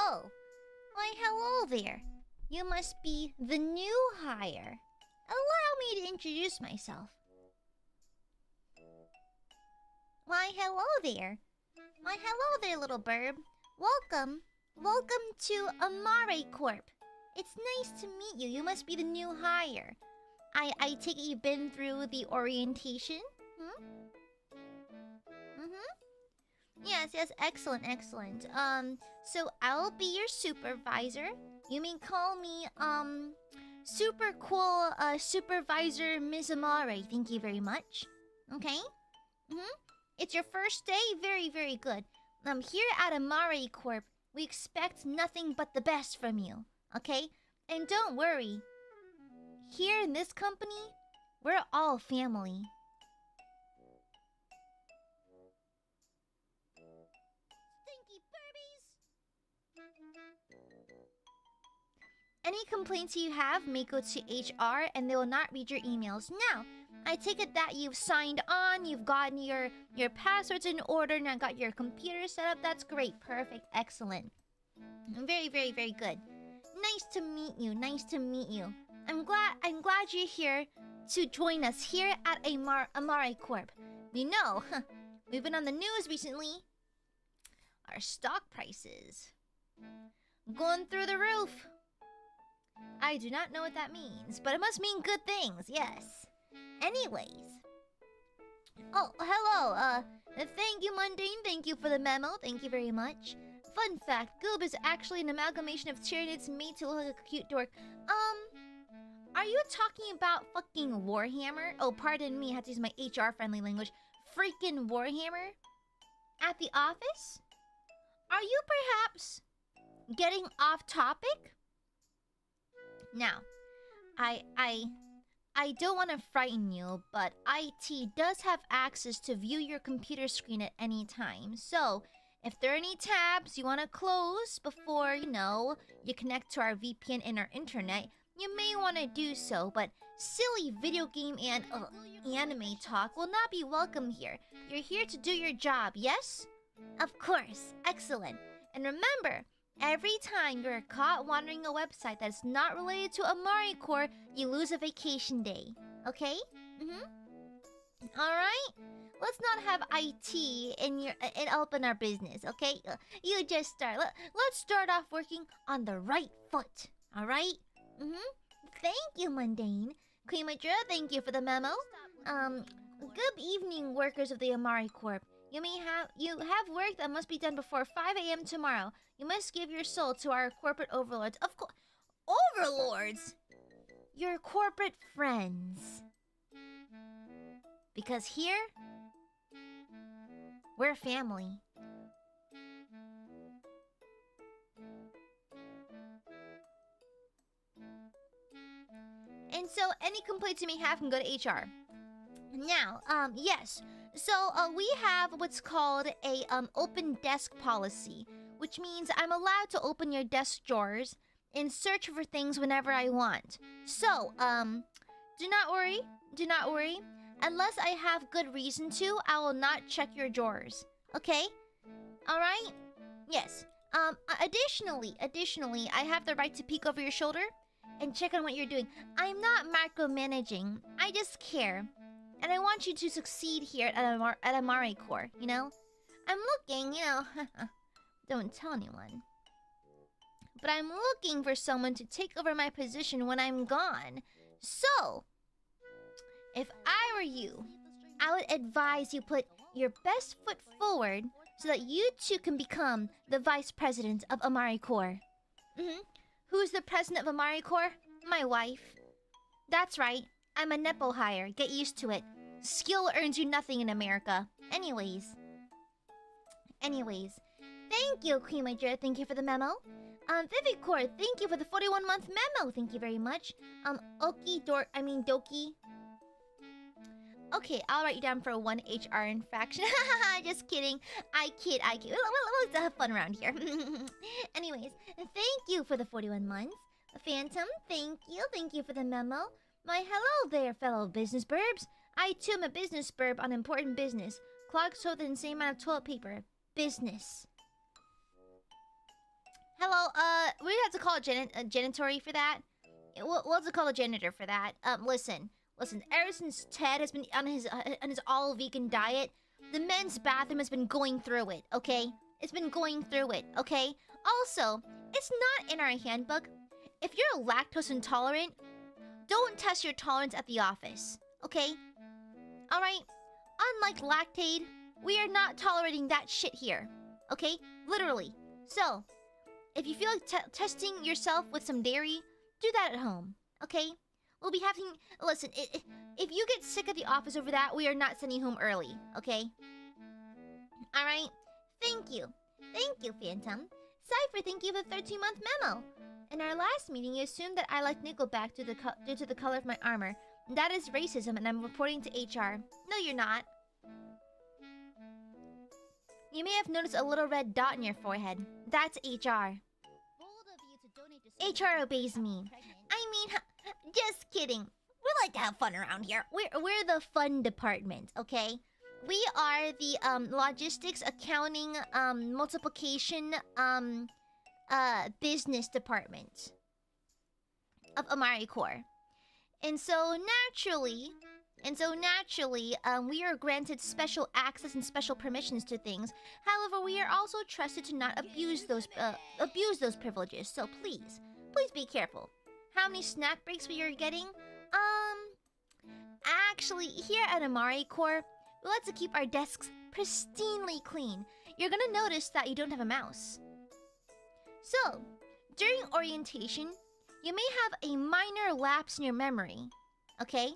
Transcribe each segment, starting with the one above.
Oh, why hello there. You must be the new hire. Allow me to introduce myself. Why hello there. Why hello there, little burb. Welcome. Welcome to Amare Corp. It's nice to meet you. You must be the new hire. I take it you've been through the orientation? Yes, excellent. So I'll be your supervisor. You may call me, super cool, supervisor Ms. Amare. Thank you very much. Okay? It's your first day? Very, very good. Here at Amare Corp, we expect nothing but the best from you. Okay? And don't worry. Here in this company, we're all family. Stinky burbies! Any complaints you have may go to HR and they will not read your emails. Now, I take it that you've signed on, you've gotten your passwords in order, and I got your computer set up. That's great. Perfect. Excellent. Very, very, very good. Nice to meet you. Nice to meet you. I'm glad you're here to join us here at Amare Corp. We know, we've been on the news recently. Our stock prices going through the roof. I do not know what that means, but it must mean good things, yes. Anyways. Oh, hello, thank you, Mundane. Thank you for the memo. Thank you very much. Fun fact, Goob is actually an amalgamation of Tyranids made to look like a cute dork. Are you talking about fucking Warhammer? Oh, pardon me, I had to use my HR-friendly language. Freaking Warhammer? At the office? Are you perhaps getting off topic? Now, I don't want to frighten you, but IT does have access to view your computer screen at any time. So, if there are any tabs you want to close before, you connect to our VPN and our internet, you may want to do so, but silly video game and anime talk will not be welcome here. You're here to do your job, yes? Of course. Excellent. And remember, every time you're caught wandering a website that's not related to Amare Corp, you lose a vacation day. Okay? Alright? Let's not have IT in open our business, okay? You just start. Let's start off working on the right foot. Alright? Thank you, Mundane. Queen Madra, thank you for the memo. Good evening, workers of the Amare Corp. You have work that must be done before 5 a.m. tomorrow. You must give your soul to our corporate overlords. Of course, overlords? Your corporate friends. Because here, we're family. And so, any complaints you may have can go to HR. Now, yes. So, we have what's called a open desk policy, which means I'm allowed to open your desk drawers and search for things whenever I want. So, do not worry. Do not worry. Unless I have good reason to, I will not check your drawers. Okay? Alright? Yes. Additionally, I have the right to peek over your shoulder and check on what you're doing. I'm not micromanaging. I just care. And I want you to succeed here at Amare Corp, I'm looking, don't tell anyone. But I'm looking for someone to take over my position when I'm gone. So, if I were you, I would advise you put your best foot forward so that you too can become the vice president of Amare Corp. Who's the president of Amare Corp? My wife. That's right. I'm a nepo hire. Get used to it. Skill earns you nothing in America. Anyways. Thank you, Queen Major. Thank you for the memo. Vivicor, thank you for the 41-month memo. Thank you very much. Doki. Okay, I'll write you down for one HR infraction. Just kidding. I kid. Let's have fun around here. Anyways, thank you for the 41 months. Phantom, thank you. Thank you for the memo. My hello there, fellow business burbs. I too am a business burb on important business. Clogs toilet the same amount of toilet paper. Business. Hello, we have to call a janitory for that. We'll have to call a janitor for that. Listen. Ever since Ted has been on his all-vegan diet, the men's bathroom has been going through it, okay? It's been going through it, okay? Also, it's not in our handbook. If you're lactose intolerant, don't test your tolerance at the office, okay? Alright? Unlike lactate, we are not tolerating that shit here, okay? Literally. So, if you feel like testing yourself with some dairy, do that at home, okay? We'll be having... Listen, if you get sick at the office over that, we are not sending you home early, okay? Alright? Thank you. Thank you, Phantom. Cypher, thank you for the 13-month memo. In our last meeting, you assumed that I like Nickelback due to the color of my armor. That is racism, and I'm reporting to HR. No, you're not. You may have noticed a little red dot in your forehead. That's HR. HR obeys me. I mean, just kidding. We like to have fun around here. We're the fun department, okay? We are the logistics, accounting, multiplication, business department of AmareCorp. And so naturally, we are granted special access and special permissions to things. However, we are also trusted to not abuse those privileges. So please be careful. How many snack breaks we are getting? Actually, here at AmareCorp, we like to keep our desks pristinely clean. You're gonna notice that you don't have a mouse. So, during orientation, you may have a minor lapse in your memory. Okay?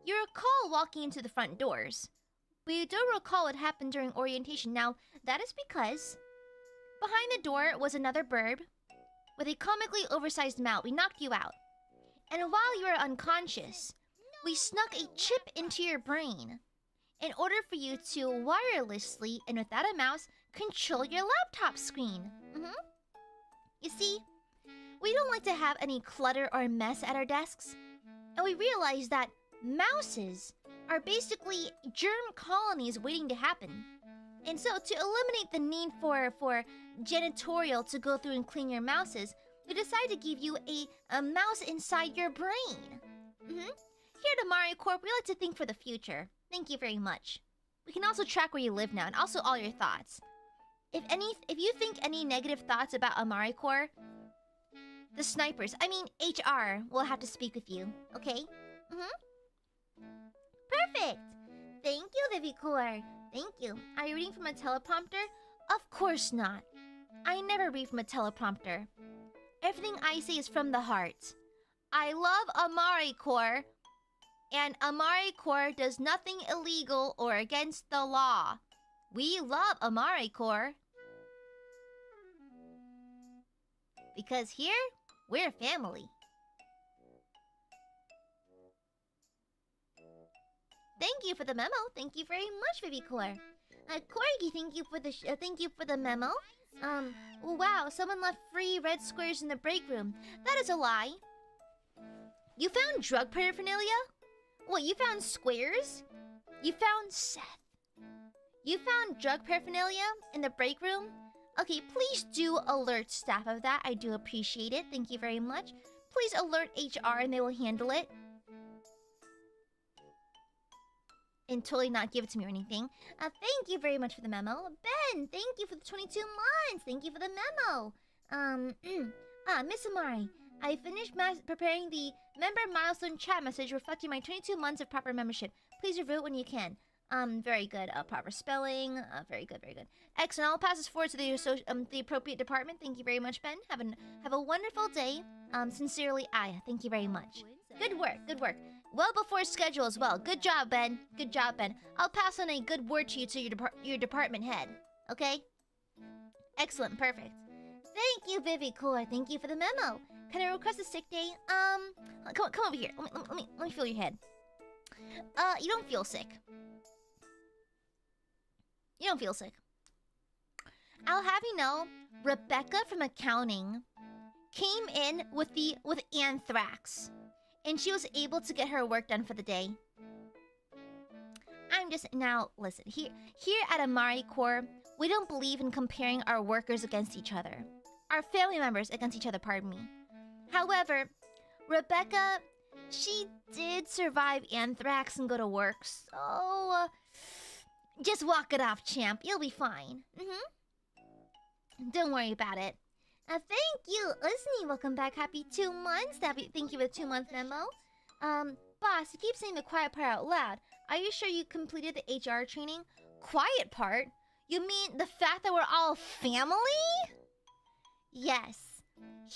You recall walking into the front doors, but you don't recall what happened during orientation. Now, that is because behind the door was another bird with a comically oversized mouth. We knocked you out. And while you were unconscious, we snuck a chip into your brain in order for you to wirelessly and without a mouse control your laptop screen. You see, we don't like to have any clutter or mess at our desks, and we realize that mouses are basically germ colonies waiting to happen. And so, to eliminate the need for janitorial to go through and clean your mouses, we decided to give you a mouse inside your brain. Here at AmareCorp, we like to think for the future. Thank you very much. We can also track where you live now, and also all your thoughts. If you think any negative thoughts about AmareCorp, the snipers, I mean HR, will have to speak with you, okay? Perfect! Thank you, Vivicor. Thank you. Are you reading from a teleprompter? Of course not. I never read from a teleprompter. Everything I say is from the heart. I love AmareCorp, and AmareCorp does nothing illegal or against the law. We love AmareCorp. Because here, we're family. Thank you for the memo. Thank you very much, Vivicor. Corgi, thank you for the memo. Wow, someone left free red squares in the break room. That is a lie. You found drug paraphernalia? What, you found squares? You found Seth. You found drug paraphernalia in the break room? Okay, please do alert staff of that. I do appreciate it. Thank you very much. Please alert HR and they will handle it. And totally not give it to me or anything. Thank you very much for the memo. Ben, thank you for the 22 months. Thank you for the memo. Miss Amare, I finished preparing the member milestone chat message reflecting my 22 months of proper membership. Please review it when you can. Very good. Proper spelling. Very good, very good. Excellent. I'll pass this forward to the appropriate department. Thank you very much, Ben. Have a wonderful day. Sincerely, Aya. Thank you very much. Good work, good work. Well before schedule as well. Good job, Ben. Good job, Ben. I'll pass on a good word to you to your department head. Okay? Excellent, perfect. Thank you, Vivicor. Thank you for the memo. Can I request a sick day? Come over here. Let me feel your head. You don't feel sick. You don't feel sick. I'll have you know, Rebecca from accounting came in with anthrax, and she was able to get her work done for the day. Now listen, here at AmareCorp, we don't believe in comparing our workers against each other. our family members against each other, pardon me. However, Rebecca, she did survive anthrax and go to work, so just walk it off, champ. You'll be fine. Don't worry about it. Thank you, Usni. Welcome back. Happy 2 months. Thank you for the 2-month memo. Boss, you keep saying the quiet part out loud. Are you sure you completed the HR training? Quiet part? You mean the fact that we're all family? Yes.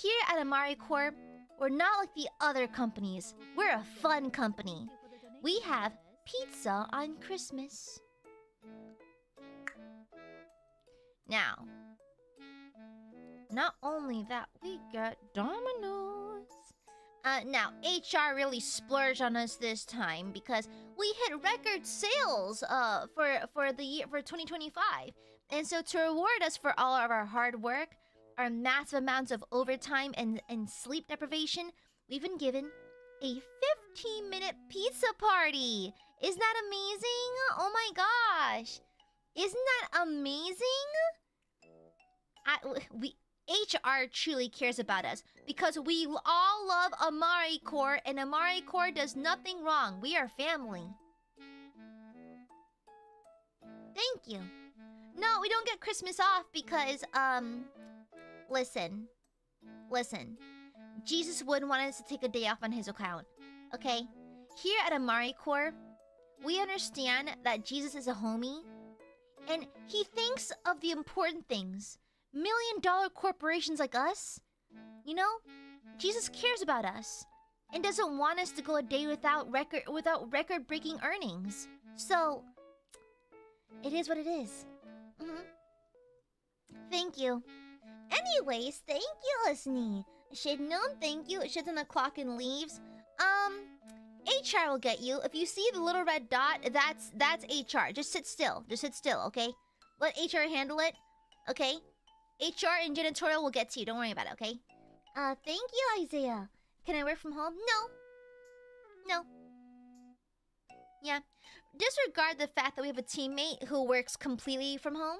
Here at Amare Corp, we're not like the other companies. We're a fun company. We have pizza on Christmas. Now, not only that, we got Domino's. Now, HR really splurged on us this time because we hit record sales for the year for 2025. And so to reward us for all of our hard work, our massive amounts of overtime and sleep deprivation, we've been given a 15-minute pizza party. Isn't that amazing? Oh my gosh. Isn't that amazing? HR truly cares about us because we all love Amare Corp, and Amare Corp does nothing wrong. We are family. Thank you. No, we don't get Christmas off because, listen. Jesus wouldn't want us to take a day off on his account, okay? Here at Amare Corp, we understand that Jesus is a homie, and he thinks of the important things. $1 million corporations like us, you know, Jesus cares about us and doesn't want us to go a day without record-breaking earnings. So, it is what it is. Thank you. Anyways, thank you, Listening. Should known thank you. It shits on the clock and leaves. HR will get you. If you see the little red dot, that's HR. Just sit still. Okay? Let HR handle it. Okay? HR and janitorial will get to you. Don't worry about it, okay? Thank you, Isaiah. Can I work from home? No. Yeah. Disregard the fact that we have a teammate who works completely from home.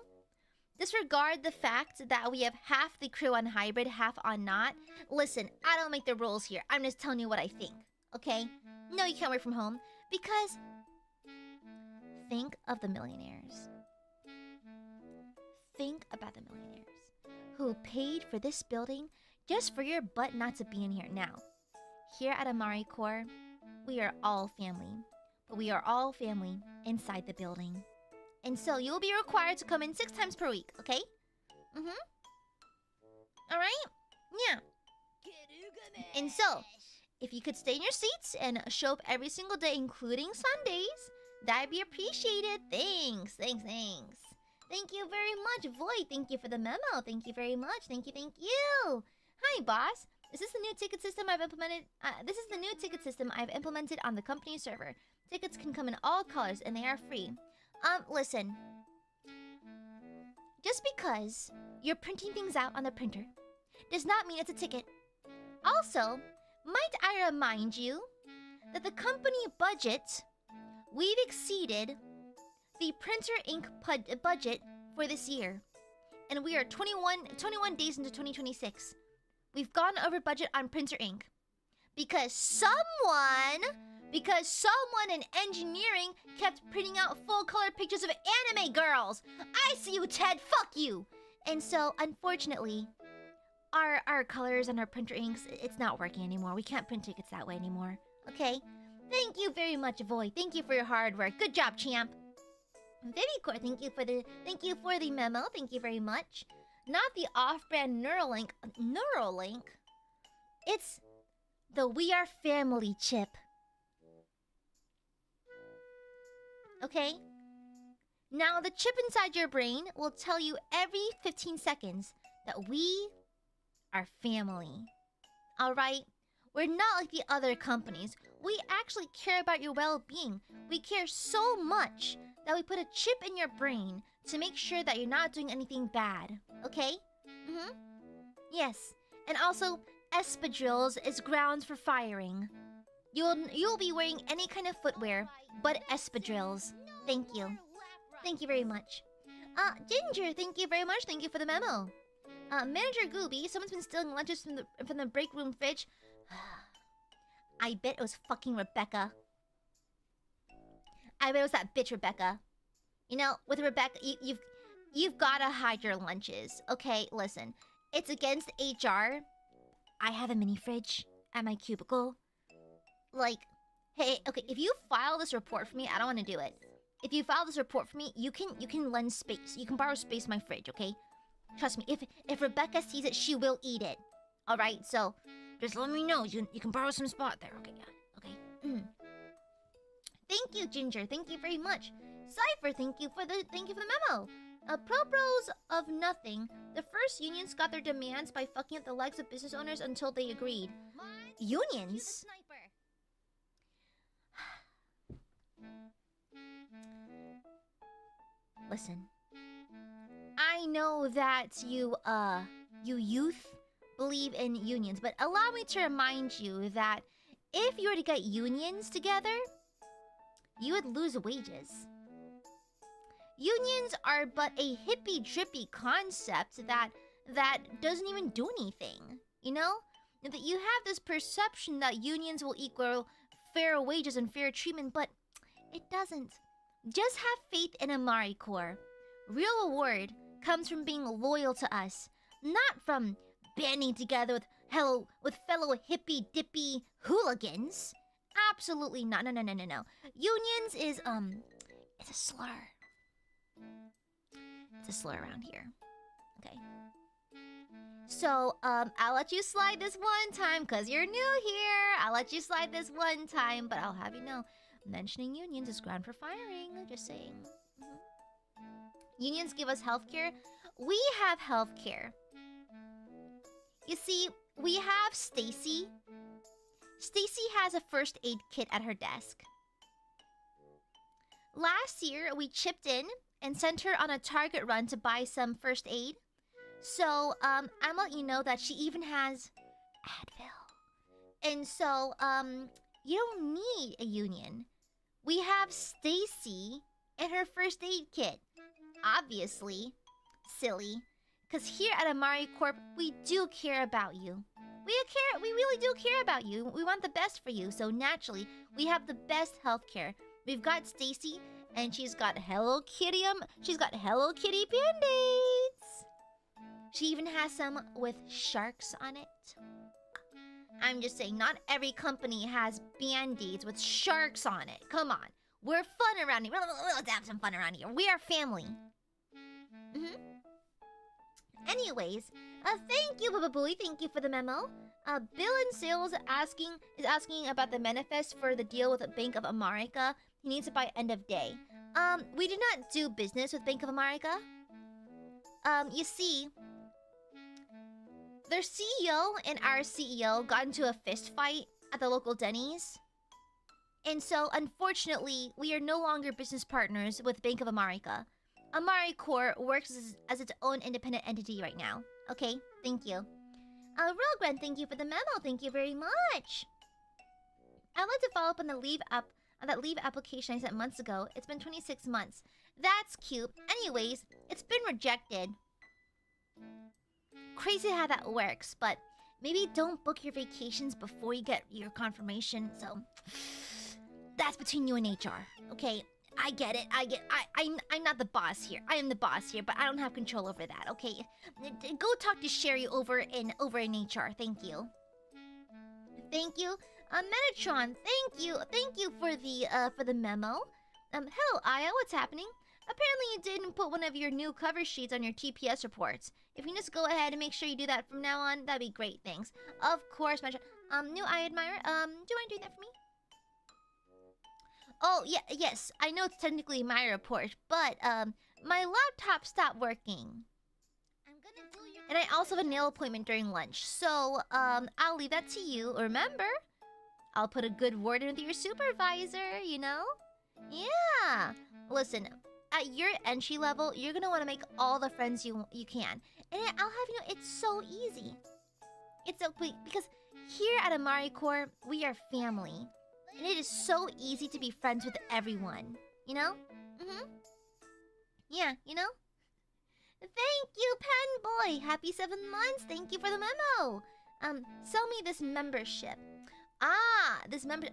Disregard the fact that we have half the crew on hybrid, half on not. Listen, I don't make the rules here. I'm just telling you what I think, okay? No, you can't work from home because think of the millionaires. Think about the millionaires who paid for this building just for your butt not to be in here. Now, here at Amare Corp, we are all family, but we are all family inside the building. And so you'll be required to come in 6 times per week, okay? Alright? Yeah. And so, if you could stay in your seats and show up every single day, including Sundays, that'd be appreciated. Thanks. Thank you very much, Void. Thank you for the memo. Thank you very much. Thank you. Hi, boss. Is this the new ticket system I've implemented? This is the new ticket system I've implemented on the company server. Tickets can come in all colors and they are free. Listen. Just because you're printing things out on the printer does not mean it's a ticket. Also, might I remind you that the company budget, we've exceeded the printer ink budget for this year. And we are 21 days into 2026. We've gone over budget on printer ink. Because someone in engineering kept printing out full color pictures of anime girls. I see you, Ted. Fuck you. And so, unfortunately, our colors and our printer inks, it's not working anymore. We can't print tickets that way anymore. Okay? Thank you very much, Void. Thank you for your hard work. Good job, champ. Very cool. Thank you for the memo. Thank you very much. Not the off-brand Neuralink. It's the We Are Family chip. Okay? Now, the chip inside your brain will tell you every 15 seconds that we are family. Alright? We're not like the other companies. We actually care about your well-being. We care so much that we put a chip in your brain to make sure that you're not doing anything bad. Okay? Yes. And also, espadrilles is grounds for firing. You'll be wearing any kind of footwear but espadrilles. Thank you. Thank you very much. Ginger, thank you very much. Thank you for the memo. Manager Gooby, someone's been stealing lunches from the break room fridge. I bet it was fucking Rebecca. I bet it was that bitch Rebecca. You know, with Rebecca, you've gotta hide your lunches. Okay, listen. It's against HR. I have a mini fridge at my cubicle. Like, hey, okay, if you file this report for me, I don't want to do it. If you file this report for me, you can lend space. You can borrow space in my fridge, okay? Trust me, if Rebecca sees it, she will eat it. Alright, so just let me know. You can borrow some spot there, okay? Yeah, okay. Thank you, Ginger. Thank you very much. Cypher, thank you for the memo. Pro bros of nothing. The first unions got their demands by fucking up the legs of business owners until they agreed. Unions? Listen. I know that you youth believe in unions, but allow me to remind you that if you were to get unions together, you would lose wages. Unions are but a hippy-drippy concept that doesn't even do anything, you know? That you have this perception that unions will equal fair wages and fair treatment, but it doesn't. Just have faith in AmareCorp. Real reward comes from being loyal to us, not from banding together with fellow hippy-dippy hooligans. Absolutely not. No. Unions is, it's a slur. It's a slur around here. Okay. So, I'll let you slide this one time, because you're new here. I'll let you slide this one time, but I'll have you know, mentioning unions is ground for firing. Just saying. Unions give us healthcare. We have healthcare. You see, we have Stacy. Stacy has a first aid kit at her desk. Last year, we chipped in and sent her on a Target run to buy some first aid. So, I'm letting you know that she even has Advil. And so, you don't need a union. We have Stacy and her first aid kit. Obviously. Silly. Because here at AmareCorp, we do care about you. We really do care about you. We want the best for you. So naturally, we have the best healthcare. We've got Stacy, and she's got Hello Kitty Band-Aids. She even has some with sharks on it. I'm just saying, not every company has Band-Aids with sharks on it. Come on. We're fun around here. Let's have some fun around here. We are family. Anyways, thank you, Baba Booey. Thank you for the memo. Bill in sales is asking about the manifest for the deal with Bank of America. He needs it by end of day. We do not do business with Bank of America. You see, their CEO and our CEO got into a fist fight at the local Denny's. And so, unfortunately, we are no longer business partners with Bank of America. AmareCorp works as its own independent entity right now. Okay, thank you. Rogren, thank you for the memo. Thank you very much. I'd like to follow up on the leave application I sent months ago. It's been 26 months. That's cute. Anyways, it's been rejected. Crazy how that works, but maybe don't book your vacations before you get your confirmation. So that's between you and HR. Okay, I get it. I'm not the boss here. I am the boss here, but I don't have control over that. Okay, go talk to Sherry over in HR. Thank you. Thank you, Metatron. Thank you for the memo. Hello, Aya. What's happening? Apparently, you didn't put one of your new cover sheets on your TPS reports. If you can just go ahead and make sure you do that from now on, that'd be great. Thanks. Of course, Metatron. New Aiadmirer. Do you want to do that for me? Oh, yeah, yes, I know it's technically my report, but, my laptop stopped working. And I also have a nail appointment during lunch, so, I'll leave that to you. Remember, I'll put a good word in with your supervisor, you know? Yeah. Listen, at your entry level, you're gonna want to make all the friends you can. And I'll have you know, it's so easy. It's so quick, because here at AmareCorp, we are family. And it is so easy to be friends with everyone. You know? Yeah, you know? Thank you, Pen Boy. Happy 7 months. Thank you for the memo. Sell me this membership. Ah, this member.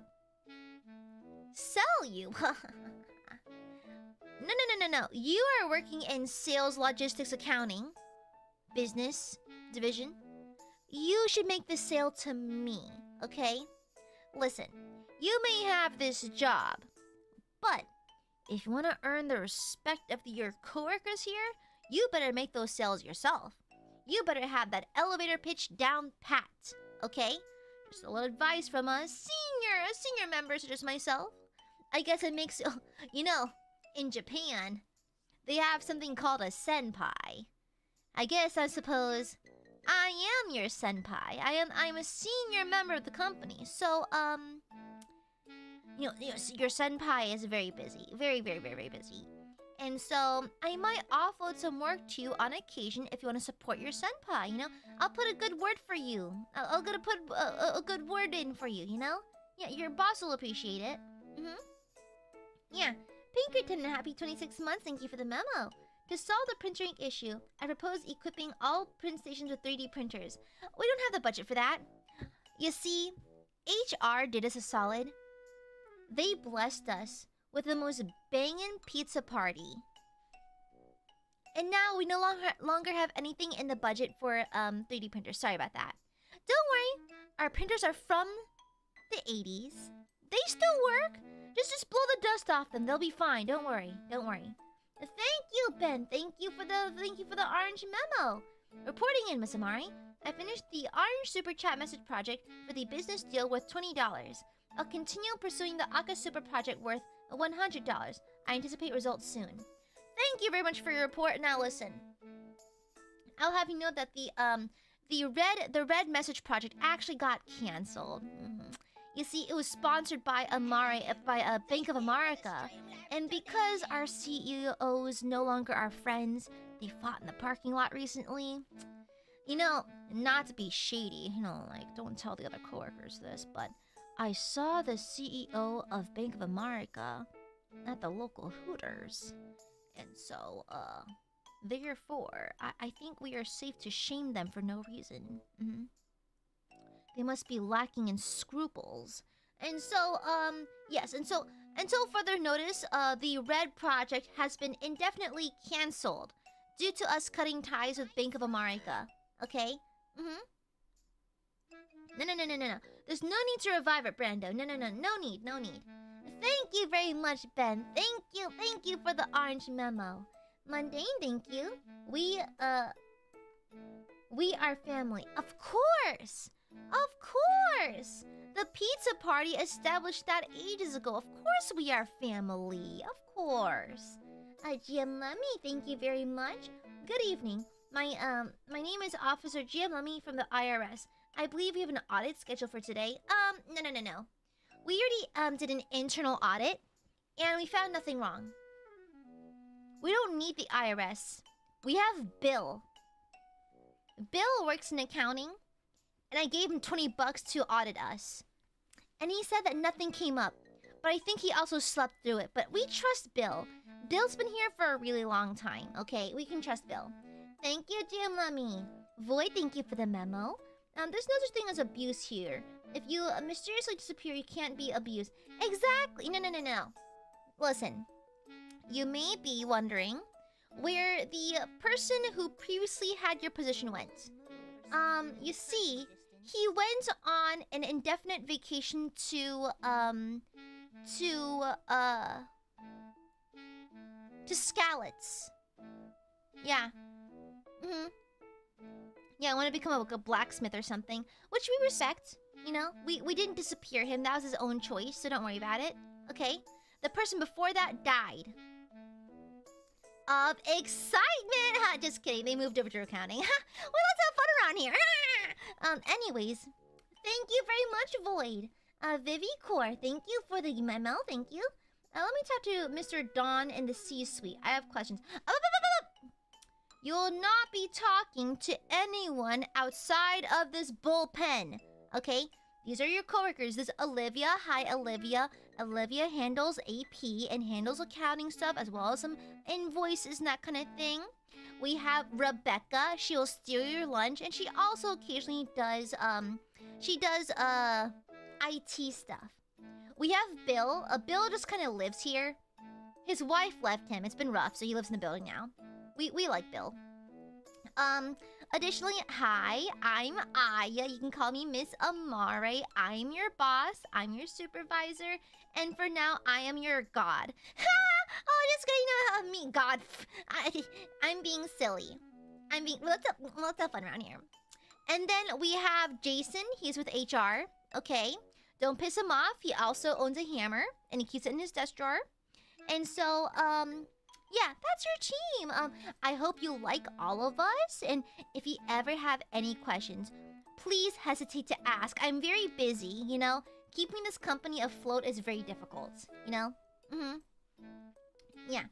Sell you. No. You are working in sales, logistics, accounting, business division. You should make the sale to me, okay? Listen, you may have this job, but if you want to earn the respect of your coworkers here, you better make those sales yourself. You better have that elevator pitch down pat, okay? Just a little advice from a senior member such as myself. I guess it makes, you know, in Japan, they have something called a senpai. I suppose I am your senpai. I'm a senior member of the company. So, your senpai is very busy. Very busy. And so, I might offload some work to you on occasion if you want to support your senpai, you know? I'll put a good word for you. I'll put a good word in for you, you know? Yeah, your boss will appreciate it. Yeah. Pinkerton, happy 26 months. Thank you for the memo. To solve the printer ink issue, I propose equipping all print stations with 3D printers. We don't have the budget for that. You see, HR did us a solid. They blessed us with the most bangin' pizza party. And now we no longer have anything in the budget for 3D printers. Sorry about that. Don't worry. Our printers are from the 80s. They still work. Just blow the dust off them. They'll be fine. Don't worry. Thank you, Ben. Thank you for the orange memo. Reporting in, Miss Amare. I finished the orange super chat message project for the business deal worth $20. I'll continue pursuing the Aka super project worth $100. I anticipate results soon. Thank you very much for your report. Now listen. I'll have you know that the red message project actually got canceled. You see, it was sponsored by Amare, by Bank of America. And because our CEOs no longer are friends, they fought in the parking lot recently. You know, not to be shady, you know, like, don't tell the other coworkers this, but I saw the CEO of Bank of America at the local Hooters. And so, therefore, I think we are safe to shame them for no reason. They must be lacking in scruples. And so, yes, and so, until further notice, the Red Project has been indefinitely cancelled due to us cutting ties with Bank of America. Okay? No. There's no need to revive it, Brando. No need. Thank you very much, Ben. Thank you for the orange memo. Mundane, thank you. We are family. Of course! The pizza party established that ages ago. Of course we are family. Of course. GM Lemmy, thank you very much. Good evening. My name is Officer GM Lemmy from the IRS. I believe we have an audit scheduled for today. No. We already did an internal audit, and we found nothing wrong. We don't need the IRS. We have Bill. Bill works in accounting, and I gave him $20 to audit us. And he said that nothing came up, but I think he also slept through it. But we trust Bill. Bill's been here for a really long time, okay? We can trust Bill. Thank you, GM Lemmy. Void, thank you for the memo. There's no such thing as abuse here. If you mysteriously disappear, you can't be abused. Exactly. No. Listen, you may be wondering where the person who previously had your position went. You see, he went on an indefinite vacation to Skalitz. Yeah. Yeah, I want to become a blacksmith or something, which we respect. You know, we didn't disappear him. That was his own choice, so don't worry about it. Okay? The person before that died of excitement. Just kidding. They moved over to accounting. Well, let's have fun around here. Anyways, thank you very much, Void. Vivi Core, thank you for the memo. Thank you. Let me talk to Mr. Don in the C-suite. I have questions. You'll not be talking to anyone outside of this bullpen. Okay? These are your coworkers. This is Olivia. Hi, Olivia. Olivia handles AP and handles accounting stuff as well as some invoices and that kind of thing. We have Rebecca. She'll steal your lunch, and she also occasionally does IT stuff. We have Bill. Bill just kind of lives here. His wife left him. It's been rough, so he lives in the building now. We like Bill. Additionally, hi, I'm Aya. You can call me Miss Amare. I'm your boss. I'm your supervisor. And for now, I am your god. Ha! Oh, just gonna me god. I'm being silly. Let's have fun around here. And then we have Jason. He's with HR. Okay. Don't piss him off. He also owns a hammer, and he keeps it in his desk drawer. And so, yeah, that's your team. I hope you like all of us. And if you ever have any questions, please hesitate to ask. I'm very busy, you know? Keeping this company afloat is very difficult, you know? Yeah.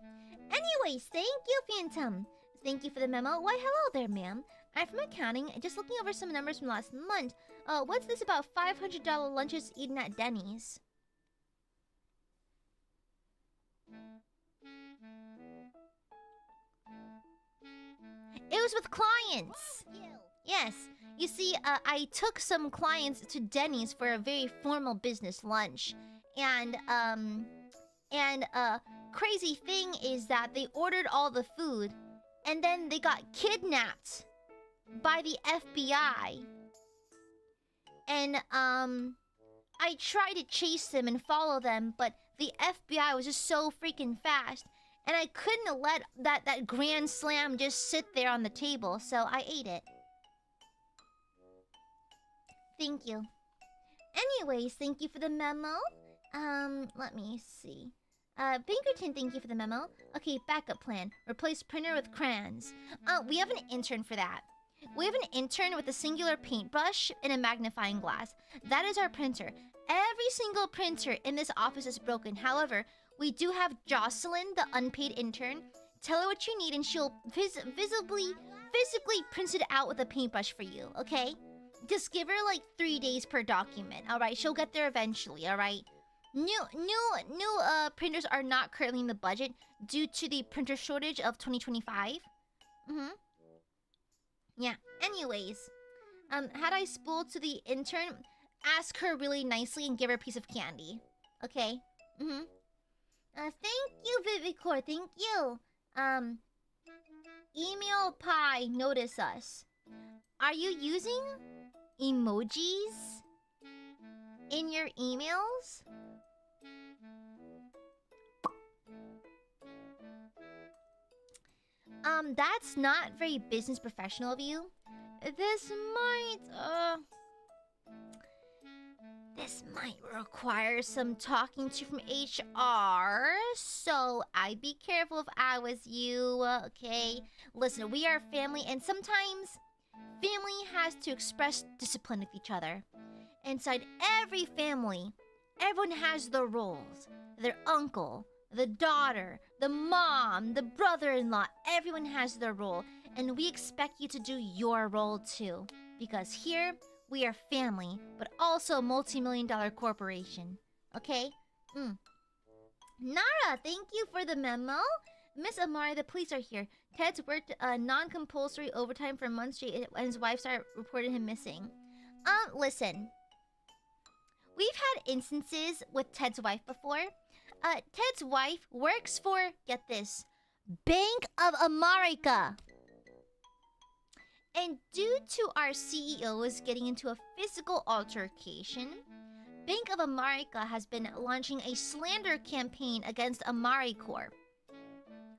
Anyways, thank you, Phantom. Thank you for the memo. Why, hello there, ma'am. I'm from accounting, just looking over some numbers from last month. What's this about $500 lunches eaten at Denny's? It was with clients. Yes. You see, I took some clients to Denny's for a very formal business lunch. And crazy thing is that they ordered all the food, and then they got kidnapped by the FBI. And, I tried to chase them and follow them, but the FBI was just so freaking fast. And I couldn't let that grand slam just sit there on the table, so I ate it. Thank you. Anyways, thank you for the memo. Let me see. Pinkerton, thank you for the memo. Okay, backup plan. Replace printer with crayons. We have an intern for that. We have an intern with a singular paintbrush and a magnifying glass. That is our printer. Every single printer in this office is broken. However, we do have Jocelyn, the unpaid intern. Tell her what you need and she'll physically print it out with a paintbrush for you, okay? Just give her like 3 days per document, alright? She'll get there eventually, alright? New printers are not currently in the budget due to the printer shortage of 2025. Yeah, anyways. Had I spooled to the intern, ask her really nicely and give her a piece of candy. Okay? Thank you, Vivicor, thank you. Email Pie, notice us. Are you using emojis in your emails? That's not very business professional of you. This might require some talking to from HR, so I'd be careful if I was you, okay? Listen, we are family, and sometimes family has to express discipline with each other. Inside every family, everyone has their roles. Their uncle, the daughter, the mom, the brother-in-law, everyone has their role. And we expect you to do your role too. Because here, we are family, but also a multi-million-dollar corporation. Okay? Nara, thank you for the memo. Miss Amare, the police are here. Ted's worked non-compulsory overtime for months straight and his wife started reporting him missing. Listen. We've had instances with Ted's wife before. Ted's wife works for, get this, Bank of America. And due to our CEOs getting into a physical altercation, Bank of America has been launching a slander campaign against Amare Corp.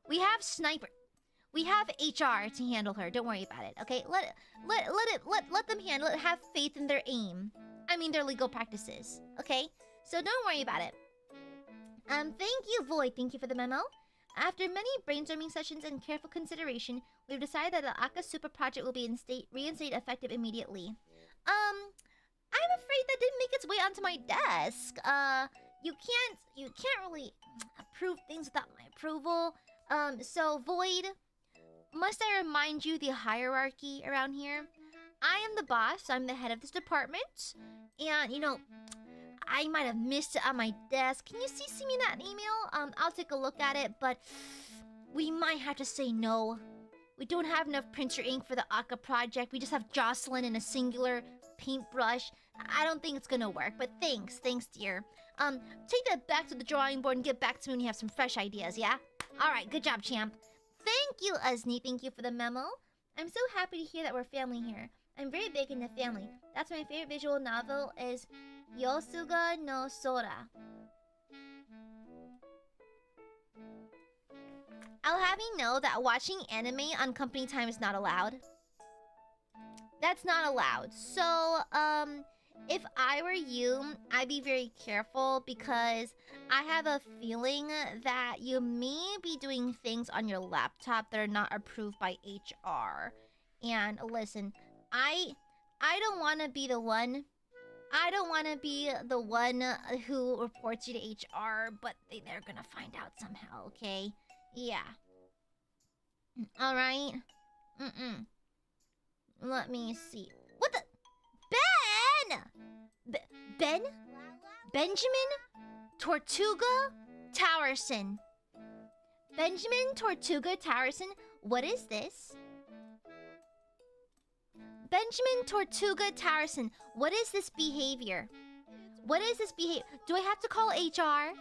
We have HR to handle her. Don't worry about it, okay? Let them handle it. Have faith in their aim. I mean their legal practices, okay? So don't worry about it. Thank you, Void. Thank you for the memo. After many brainstorming sessions and careful consideration, we've decided that the Aka Super project will be reinstated effective immediately. I'm afraid that didn't make its way onto my desk. You can't really approve things without my approval. So Void, must I remind you the hierarchy around here? I am the boss. I'm the head of this department, and you know, I might have missed it on my desk. Can you CC me that email? I'll take a look at it, but we might have to say no We don't have enough printer ink for the Aka project. We just have Jocelyn and a singular paintbrush. I don't think it's gonna work, but thanks, dear. Take that back to the drawing board and get back to me when you have some fresh ideas, yeah? Alright, good job, champ. Thank you, Uzni. Thank you for the memo. I'm so happy to hear that we're family here. I'm very big in the family. That's my favorite visual novel is Yosuga no Sora. I'll have you know that watching anime on company time is not allowed. That's not allowed. So, if I were you, I'd be very careful because I have a feeling that you may be doing things on your laptop that are not approved by HR. And listen, I don't want to be the one. I don't want to be the one who reports you to HR, but they're gonna find out somehow, okay? Yeah. Alright. Let me see. What the? Ben? Benjamin Tortuga Towerson. Benjamin Tortuga Towerson, what is this? Benjamin Tortuga Towerson, what is this behavior? What is this behavior? Do I have to call HR?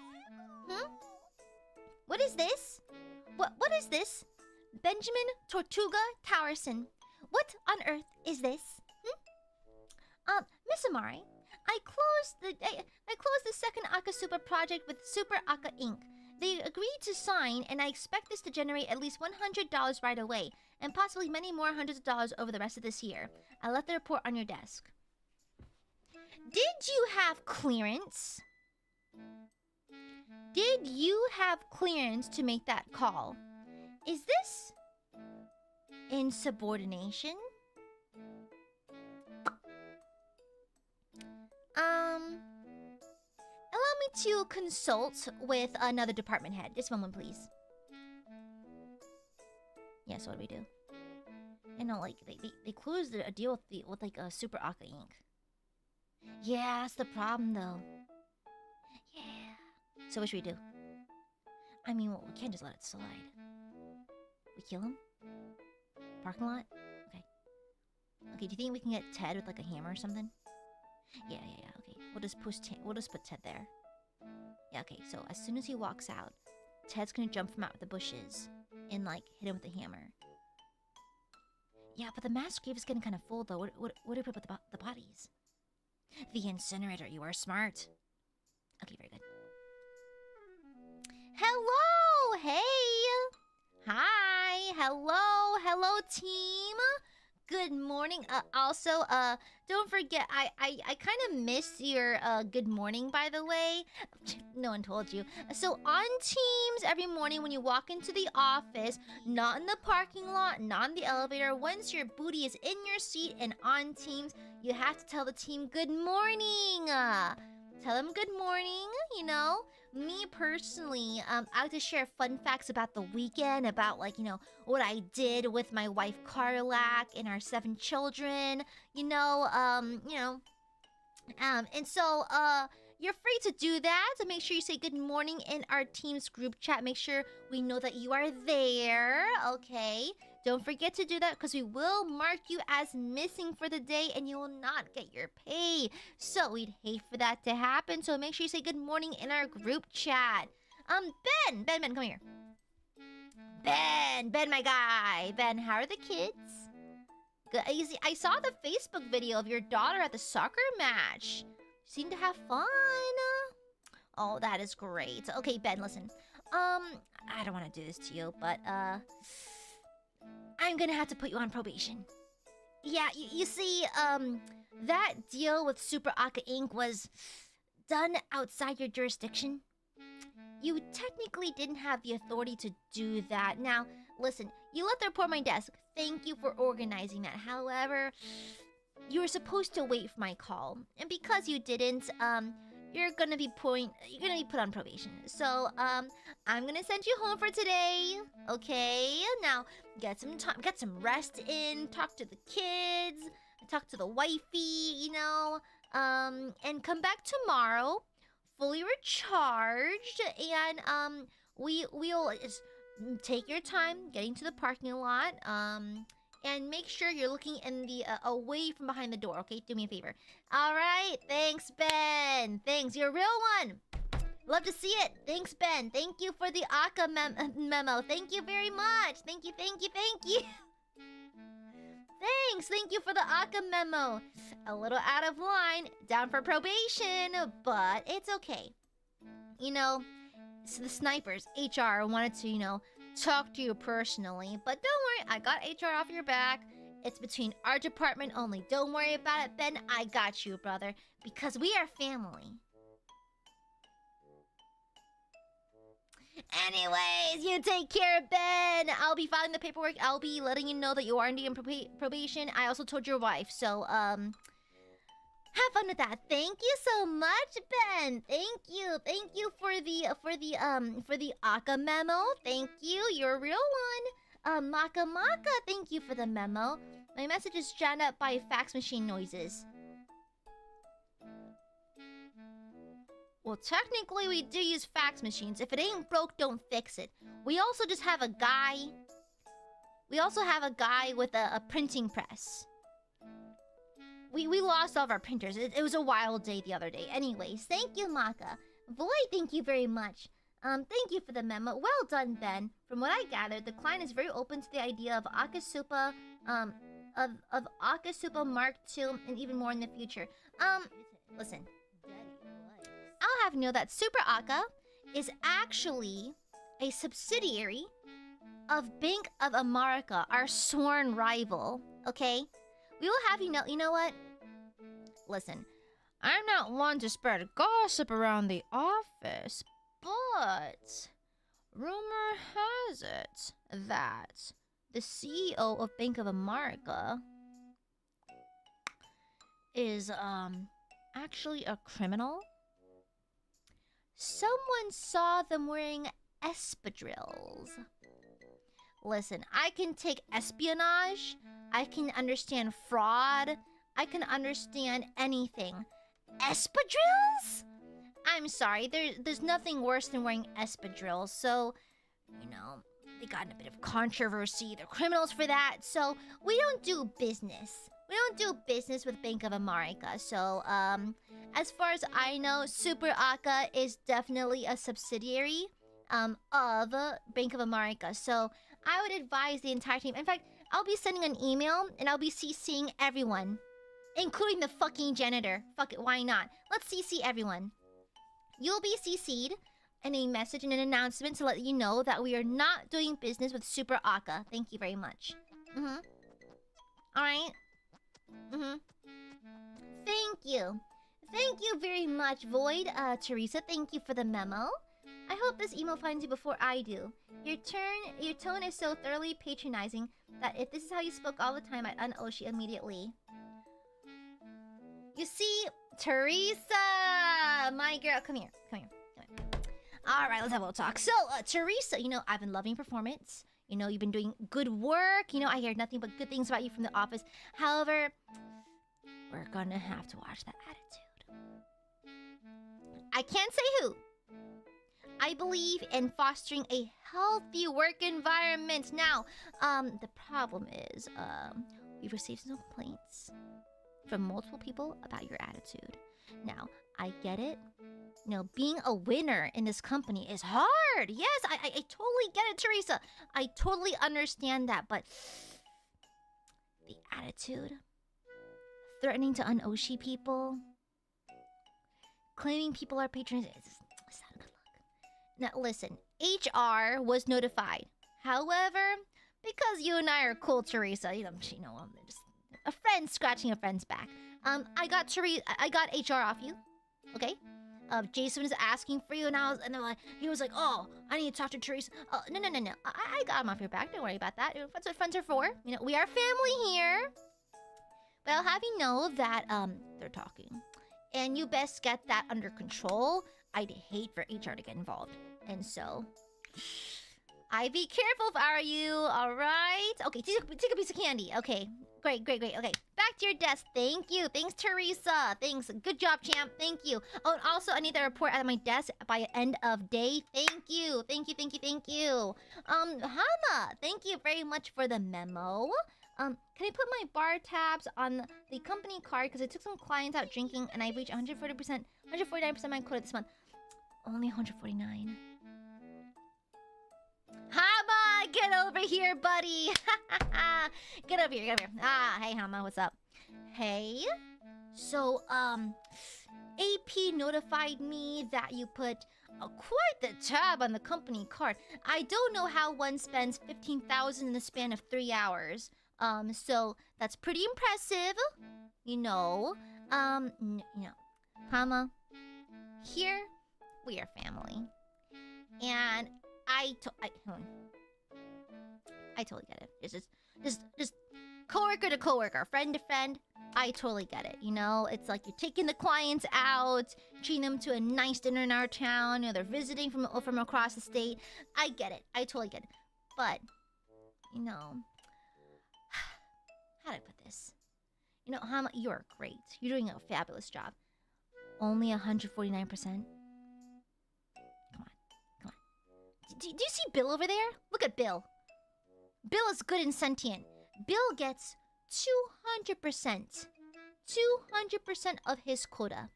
What is this? What is this? Benjamin Tortuga Towerson. What on earth is this? Miss Amare, I closed the second Aka Super project with Super Aka Inc. They agreed to sign, and I expect this to generate at least $100 right away, and possibly many more hundreds of dollars over the rest of this year. I left the report on your desk. Did you have clearance? Did you have clearance to make that call? Is this insubordination? Allow me to consult with another department head. Just a moment, please. Yes, what do we do? You know, like they closed a deal with like a Super Aka Inc. Yeah, that's the problem though. Yeah. So what should we do? I mean, well, we can't just let it slide. We kill him? Parking lot? Okay. Okay, do you think we can get Ted with like a hammer or something? Yeah, okay. We'll just put Ted there. Yeah, okay, so as soon as he walks out, Ted's gonna jump from out of the bushes and like hit him with the hammer. Yeah, but the mass grave is getting kind of full though. What do we put with the bodies? The incinerator, you are smart. Okay, very good. Hello! Hey! Hi! Hello, team! Good morning. Also, don't forget, I kind of missed your good morning, by the way. No one told you. So on Teams, every morning when you walk into the office, not in the parking lot, not in the elevator, once your booty is in your seat and on Teams, you have to tell the team good morning. Tell them good morning, you know. Me personally, I like to share fun facts about the weekend, about like, you know, what I did with my wife Carlac and our 7 children, and so you're free to do that. So make sure you say good morning in our team's group chat. Make sure we know that you are there, okay? Don't forget to do that because we will mark you as missing for the day and you will not get your pay. So we'd hate for that to happen. So make sure you say good morning in our group chat. Ben, come here. Ben, my guy. Ben, how are the kids? Good. I saw the Facebook video of your daughter at the soccer match. Seem to have fun. Oh, that is great. Okay, Ben, listen. I don't want to do this to you, but I'm gonna have to put you on probation. Yeah, you see, that deal with Super Aka Inc. was done outside your jurisdiction. You technically didn't have the authority to do that. Now, listen, you left the report on my desk. Thank you for organizing that. However, you were supposed to wait for my call, and because you didn't, you're gonna be put on probation. So, I'm gonna send you home for today. Okay? Now, get some time, get some rest in, talk to the kids, talk to the wifey, you know, and come back tomorrow, fully recharged, and we'll take your time getting to the parking lot. And make sure you're looking in the away from behind the door. Okay, do me a favor. All right, thanks, Ben. Thanks, you're a real one. Love to see it. Thanks, Ben. Thank you for the Aka memo. Thank you very much. Thank you, thank you, thank you. Thanks. Thank you for the Aka memo. A little out of line, down for probation, but it's okay. You know, so the snipers, HR, wanted to, you know, talk to you personally, but don't worry, I got HR off your back. It's between our department only. Don't worry about it, Ben. I got you, brother, because we are family. Anyways, you take care, Ben. I'll be filing the paperwork. I'll be letting you know that you are indeed in probation. I also told your wife, so have fun with that. Thank you so much, Ben. Thank you. Thank you for the Aka memo. Thank you. You're a real one. Maka, thank you for the memo. My message is drowned out by fax machine noises. Well, technically, we do use fax machines. If it ain't broke, don't fix it. We also just have a guy. We also have a guy with a printing press. We lost all of our printers. It was a wild day the other day. Anyways, thank you, Maka. Void, thank you very much. Thank you for the memo. Well done, Ben. From what I gathered, the client is very open to the idea of Akasupa, of Akasupa Mark II, and even more in the future. Listen. I'll have you know that Super Aka is actually a subsidiary of Bank of America, our sworn rival, okay? We will have you know what? Listen, I'm not one to spread gossip around the office, but rumor has it that the CEO of Bank of America is, actually a criminal. Someone saw them wearing espadrilles. Listen, I can take espionage. I can understand fraud. I can understand anything. Espadrilles? I'm sorry, there's nothing worse than wearing espadrilles. So, you know, they got in a bit of controversy. They're criminals for that. So, we don't do business. We don't do business with Bank of America. So, as far as I know, Super Aka is definitely a subsidiary of Bank of America. So, I would advise the entire team. In fact, I'll be sending an email and I'll be CCing everyone, including the fucking janitor. Fuck it, why not? Let's CC everyone. You'll be CC'd in a message and an announcement to let you know that we are not doing business with Super Aka. Thank you very much. Alright? Thank you. Thank you very much, Void. Teresa, thank you for the memo. I hope this email finds you before I do. Your tone is so thoroughly patronizing that if this is how you spoke all the time, I'd un-osh you immediately. You see, Teresa, my girl, come here. All right, let's have a little talk. So, Teresa, you know, I've been loving performance. You know, you've been doing good work. You know, I hear nothing but good things about you from the office. However, we're gonna have to watch that attitude. I can't say who. I believe in fostering a healthy work environment. Now, the problem is, we've received some complaints from multiple people about your attitude. Now, I get it. You know, being a winner in this company is hard. Yes, I totally get it, Teresa. I totally understand that, but the attitude, threatening to un-oshi people, claiming people are patrons, it's not good luck. Now, listen, HR was notified. However, because you and I are cool, Teresa, you know, just a friend scratching a friend's back. I got HR off you, okay? Jason was asking for you, and he was like, oh, I need to talk to Teresa. Oh, no. I got him off your back. Don't worry about that. That's what friends are for. You know, we are family here. But I'll have you know that, they're talking. And you best get that under control. I'd hate for HR to get involved. And so, I'd be careful if I were you, alright? Okay, take a piece of candy. Okay, great. Okay, back back to your desk. Thank you. Thanks, Teresa. Thanks. Good job, champ. Thank you. Oh, and also, I need that report at my desk by end of day. Thank you. Thank you, thank you, thank you. Hama, thank you very much for the memo. Can I put my bar tabs on the company card? Because I took some clients out drinking and I reached 140%, 149% my quota this month. Only 149. Hama, get over here, buddy. Get over here, get over here. Ah, hey, Hama, what's up? Hey. So, AP notified me that you put quite the tab on the company card. I don't know how one spends 15,000 in the span of 3 hours. So that's pretty impressive. You know. Hama, here we are family. And I totally get it. It's just coworker to coworker, friend to friend. I totally get it. You know, it's like you're taking the clients out, treating them to a nice dinner in our town. You know, they're visiting from across the state. I get it. I totally get it. But, you know, how do I put this? You know, Hama, you're great. You're doing a fabulous job. Only 149%. Do you see Bill over there? Look at Bill. Bill is good and sentient. Bill gets 200%. 200% of his quota.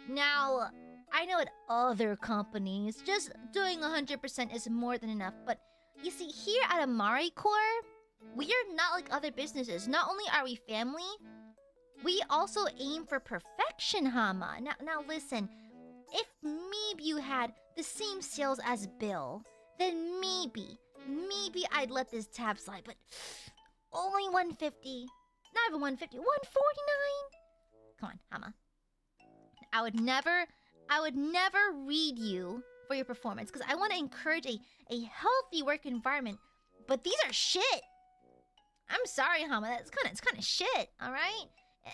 Now, I know at other companies, just doing 100% is more than enough. But you see, here at Amare Corps, we are not like other businesses. Not only are we family, we also aim for perfection, Hama. Now listen. If maybe you had the same sales as Bill, then maybe I'd let this tab slide, but only 150. Not even 150, 149? Come on, Hama. I would never read you for your performance, because I want to encourage a healthy work environment, but these are shit. I'm sorry, Hama, it's kind of shit, alright?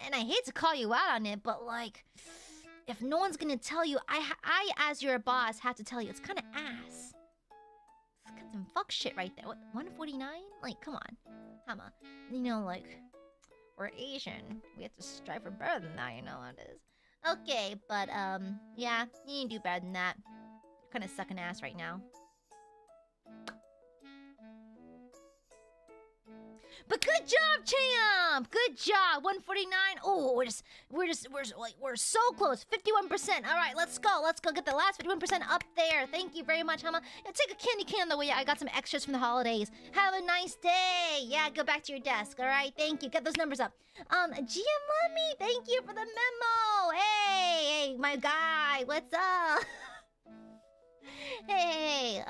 And I hate to call you out on it, but like, if no one's gonna tell you, I as your boss have to tell you, it's kind of ass. It's kind of some fuck shit right there. What, 149? Like, come on, Hama. You know, like, we're Asian. We have to strive for better than that. You know how it is. Okay, but yeah, you need to do better than that. You're kind of sucking ass right now. But good job, champ! Good job. 149. Oh, we're so close. 51%. All right, let's go. Let's go get the last 51% up there. Thank you very much, Hama. Yeah, take a candy cane on the way out. I got some extras from the holidays. Have a nice day. Yeah, go back to your desk. All right, thank you. Get those numbers up. Giamami, thank you for the memo. Hey, my guy, what's up? Hey,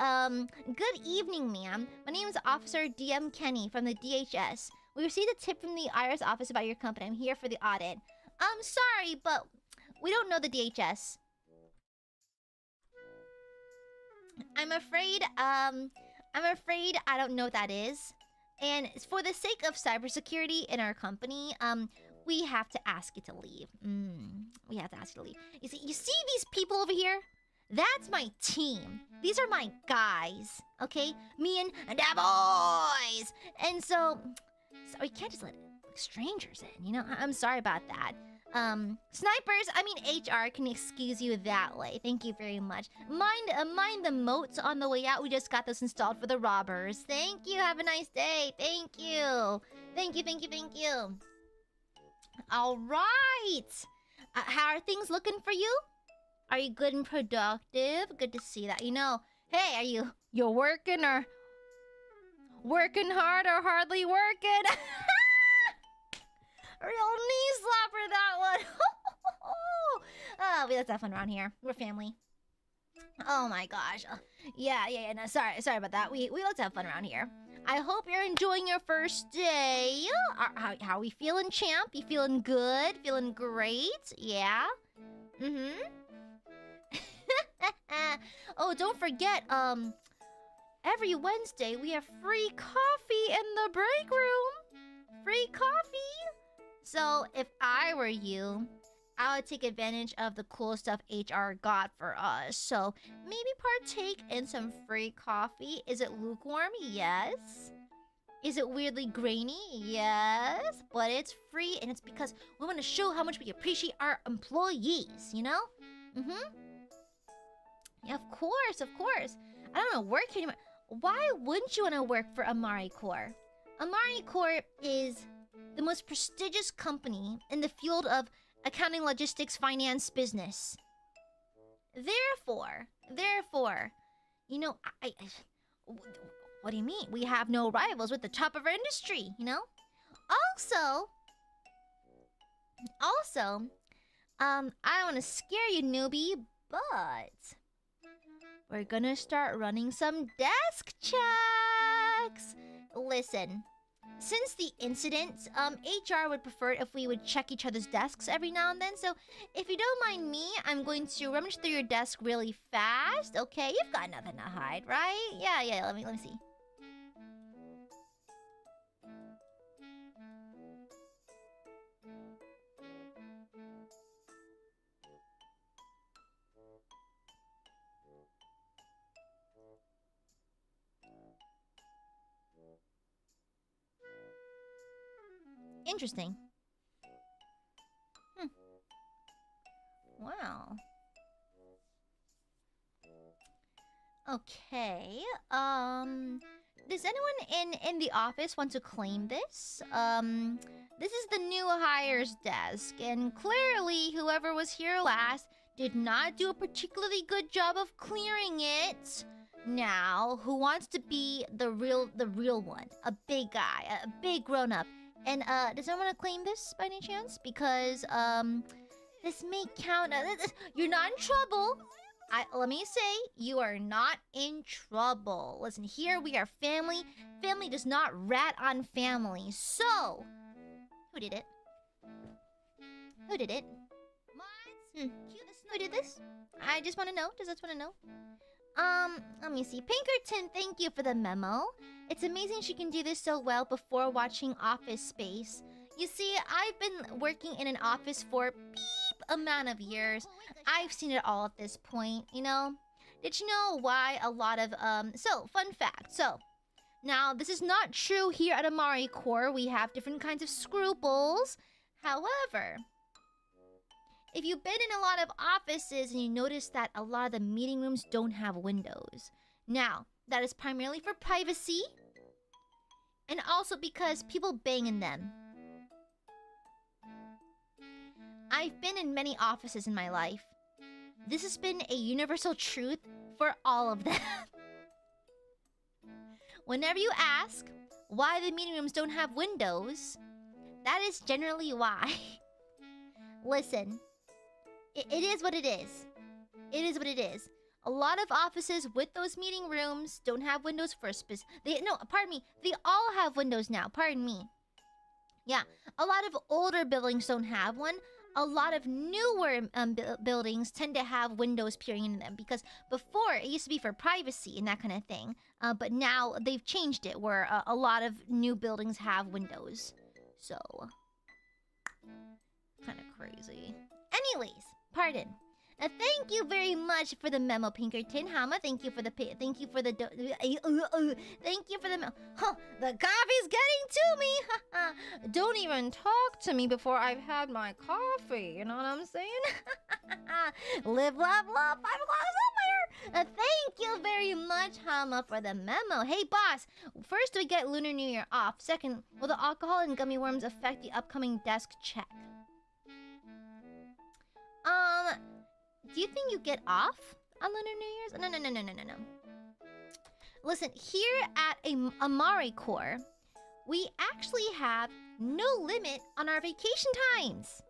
good evening, ma'am. My name is Officer DM Kenny from the DHS. We received a tip from the IRS office about your company. I'm here for the audit. Sorry, but we don't know the DHS. I'm afraid I don't know what that is. And for the sake of cybersecurity in our company, we have to ask you to leave. We have to ask you to leave. You see these people over here? That's my team. These are my guys, okay? Me and the boys. And so we can't just let strangers in, you know? I'm sorry about that. Snipers, I mean HR can excuse you that way. Thank you very much. Mind the moats on the way out. We just got those installed for the robbers. Thank you. Have a nice day. Thank you. Thank you. All right. How are things looking for you? Are you good and productive? Good to see that. You know, hey, are you're working or working hard or hardly working? Real knee slapper, that one. Oh, let's have fun around here. We're family. Oh my gosh. Yeah. No, sorry about that. We let's have fun around here. I hope you're enjoying your first day. How are we feeling, champ? You feeling good? Feeling great? Yeah. Oh, don't forget, every Wednesday we have free coffee in the break room. Free coffee. So if I were you, I would take advantage of the cool stuff HR got for us. So maybe partake in some free coffee. Is it lukewarm? Yes. Is it weirdly grainy? Yes, but it's free, and it's because we want to show how much we appreciate our employees, you know? Yeah, of course, of course. I don't want to work here anymore. Why wouldn't you want to work for AmareCorp? AmareCorp is the most prestigious company in the field of accounting, logistics, finance, business. Therefore, you know, what do you mean? We have no rivals with the top of our industry, you know? Also, I don't want to scare you, newbie, but we're gonna start running some desk checks. Listen, since the incident, HR would prefer if we would check each other's desks every now and then. So, if you don't mind me, I'm going to rummage through your desk really fast. Okay, you've got nothing to hide, right? Yeah. Let me see. Interesting. Wow. Okay. Does anyone in the office want to claim this? This is the new hires desk, and clearly whoever was here last did not do a particularly good job of clearing it. Now, who wants to be the real one? A big guy, a big grown-up. And does anyone want to claim this by any chance? Because this may count. You're not in trouble. Let me say, you are not in trouble. Listen, here we are family. Family does not rat on family. So, who did it? Who did it? Who did this? I just want to know. Just want to know. Let me see. Pinkerton, thank you for the memo. It's amazing she can do this so well before watching Office Space. You see, I've been working in an office for beep amount of years. I've seen it all at this point, you know? Did you know why a lot of, So, fun fact. So, now, this is not true here at AmareCorp. We have different kinds of scruples. However, if you've been in a lot of offices and you notice that a lot of the meeting rooms don't have windows. Now, that is primarily for privacy. And also because people bang in them. I've been in many offices in my life. This has been a universal truth for all of them. Whenever you ask why the meeting rooms don't have windows, that is generally why. Listen, it is what it is. It is what it is. A lot of offices with those meeting rooms don't have windows for a pardon me. They all have windows now. Pardon me. Yeah, a lot of older buildings don't have one. A lot of newer buildings tend to have windows peering into them because before it used to be for privacy and that kind of thing. But now they've changed it where a lot of new buildings have windows. So, kind of crazy. Anyways, pardon. Thank you very much for the memo, Pinkerton. Hama, thank you for the thank you for the memo. Huh, the coffee's getting to me. Don't even talk to me before I've had my coffee. You know what I'm saying? Live, love, love. 5 o'clock somewhere. Thank you very much, Hama, for the memo. Hey, boss. First, we get Lunar New Year off. Second, will the alcohol and gummy worms affect the upcoming desk check? Do you think you get off on Lunar New Year's? No. Listen, here at AmareCorp, we actually have no limit on our vacation times.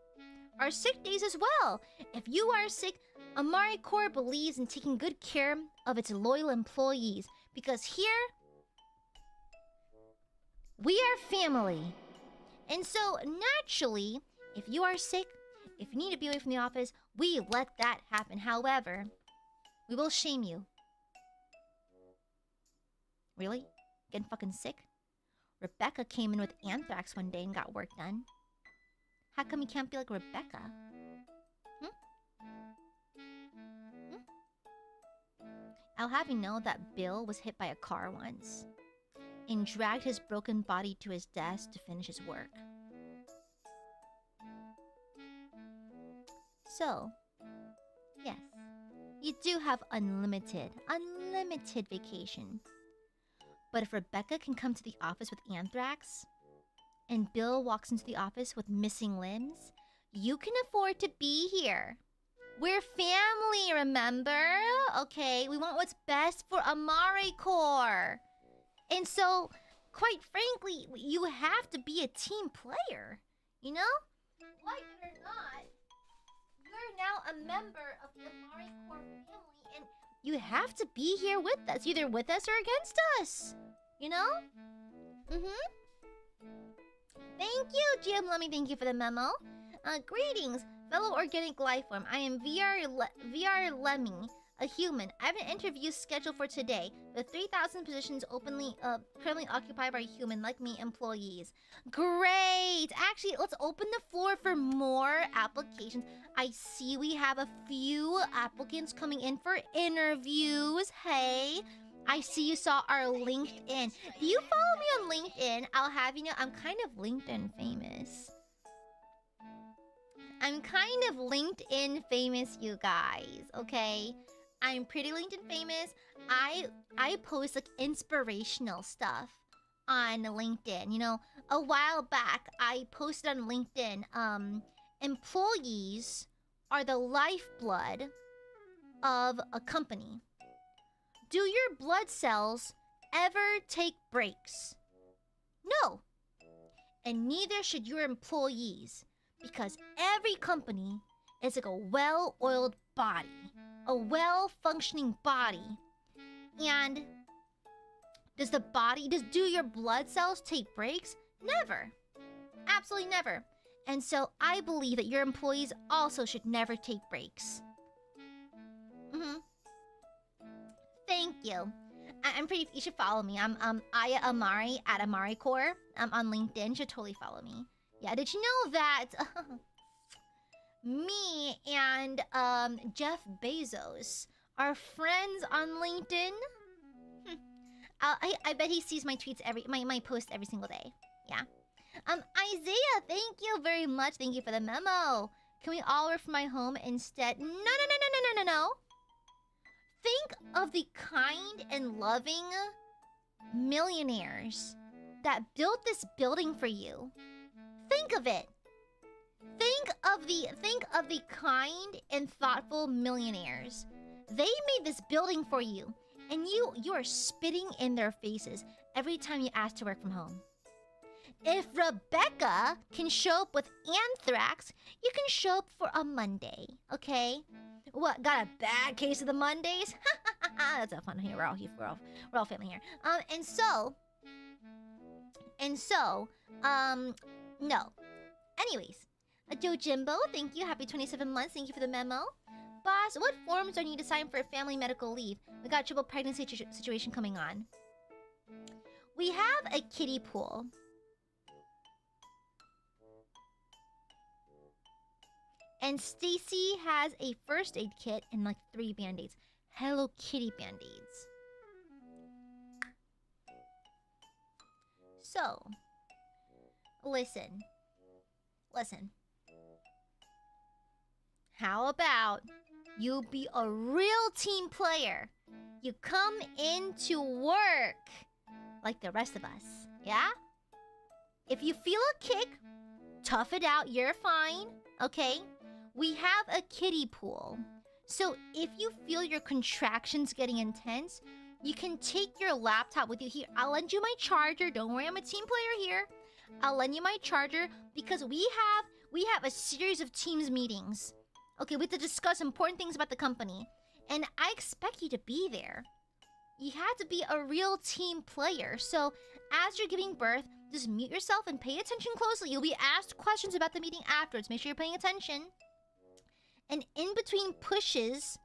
Our sick days as well. If you are sick, AmareCorp believes in taking good care of its loyal employees. Because here, we are family. And so, naturally, if you are sick, if you need to be away from the office, we let that happen. However, we will shame you. Really? Getting fucking sick? Rebecca came in with anthrax one day and got work done. How come you can't be like Rebecca? I'll have you know that Bill was hit by a car once. and dragged his broken body to his desk to finish his work. So, yes, you do have unlimited vacation. But if Rebecca can come to the office with anthrax, and Bill walks into the office with missing limbs, you can afford to be here. We're family, remember? Okay, we want what's best for AmareCorps. And so, quite frankly, you have to be a team player, you know? Like it or not, you're now a member of the AmareCorps family, and you have to be here with us, either with us or against us, you know? Thank you, Jim Lummy. Thank you for the memo. Greetings, fellow organic life form. I am VR Lemmy, a human. I have an interview scheduled for today. The 3,000 positions currently occupied by human like me employees. Great! Actually, let's open the floor for more applications. I see we have a few applicants coming in for interviews. Hey, I see you saw our LinkedIn. If you follow me on LinkedIn, I'll have you know I'm kind of LinkedIn famous. I'm kind of LinkedIn famous, you guys, okay? I'm pretty LinkedIn famous. I post like inspirational stuff on LinkedIn. You know, a while back I posted on LinkedIn, employees are the lifeblood of a company. Do your blood cells ever take breaks? No. And neither should your employees, because every company is like a well-oiled body, a well-functioning body. And do your blood cells take breaks? Never. Absolutely never. And so I believe that your employees also should never take breaks. Thank you. I'm pretty. You should follow me. I'm AiaAmare at AmareCorps. On LinkedIn. You should totally follow me. Yeah. Did you know that me and Jeff Bezos are friends on LinkedIn? I bet he sees my tweets my posts every single day. Yeah. Isaiah, thank you very much. Thank you for the memo. Can we all work from my home instead? No. Think of the kind and loving millionaires that built this building for you. Think of it. Think of the kind and thoughtful millionaires. They made this building for you, and you are spitting in their faces every time you ask to work from home. If Rebecca can show up with anthrax, you can show up for a Monday, okay? What, got a bad case of the Mondays? That's so fun here. We're all family here. No. Anyways, Joe Jimbo, thank you. Happy 27 months. Thank you for the memo. Boss, what forms do I need to sign for a family medical leave? We got a triple pregnancy situation coming on. We have a kiddie pool. And Stacy has a first aid kit and like 3 band-aids. Hello Kitty band-aids. So, listen. How about you be a real team player? You come into work like the rest of us, yeah? If you feel a kick, tough it out, you're fine, okay? We have a kiddie pool. So if you feel your contractions getting intense, you can take your laptop with you here. I'll lend you my charger. Don't worry, I'm a team player here. I'll lend you my charger because we have a series of Teams meetings. Okay, we have to discuss important things about the company. And I expect you to be there. You have to be a real team player. So as you're giving birth, just mute yourself and pay attention closely. You'll be asked questions about the meeting afterwards. Make sure you're paying attention. And in between pushes,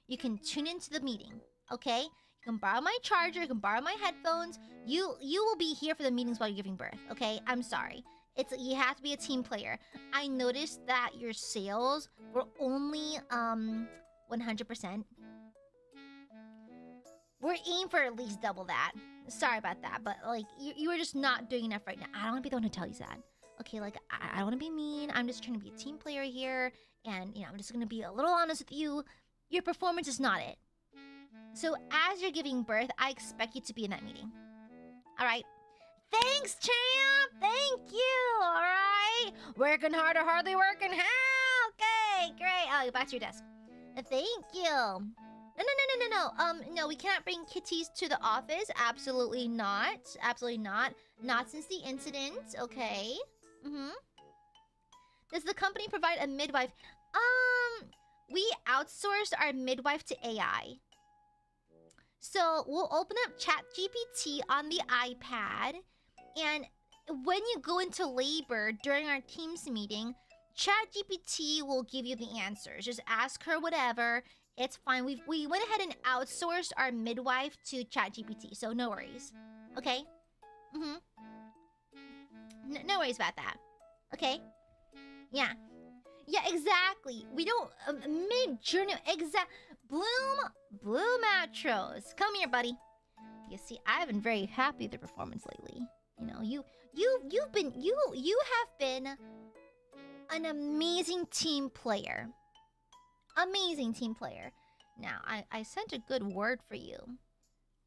you can tune into the meeting, okay? You can borrow my charger, you can borrow my headphones. You will be here for the meetings while you're giving birth, okay? I'm sorry. You have to be a team player. I noticed that your sales were only 100%. We're aiming for at least double that. Sorry about that, but like you are just not doing enough right now. I don't want to be the one who tells you that. Okay, like I don't want to be mean. I'm just trying to be a team player here, and I'm just gonna be a little honest with you. Your performance is not it. So as you're giving birth, I expect you to be in that meeting. All right. Thanks, champ. Thank you. All right. Working harder, hardly working. Okay, great. Oh, back to your desk. Thank you. No, we cannot bring kitties to the office. Absolutely not. Absolutely not. Not since the incident. Okay. Does the company provide a midwife? We outsourced our midwife to AI. So we'll open up ChatGPT on the iPad, and when you go into labor during our Teams meeting, ChatGPT will give you the answers. Just ask her whatever. It's fine. We went ahead and outsourced our midwife to ChatGPT, so no worries. Okay? No worries about that. Okay? Yeah. Yeah, exactly. We don't... mid-journey... Bloom Atros. Come here, buddy. You see, I've been very happy with the performance lately. You have been an amazing team player. Amazing team player. Now, I sent a good word for you.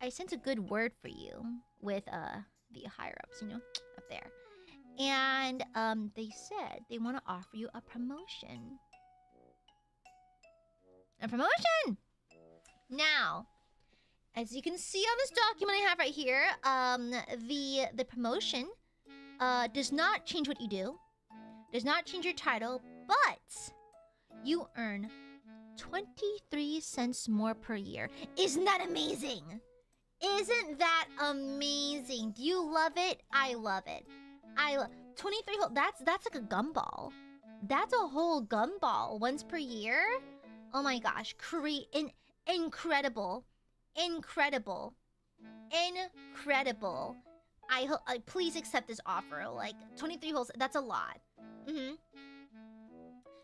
I sent a good word for you with the higher ups, up there. And they said they want to offer you a promotion. A promotion! Now, as you can see on this document I have right here, the promotion does not change what you do, does not change your title, but you earn 23 cents more per year. Isn't that amazing? Isn't that amazing? Do you love it? I love it. 23 whole... That's like a gumball. That's a whole gumball once per year. Oh my gosh. Incredible. Incredible. Incredible. Please accept this offer. Like, 23 holes, that's a lot.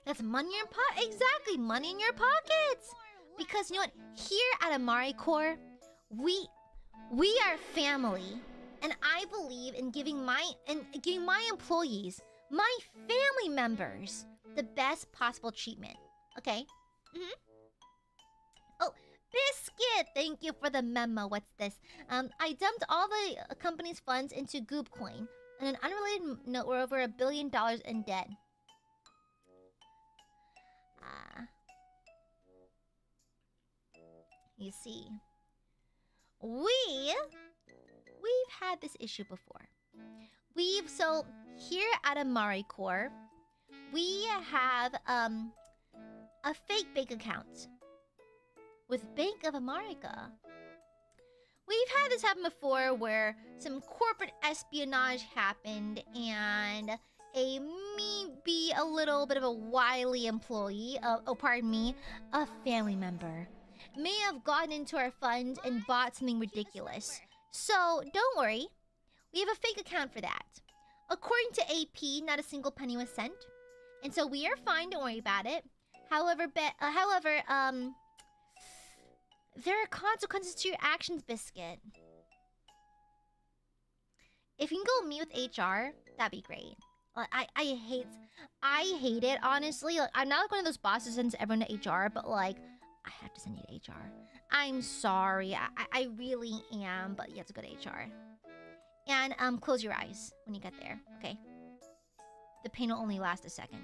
That's money in your pocket. Exactly, money in your pockets. Because you know what? Here at AmareCorp, we are family. And I believe in giving my employees, my family members, the best possible treatment. Okay? Oh, Biscuit! Thank you for the memo. What's this? I dumped all the company's funds into Goopcoin. On an unrelated note, we're over $1 billion in debt. You see, we've had this issue before. So here at AmareCorp, we have a fake bank account with Bank of America. We've had this happen before where some corporate espionage happened and maybe a little bit of a wily employee, a family member, may have gotten into our fund and bought something ridiculous. So don't worry, we have a fake account for that. According to AP, not a single penny was sent, and so we are fine. Don't worry about it. However, there are consequences to your actions, Biscuit. If you can go meet with HR, that'd be great. I hate it, honestly. Like, I'm not like one of those bosses who sends everyone to HR, but like, I have to send you to HR. I'm sorry, I really am, but you have to go to HR. And close your eyes when you get there, okay? The pain will only last a second.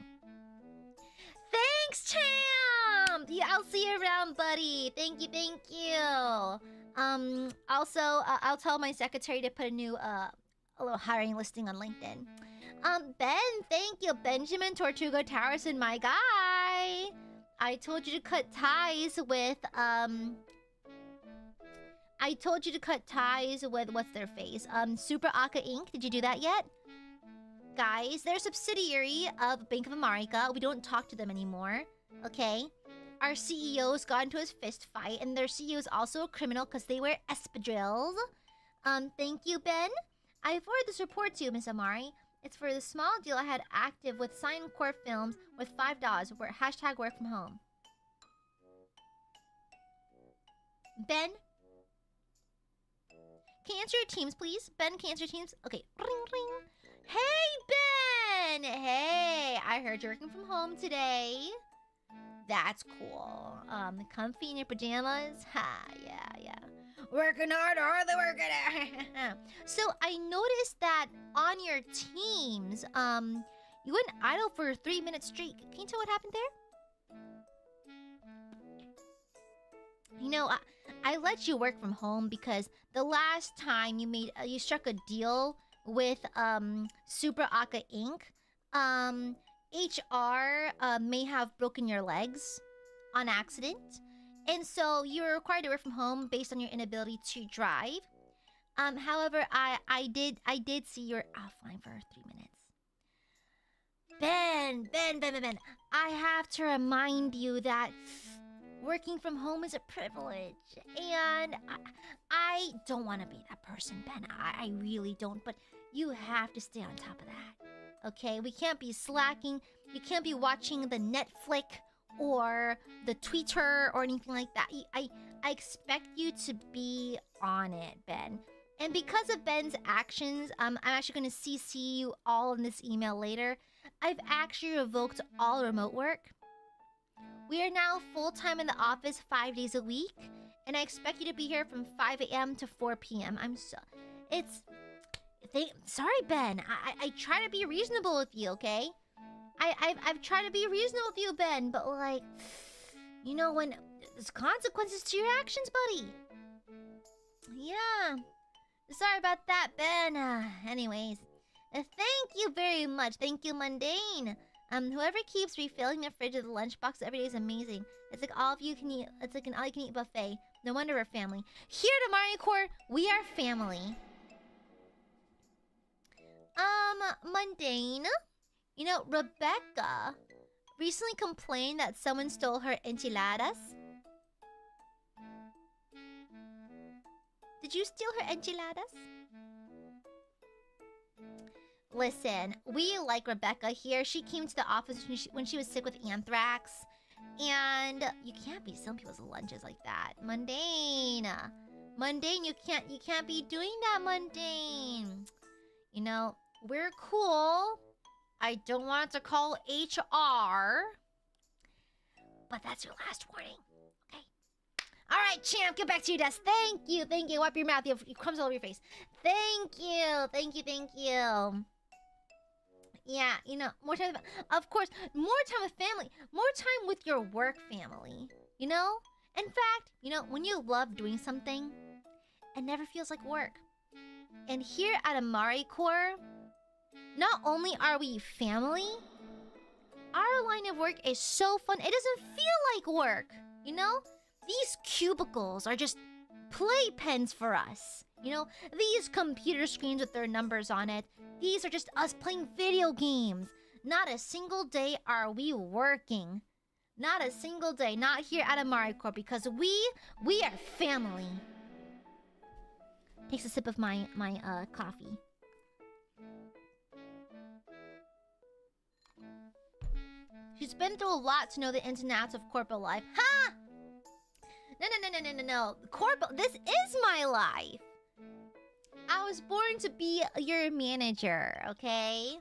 Thanks, champ! Yeah, I'll see you around, buddy. Thank you. Also, I'll tell my secretary to put a new a little hiring listing on LinkedIn. Ben, thank you. Benjamin Tortuga Towerson, my guy. I told you to cut ties with what's their face? Super Aka Inc. Did you do that yet? Guys, they're a subsidiary of Bank of America. We don't talk to them anymore. Okay? Our CEO's got into his fist fight, and their CEO is also a criminal because they wear espadrilles. Thank you, Ben. I forwarded this report to you, Miss Amare. It's for the small deal I had active with Signcore Films with $5 where hashtag work from home. Ben, Can you answer your teams, please? Ben, can you answer your teams? Okay. Ring, ring. Hey, Ben! Hey, I heard you're working from home today. That's cool. Comfy in your pajamas? Ha, yeah. Working hard, hardly working hard. So I noticed that on your teams, you went idle for 3 minutes straight. Can you tell what happened there? You know, I let you work from home because the last time you struck a deal with Super Aka Inc. HR may have broken your legs on accident, and so you're required to work from home based on your inability to drive. However, I did see you're offline for 3 minutes. Ben, I have to remind you that working from home is a privilege, and I don't want to be that person, Ben. I really don't, but you have to stay on top of that, okay? We can't be slacking. You can't be watching the Netflix or the Twitter or anything like that. I expect you to be on it, Ben. And because of Ben's actions, I'm actually going to CC you all in this email later. I've actually revoked all remote work. We are now full-time in the office 5 days a week, and I expect you to be here from 5 a.m. to 4 p.m. Sorry, Ben. I try to be reasonable with you, okay? I've tried to be reasonable with you, Ben, but like, you know, when there's consequences to your actions, buddy. Yeah. Sorry about that, Ben. Anyways, thank you very much. Thank you, Mundane. Whoever keeps refilling the fridge of the lunchbox every day is amazing. It's like all of you can eat. It's like an all-you-can-eat buffet. No wonder we're family. Here at Amare Corps, we are family. Mundane. You know, Rebecca recently complained that someone stole her enchiladas. Did you steal her enchiladas? Listen, we like Rebecca here. She came to the office when she was sick with anthrax. And you can't be stealing people's lunches like that. Mundane, you can't be doing that, Mundane. You know, we're cool. I don't want to call HR. But that's your last warning. Okay. Alright, champ, get back to your desk. Thank you. Wipe your mouth. You have crumbs all over your face. Thank you. Yeah, you know, more time, of course, more time with family, more time with your work family, you know? In fact, you know, when you love doing something, it never feels like work. And here at Amare Corps, not only are we family, our line of work is so fun, it doesn't feel like work, you know? These cubicles are just playpens for us. You know, these computer screens with their numbers on it, these are just us playing video games. Not a single day are we working. Not a single day. Not here at Amare Corps, because we are family. Takes a sip of my coffee. She's been through a lot to know the ins and outs of corporate life. Ha! No. This is my life. I was born to be your manager, okay?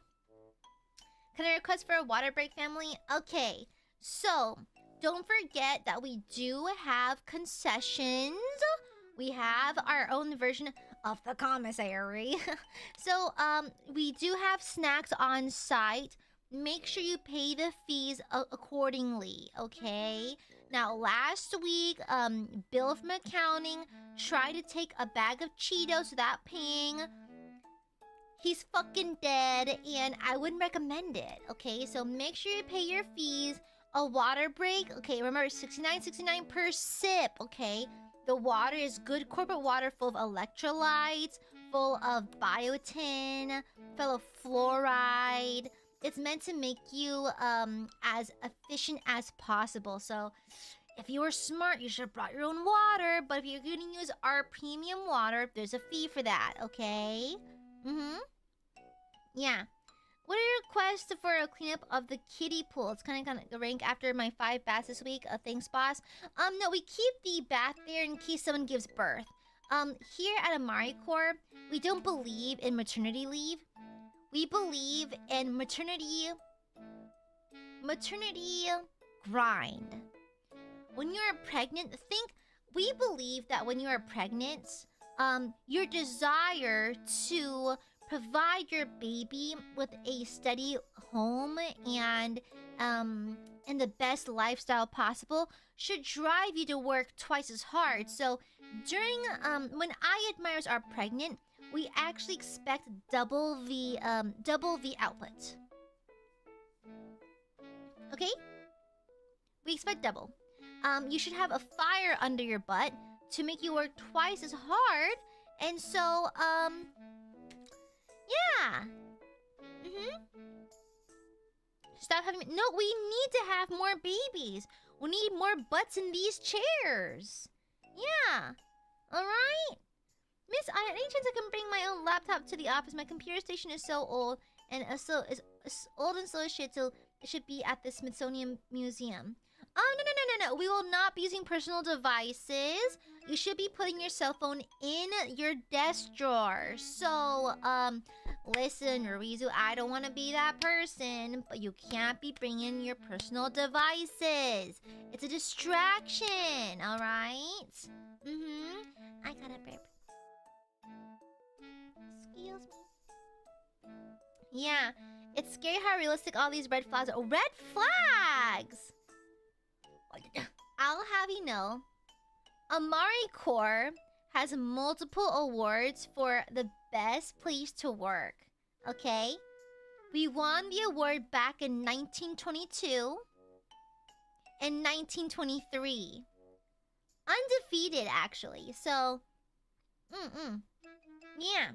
Can I request for a water break, family? Okay, so don't forget that we do have concessions. We have our own version of the commissary. So, we do have snacks on site. Make sure you pay the fees accordingly, okay? Now, last week, Bill from accounting tried to take a bag of Cheetos without paying. He's fucking dead, and I wouldn't recommend it, okay? So make sure you pay your fees. A water break, okay, remember, $69.69 per sip, okay? The water is good corporate water full of electrolytes, full of biotin, full of fluoride. It's meant to make you as efficient as possible. So if you were smart, you should have brought your own water. But if you're going to use our premium water, there's a fee for that, okay? Yeah. What are your requests for a cleanup of the kiddie pool? It's kind of the rank after my 5 baths this week. Thanks, boss. No, we keep the bath there in case someone gives birth. Here at AmareCorp, we don't believe in maternity leave. We believe in maternity grind. When you're pregnant, we believe that when you're pregnant, your desire to provide your baby with a steady home and the best lifestyle possible should drive you to work twice as hard. So during when Aiadmirers are pregnant, we actually expect double the output. Okay? We expect double. You should have a fire under your butt to make you work twice as hard. And so, yeah. Stop having... No, we need to have more babies. We need more butts in these chairs. Yeah. Alright? Miss, any chance I can bring my own laptop to the office? My computer station is so old and is old and slow as shit, so it should be at the Smithsonian Museum. Oh, no. We will not be using personal devices. You should be putting your cell phone in your desk drawer. So, listen, Rizu, I don't want to be that person, but you can't be bringing your personal devices. It's a distraction, alright? I gotta burp. Excuse me. Yeah, it's scary how realistic all these red flags are. Red flags! I'll have you know, AmareCorp has multiple awards for the best place to work. Okay? We won the award back in 1922 and 1923. Undefeated, actually. So, yeah.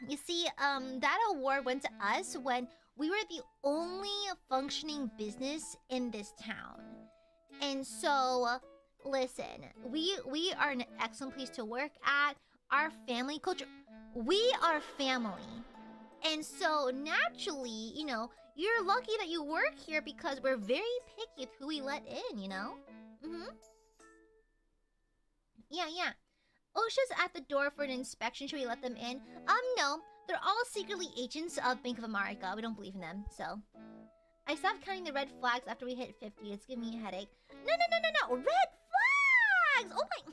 You see, that award went to us when we were the only functioning business in this town. And so, listen, we are an excellent place to work at. Our family culture, we are family. And so, naturally, you know, you're lucky that you work here because we're very picky with who we let in, you know? Yeah. OSHA's at the door for an inspection. Should we let them in? No. They're all secretly agents of Bank of America. We don't believe in them, so. I stopped counting the red flags after we hit 50. It's giving me a headache. No. Red flags! Oh my...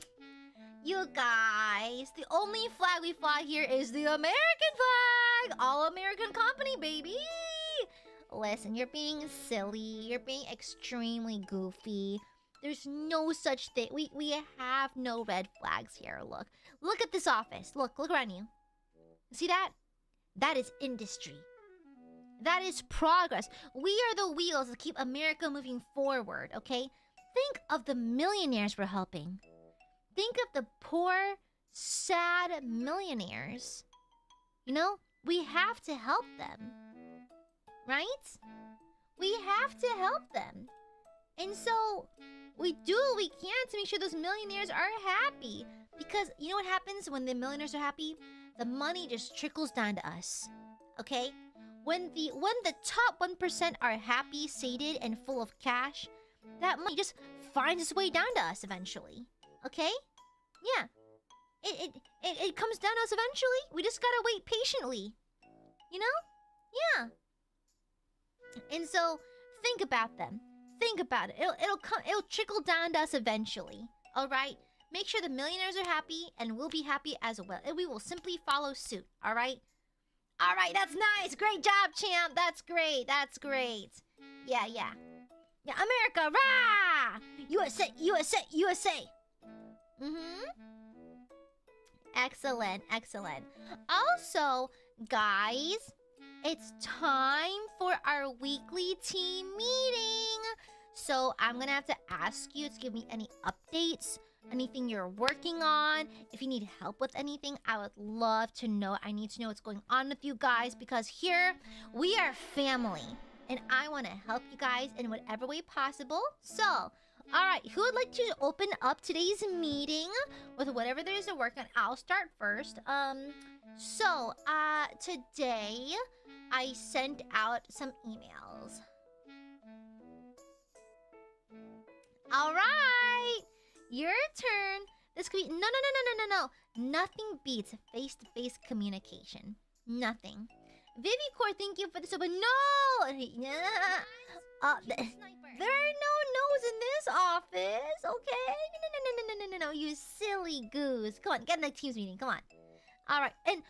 You guys, the only flag we fly here is the American flag! All American company, baby! Listen, you're being silly. You're being extremely goofy. There's no such thing. We have no red flags here. Look at this office. Look around you. See that? That is industry. That is progress. We are the wheels that keep America moving forward, okay? Think of the millionaires we're helping. Think of the poor, sad millionaires. You know, we have to help them. Right? We have to help them. And so, we do what we can to make sure those millionaires are happy. Because you know what happens when the millionaires are happy? The money just trickles down to us. Okay? When the top 1% are happy, sated, and full of cash, that money just finds its way down to us eventually. Okay? Yeah. It comes down to us eventually. We just gotta wait patiently. You know? Yeah. And so, think about them. Think about it. It'll trickle down to us eventually. Alright? Make sure the millionaires are happy, and we'll be happy as well. And we will simply follow suit. Alright? Alright, that's nice. Great job, champ. That's great. Yeah. America, rah! USA. Excellent. Also, guys, it's time for our weekly team meeting. So I'm gonna have to ask you to give me any updates, anything you're working on. If you need help with anything, I would love to know. I need to know what's going on with you guys because here we are family. And I want to help you guys in whatever way possible. So, alright, who would like to open up today's meeting with whatever there is to work on? I'll start first. Today I sent out some emails. Alright, your turn. This could be no. Nothing beats face-to-face communication. Nothing. Vivicore, thank you for the super. No! There are no no's in this office, okay? No, you silly goose. Come on, get in the Teams meeting, come on. Alright, and,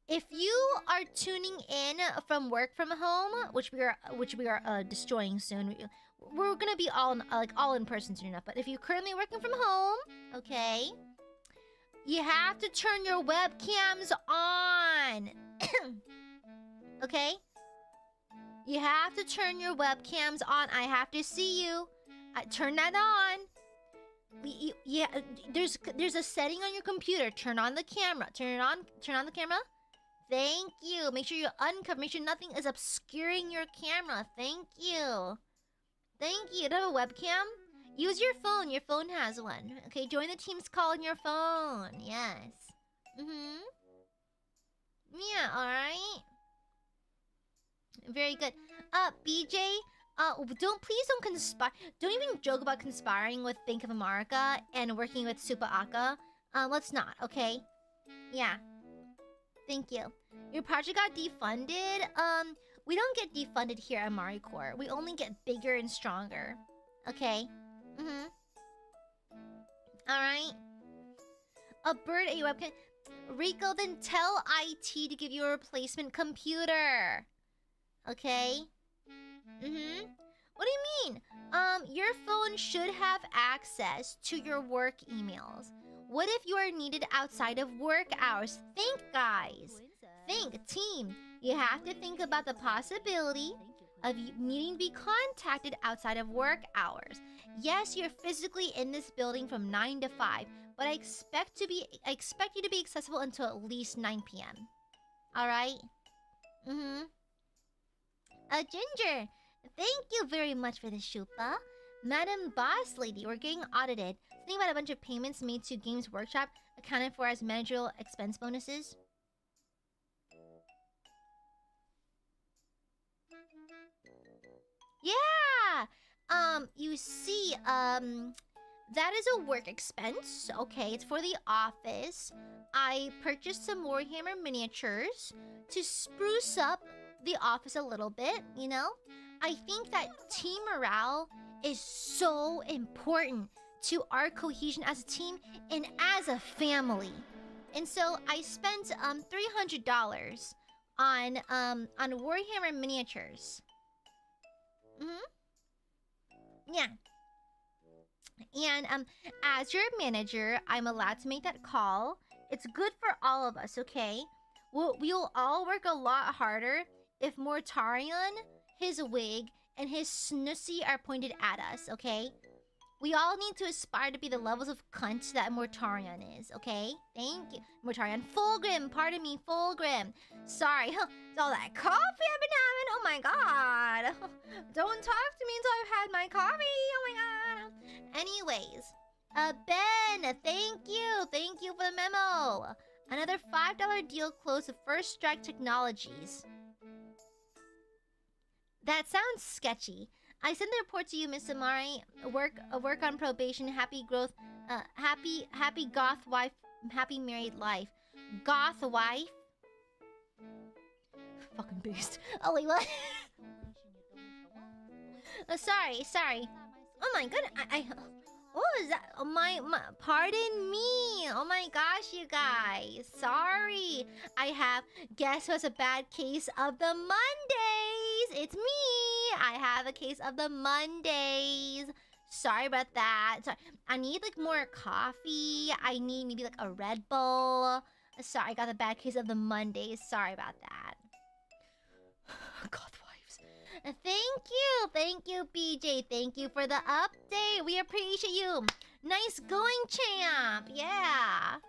if you are tuning in from work from home, which we are destroying soon, we're gonna be all in person soon enough. But if you're currently working from home, okay, you have to turn your webcams on. Okay, you have to turn your webcams on. I have to see you. Turn that on. Yeah, there's a setting on your computer. Turn on the camera. Turn it on. Turn on the camera. Thank you. Make sure you uncover. Make sure nothing is obscuring your camera. Thank you. Thank you. You don't have a webcam? Use your phone. Your phone has one. Okay, join the Teams call on your phone. Yes. Yeah, alright. Very good. BJ, please don't conspire. Don't even joke about conspiring with Bank of America and working with Super Aka. Let's not, okay? Yeah. Thank you. Your project got defunded. We don't get defunded here at AmareCore. We only get bigger and stronger. Okay? Alright. A bird, a webcam. Rico, then tell IT to give you a replacement computer. Okay? What do you mean? Your phone should have access to your work emails. What if you are needed outside of work hours? Think, guys. Think, team. You have to think about the possibility of you needing to be contacted outside of work hours. Yes, you're physically in this building from 9 to 5, but I expect you to be accessible until at least 9 p.m. Alright? Ginger, thank you very much for the shupa. Madam Boss Lady, we're getting audited. Something about a bunch of payments made to Games Workshop accounted for as managerial expense bonuses. Yeah! You see, that is a work expense. Okay, it's for the office. I purchased some Warhammer miniatures to spruce up the office a little bit, you know? I think that team morale is so important to our cohesion as a team and as a family. And so I spent $300 on Warhammer miniatures. Yeah. And as your manager, I'm allowed to make that call. It's good for all of us, okay? We'll all work a lot harder if Mortarion, his wig, and his snussy are pointed at us, okay? We all need to aspire to be the levels of cunt that Mortarion is, okay? Thank you. Mortarion. Fulgrim, pardon me, Fulgrim. Sorry, it's all that coffee I've been having. Oh my god. Don't talk to me until I've had my coffee. Oh my god. Anyways, Ben, thank you. Thank you for the memo. Another $5 deal closed with First Strike Technologies. That sounds sketchy. I sent the report to you, Miss Amare. Work on probation. Happy growth. Happy goth wife. Happy married life. Goth wife. Fucking beast. Oh wait, what? Sorry. Oh my goodness. What was that? Oh my, pardon me. Oh my gosh, you guys. Sorry. Guess who has a bad case of the Mondays? It's me. I have a case of the Mondays. Sorry about that. Sorry. I need like more coffee. I need maybe like a Red Bull. Sorry, I got the bad case of the Mondays. Sorry about that. God wives. Thank you, BJ. Thank you for the update. We appreciate you. Nice going, champ. Yeah.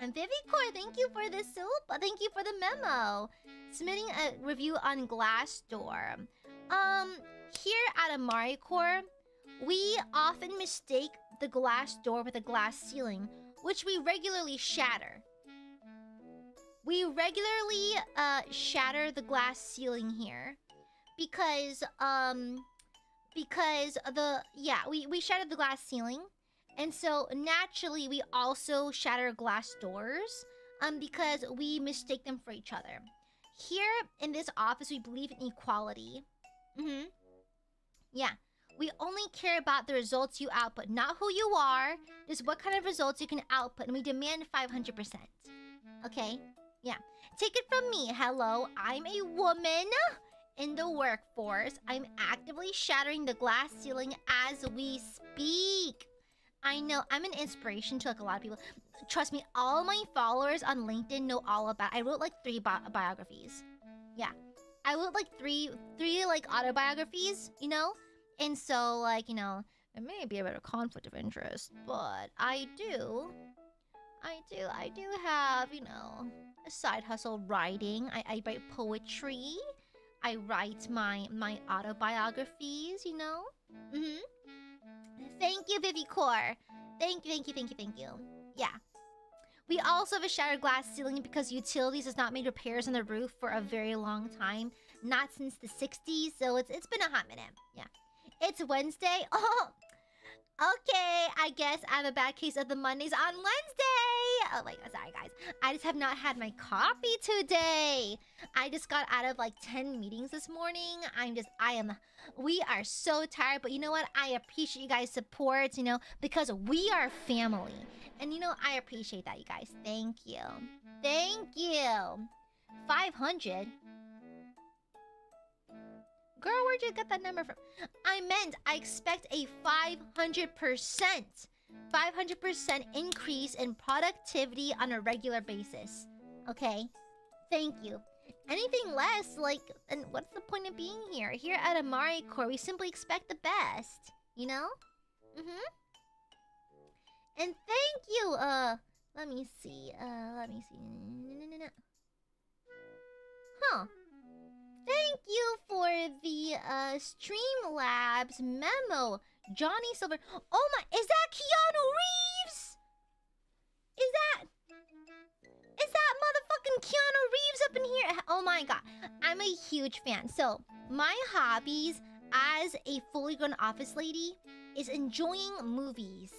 And Vivicore, thank you for the soup. Thank you for the memo. Submitting a review on Glassdoor. Here at AmareCore, we often mistake the glass door with a glass ceiling, which we regularly shatter. We regularly shatter the glass ceiling here because we shattered the glass ceiling, And so naturally, we also shatter glass doors because we mistake them for each other. Here in this office, we believe in equality. Yeah. We only care about the results you output, not who you are, just what kind of results you can output, and we demand 500%. Okay? Yeah. Take it from me. Hello, I'm a woman in the workforce. I'm actively shattering the glass ceiling as we speak. I know, I'm an inspiration to like a lot of people. Trust me, all my followers on LinkedIn know all about. I wrote like 3 biographies. Yeah. I wrote like three like autobiographies, you know? And so, like, you know, it may be a bit of conflict of interest, but I do have, you know, a side hustle writing. I write poetry. I write my autobiographies, you know? Thank you, Vivi Core. Thank you. Yeah. We also have a shattered glass ceiling because utilities has not made repairs on the roof for a very long time. Not since the 60s, so it's been a hot minute. Yeah. It's Wednesday. Oh, okay. I guess I have a bad case of the Mondays on Wednesday. Oh my god, sorry guys. I just have not had my coffee today. I just got out of like 10 meetings this morning. We are so tired, but you know what? I appreciate you guys' support, you know, because we are family. And you know, I appreciate that, you guys. Thank you. 500? Girl, where'd you get that number from? I meant I expect a 500% increase in productivity on a regular basis. Okay? Thank you. Anything less, like, and what's the point of being here? Here at Amare Core, we simply expect the best. You know? And thank you, let me see. Huh. Thank you for the Streamlabs memo, Johnny Silver. Oh my, is that Keanu Reeves? Is that motherfucking Keanu Reeves up in here? Oh my god, I'm a huge fan. So my hobbies as a fully grown office lady is enjoying movies.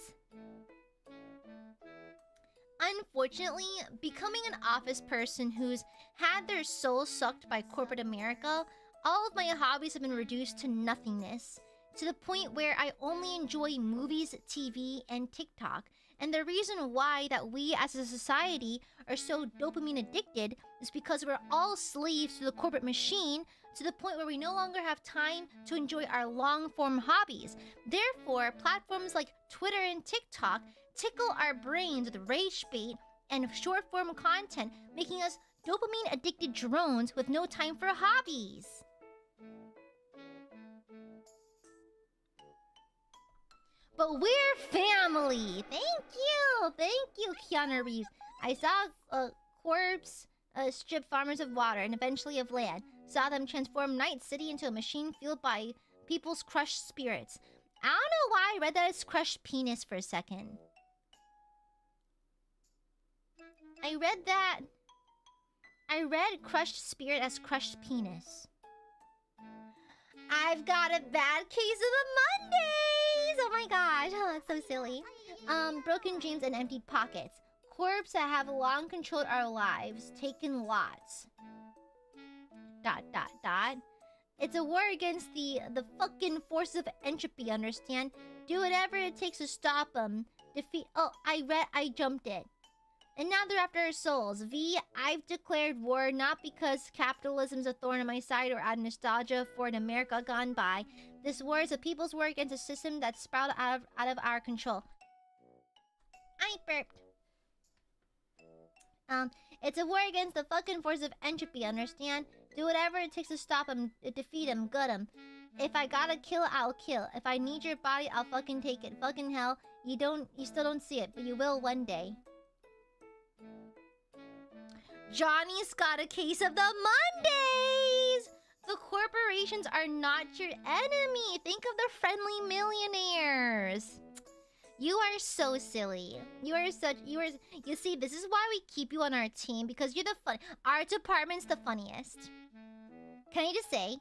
Unfortunately, becoming an office person who's had their soul sucked by corporate America, all of my hobbies have been reduced to nothingness, to the point where I only enjoy movies, TV, and TikTok. And the reason why that we as a society are so dopamine addicted is because we're all slaves to the corporate machine, to the point where we no longer have time to enjoy our long-form hobbies. Therefore, platforms like Twitter and TikTok tickle our brains with rage bait and short-form content, making us dopamine-addicted drones with no time for hobbies. But we're family! Thank you, Keanu Reeves. I saw a corpse strip farmers of water and eventually of land. Saw them transform Night City into a machine fueled by people's crushed spirits. I don't know why I read that as crushed penis for a second. I read crushed spirit as crushed penis. I've got a bad case of the Mondays! Oh my gosh, oh, that's so silly. Broken dreams and empty pockets. Corpses that have long controlled our lives. Taken lots. ... It's a war against the fucking forces of entropy, understand? Do whatever it takes to stop them. Defeat... Oh, I jumped it. And now they're after our souls. I've declared war not because capitalism's a thorn in my side or out of nostalgia for an America gone by. This war is a people's war against a system that's sprouted out of our control. I burped. It's a war against the fucking force of entropy, understand? Do whatever it takes to stop them, defeat them, gut them. If I gotta kill, I'll kill. If I need your body, I'll fucking take it. Fucking hell, you still don't see it, but you will one day. Johnny's got a case of the Mondays! The corporations are not your enemy. Think of the friendly millionaires. You are so silly. You see, this is why we keep you on our team, because you're the fun. Our department's the funniest. Can I just say,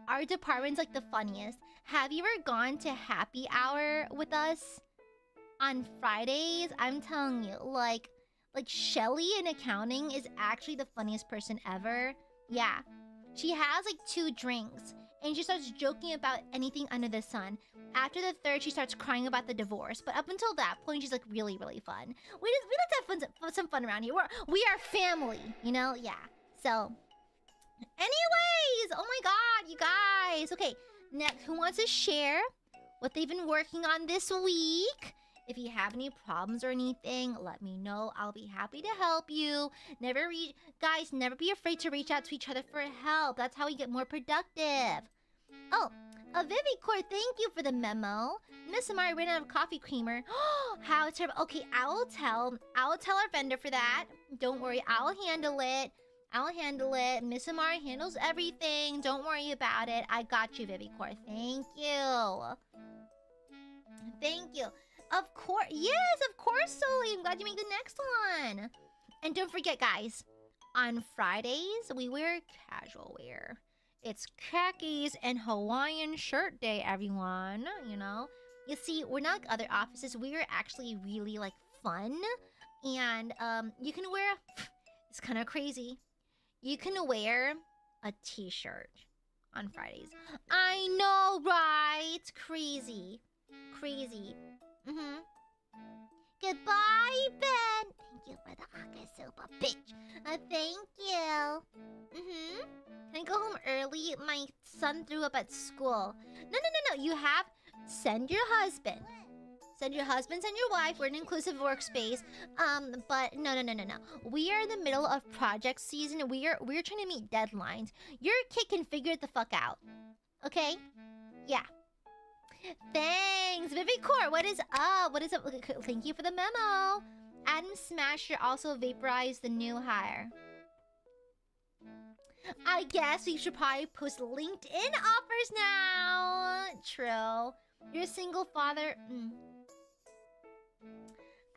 our department's like the funniest. Have you ever gone to happy hour with us on Fridays, I'm telling you, like Shelly in accounting is actually the funniest person ever. Yeah. She has like 2 drinks and she starts joking about anything under the sun. After the 3rd, she starts crying about the divorce. But up until that point, she's like really, really fun. We like to have some fun around here. We are family, you know? Yeah. So, anyways, oh my god, you guys. Okay, next, who wants to share what they've been working on this week? If you have any problems or anything, let me know. I'll be happy to help you. Guys, never be afraid to reach out to each other for help. That's how we get more productive. Oh, Vivicore, thank you for the memo. Miss Amare ran out of coffee creamer. How terrible. Okay, I will tell our vendor for that. Don't worry, I'll handle it. Miss Amare handles everything. Don't worry about it. I got you, Vivicore. Thank you. Thank you. Of course, yes, of course, Sully. I'm glad you made the next one. And don't forget, guys, on Fridays, we wear casual wear. It's khakis and Hawaiian shirt day, everyone, you know? You see, we're not like other offices. We are actually really, like, fun. And, you can wear... It's kind of crazy. You can wear a t-shirt on Fridays. I know, right? Crazy. Crazy. Goodbye, Ben. Thank you for the akasoba, bitch. Thank you. Can I go home early? My son threw up at school. No. You have... Send your husband. Send your husband, send your wife. We're an inclusive workspace. But no. We are in the middle of project season. We're trying to meet deadlines. Your kid can figure it the fuck out. Okay? Yeah. Thanks, Vivicore. What is up? Thank you for the memo. Adam Smasher also vaporized the new hire. I guess we should probably post LinkedIn offers now. True. You're a single father.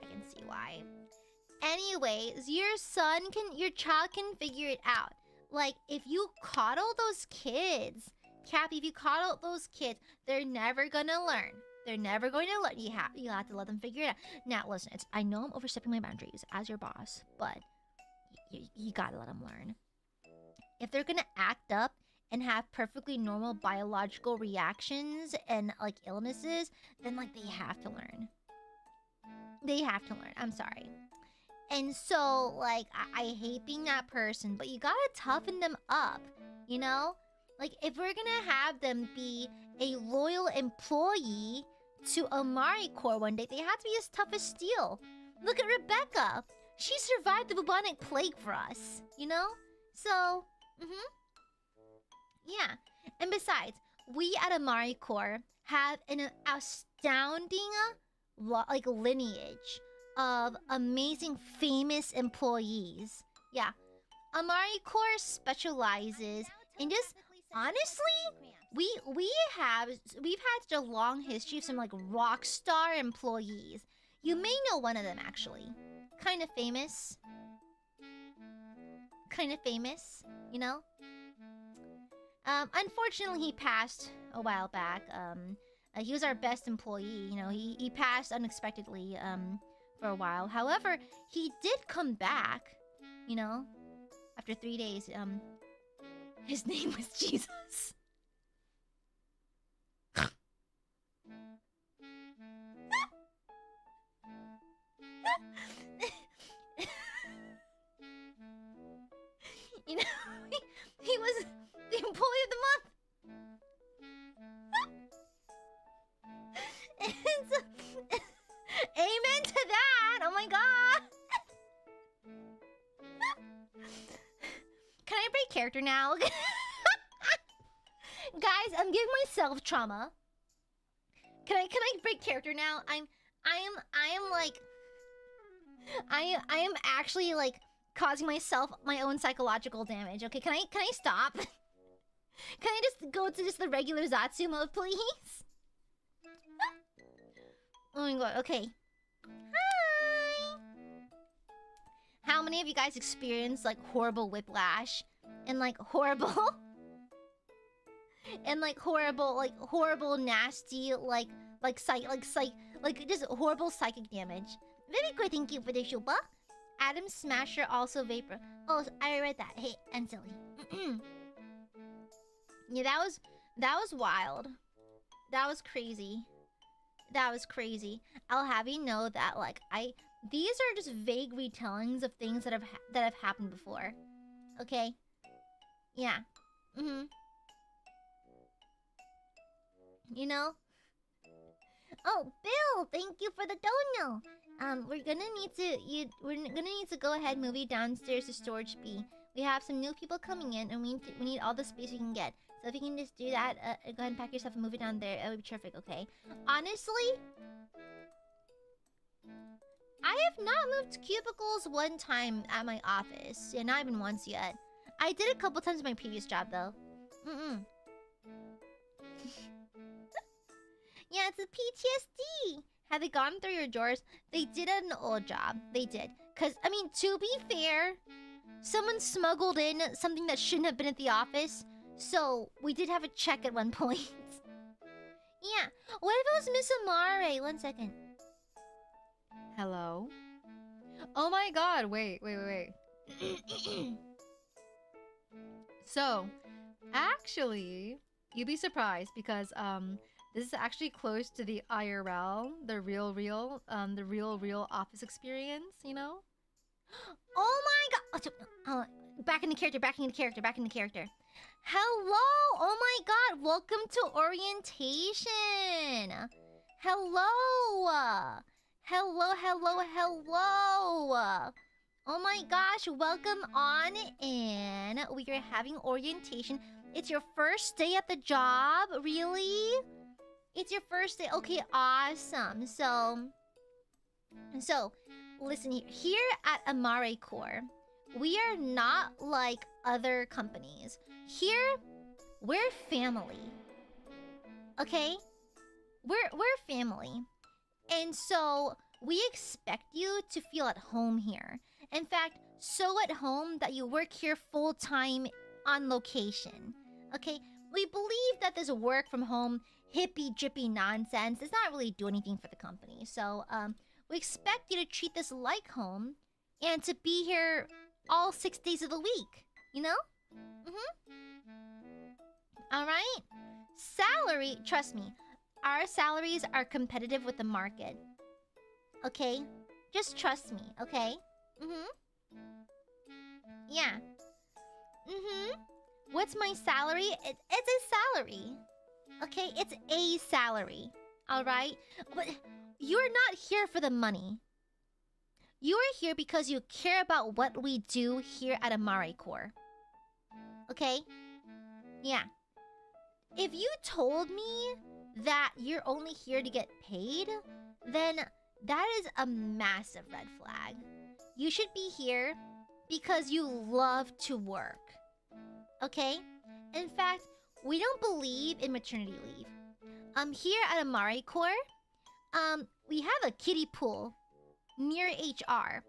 I can see why. Anyways, your child can figure it out. Like, if you coddle those kids, Cappy, if you coddle those kids, they're never gonna learn. They're never going to learn. You have to let them figure it out. Now, listen, I know I'm overstepping my boundaries as your boss, but you gotta let them learn. If they're gonna act up and have perfectly normal biological reactions and, like, illnesses, then, like, they have to learn. They have to learn. I'm sorry. And so, like, I hate being that person, but you gotta toughen them up, you know? Like, if we're gonna have them be a loyal employee to AmareCorps one day, they have to be as tough as steel. Look at Rebecca. She survived the bubonic plague for us, you know? So, yeah. And besides, we at AmareCorps have an astounding, like, lineage of amazing, famous employees. Yeah. AmareCorps specializes in just... Honestly, we've had such a long history of some, like, rock star employees. You may know one of them, actually. Kind of famous, you know? Unfortunately, he passed a while back. He was our best employee, you know. He passed unexpectedly, for a while. However, he did come back, you know, after 3 days. His name was Jesus. You know, he was the employee of the month. And so, amen to that. Oh my god. Can I break character now? Guys, I'm giving myself trauma. Can I break character now? I am actually, like, causing myself my own psychological damage. Okay, can I stop? Can I just go to just the regular Zatsu mode, please? Oh my god, okay. Hi! How many of you guys experienced, like, horrible whiplash? And, like, horrible... and, like, horrible, nasty, like, Like just horrible psychic damage. Very good, thank you for the shuba. Adam Smasher also vapor. Oh, I read that. Hey, and silly. Yeah, that was wild. That was crazy. That was crazy. I'll have you know that these are just vague retellings of things that have happened before. Okay? Yeah. You know? Oh, Bill, thank you for the dono. We're gonna need to go ahead, move you downstairs to storage B. We have some new people coming in, and we need all the space we can get. So if you can just do that, go ahead and pack your stuff and move it down there. It would be terrific, okay? Honestly, I have not moved cubicles one time at my office. Yeah, not even once yet. I did a couple times in my previous job, though. Yeah, it's a PTSD. Have they gone through your drawers? They did at an old job. They did. Because, I mean, to be fair, someone smuggled in something that shouldn't have been at the office. So, we did have a check at one point. Yeah. What if it was Miss Amare? 1 second. Hello? Oh my god, wait. So, actually, you'd be surprised because, this is actually close to the IRL, the real office experience, you know? Oh my god! Back into character. Hello! Oh my god! Welcome to orientation! Hello! Oh my gosh, welcome on in. We are having orientation. It's your first day at the job? Really? It's your first day? Okay, awesome. So listen here. Here at Amare Core, we are not like other companies. Here, we're family. Okay? We're family. And so we expect you to feel at home here. In fact, so at home that you work here full time on location. Okay? We believe that this work from home hippy drippy nonsense does not really do anything for the company. So we expect you to treat this like home and to be here all 6 days of the week. You know? Alright? Salary, trust me, our salaries are competitive with the market. Okay? Just trust me, okay? Yeah. What's my salary? It's a salary. Okay? It's a salary. Alright? But you're not here for the money. You are here because you care about what we do here at Amare Core. Okay? Yeah. If you told me that you're only here to get paid, then that is a massive red flag. You should be here because you love to work. Okay? In fact, we don't believe in maternity leave. Here at Amare Core, we have a kiddie pool near HR.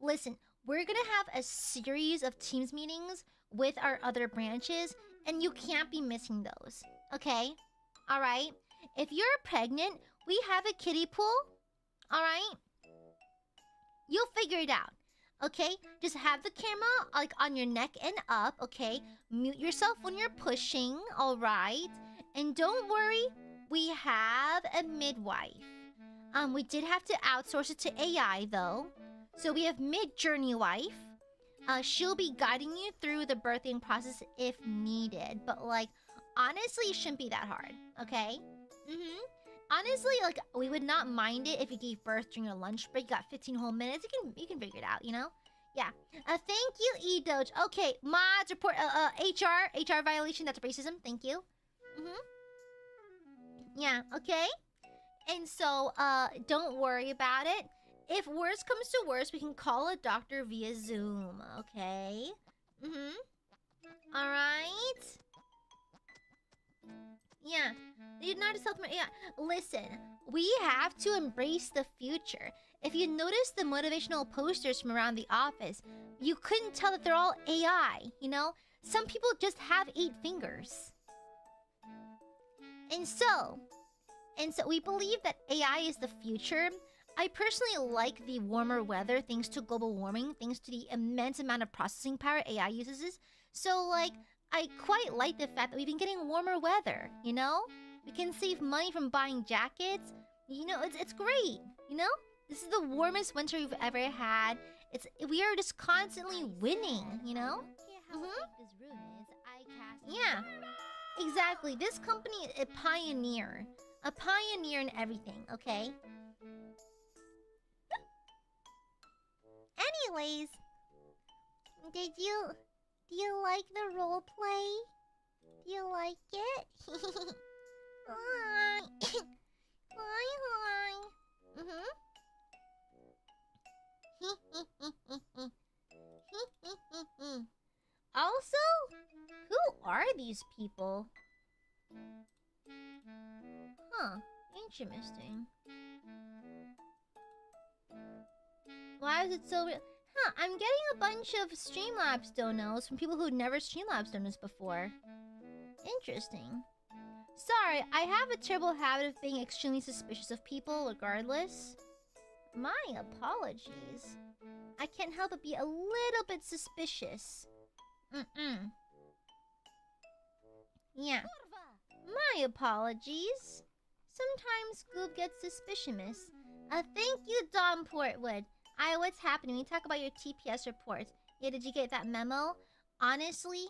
Listen, we're gonna have a series of Teams meetings with our other branches, and you can't be missing those. Okay? Alright? If you're pregnant, we have a kiddie pool. Alright? You'll figure it out. Okay? Just have the camera like on your neck and up, okay? Mute yourself when you're pushing, alright? And don't worry, we have a midwife. We did have to outsource it to AI though. So we have Mid-Journey Wife. She'll be guiding you through the birthing process if needed. But like, honestly, it shouldn't be that hard, okay? Honestly, like, we would not mind it if you gave birth during your lunch break. You got 15 whole minutes. You can figure it out, you know? Yeah. Thank you, eDoge. Okay, mods report. HR violation. That's racism. Thank you. Yeah. Okay. And so, don't worry about it. If worse comes to worse, we can call a doctor via Zoom. Okay. All right. Yeah. You're not a self-made. Yeah. Listen, we have to embrace the future. If you notice the motivational posters from around the office, you couldn't tell that they're all AI, you know? Some people just have 8 fingers. And And so we believe that AI is the future. I personally like the warmer weather thanks to global warming, thanks to the immense amount of processing power AI uses. So, like, I quite like the fact that we've been getting warmer weather, you know? We can save money from buying jackets. You know, it's great, you know? This is the warmest winter we've ever had. We are just constantly winning, you know? Yeah, exactly. This company is a pioneer in everything, okay? Anyways, do you like the role play? Do you like it? Hi. Hi. Also, who are these people? Huh, interesting. Why is it so real? Huh, I'm getting a bunch of Streamlabs donos from people who'd never Streamlabs donos before. Interesting. Sorry, I have a terrible habit of being extremely suspicious of people regardless. My apologies. I can't help but be a little bit suspicious. Yeah. My apologies. Sometimes Goob gets suspicious. Thank you, Dom Portwood. What's happening? We talk about your TPS reports. Yeah, did you get that memo? Honestly,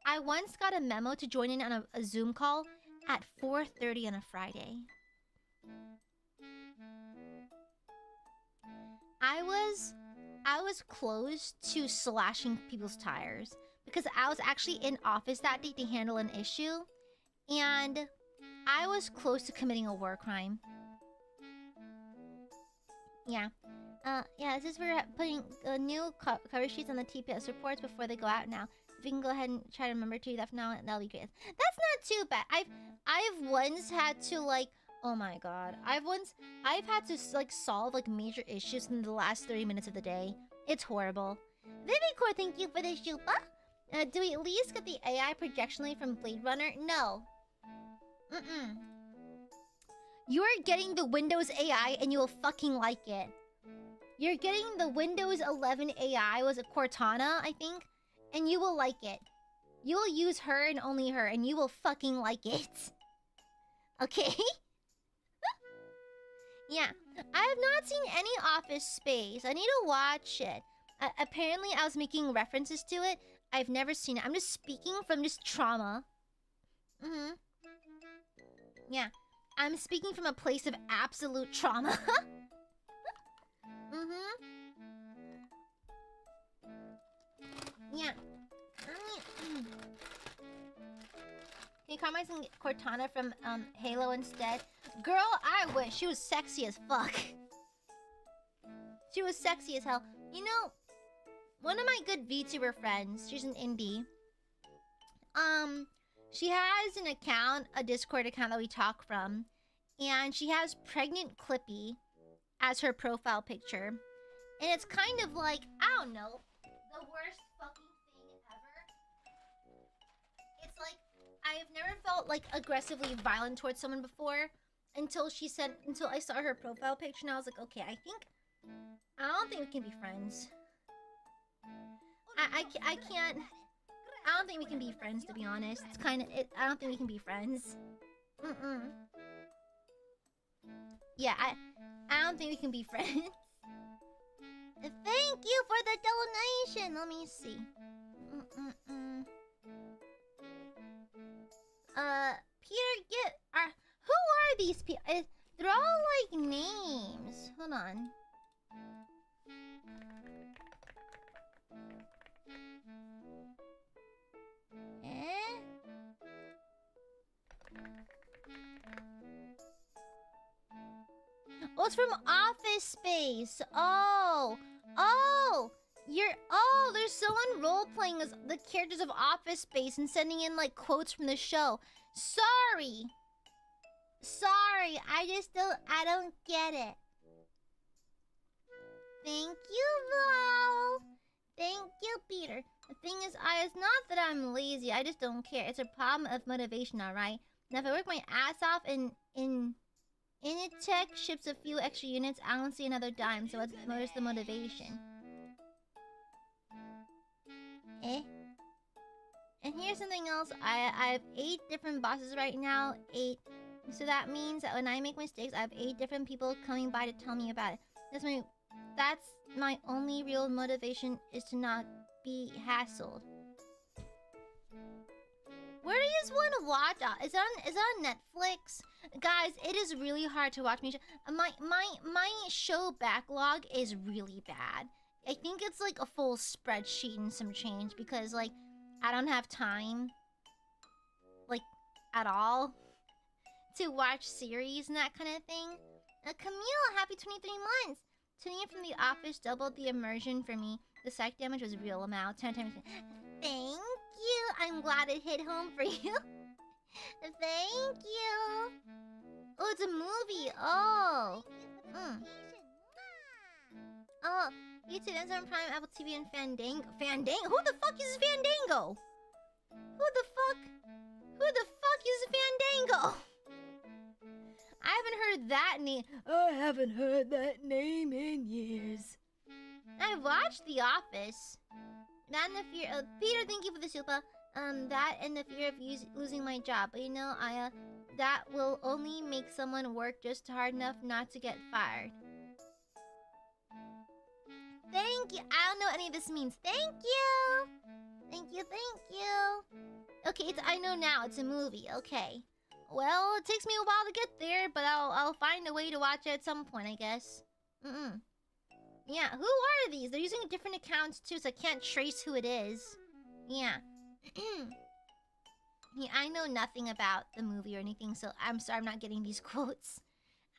I once got a memo to join in on a Zoom call at 4:30 on a Friday. I was close to slashing people's tires because I was actually in office that day to handle an issue, and I was close to committing a war crime. Yeah. Yeah, this is we're putting new cover sheets on the TPS reports before they go out now. If you can go ahead and try to remember to do that from now on, that'll be great. That's not too bad. I've once had to, like, oh my god. I've had to, like, solve, like, major issues in the last 30 minutes of the day. It's horrible. Vivicore, thank you for the shupa. Do we at least get the AI projection light from Blade Runner? No. You're getting the Windows AI and you'll fucking like it. You're getting the Windows 11 AI, was it Cortana, I think? And you will like it. You will use her and only her, and you will fucking like it. Okay? Yeah. I have not seen any Office Space. I need to watch it. Apparently, I was making references to it. I've never seen it. I'm just speaking from just trauma. Yeah. I'm speaking from a place of absolute trauma. Yeah. Can you comment some Cortana from Halo instead? Girl, I wish. She was sexy as fuck. She was sexy as hell. You know, one of my good VTuber friends, she's an indie. She has an account, a Discord account that we talk from, and she has Pregnant Clippy as her profile picture. And it's kind of like, I don't know, the worst fucking thing ever. It's like, I've never felt like aggressively violent towards someone before until I saw her profile picture, and I was like, okay, I don't think we can be friends. I can't. I don't think we can be friends, to be honest. It's kind of I don't think we can be friends. Yeah, I don't think we can be friends. Thank you for the donation. Let me see. Peter, who are these people? They're all like names. Hold on. Oh, it's from Office Space. There's someone role-playing as the characters of Office Space and sending in, like, quotes from the show. Sorry, I don't get it. Thank you, though. Thank you, Peter. The thing is, it's not that I'm lazy, I just don't care. It's a problem of motivation, alright? Now, if I work my ass off in Initech ships a few extra units. I don't see another dime, so where's the motivation? Eh? And here's something else. I have 8 different bosses right now. 8. So that means that when I make mistakes, I have 8 different people coming by to tell me about it. That's my only real motivation, is to not be hassled. Where do you want to watch? Is it on Netflix? Guys, it is really hard to watch me. My show backlog is really bad. I think it's like a full spreadsheet and some change, because like I don't have time, like, at all, to watch series and that kind of thing. Camille, happy 23 months. Tuning in from the office doubled the immersion for me. The psych damage was real amount. 10 times. Thank you. I'm glad it hit home for you. Thank you. Oh, it's a movie. Oh. Oh, YouTube, Amazon Prime, Apple TV, and Fandango. Fandango? Who the fuck is Fandango? Who the fuck is Fandango? I haven't heard that name. I haven't heard that name in years. I watched The Office. That and the fear. Peter, thank you for the super. That and the fear of losing my job. But you know, that will only make someone work just hard enough not to get fired. Thank you. I don't know what any of this means. Thank you. Thank you. Thank you. Okay, I know now. It's a movie. Okay. Well, it takes me a while to get there, but I'll find a way to watch it at some point, I guess. Yeah, who are these? They're using different accounts too, so I can't trace who it is. Yeah. Yeah, I know nothing about the movie or anything, so I'm sorry I'm not getting these quotes.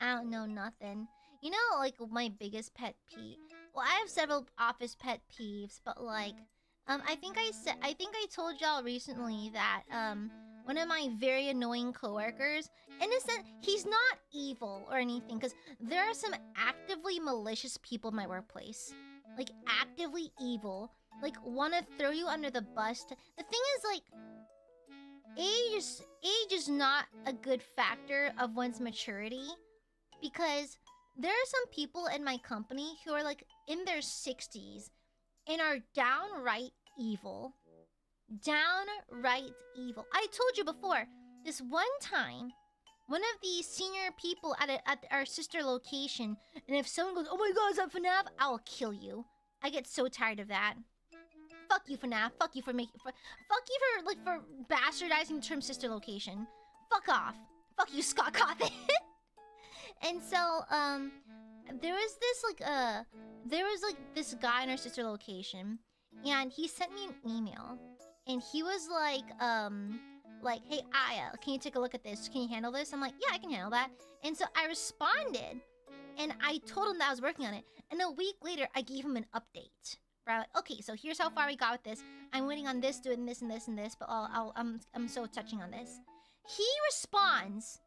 I don't know nothing. You know, like, my biggest pet peeve. Well, I have several office pet peeves, but like, I think I told y'all recently that one of my very annoying coworkers, in a sense, he's not evil or anything, because there are some actively malicious people in my workplace. Like, actively evil. Like, want to throw you under the bus. The thing is, like, age is not a good factor of one's maturity, because there are some people in my company who are, like, in their 60s and are downright evil. Downright evil. I told you before, this one time, one of the senior people at our sister location, and if someone goes, "Oh my god, is that FNAF?" I'll kill you. I get so tired of that. Fuck you, FNAF. Fuck you for for bastardizing the term sister location. Fuck off. Fuck you, Scott Cawthon. And so, there was this guy in our sister location, and he sent me an email, and he was like, "Hey, Aya, can you take a look at this? Can you handle this?" I'm like, "Yeah, I can handle that." And so I responded, and I told him that I was working on it. And a week later, I gave him an update. Right? Like, okay, so here's how far we got with this. I'm waiting on this, doing this and this and this, but I'm so touching on this. He responds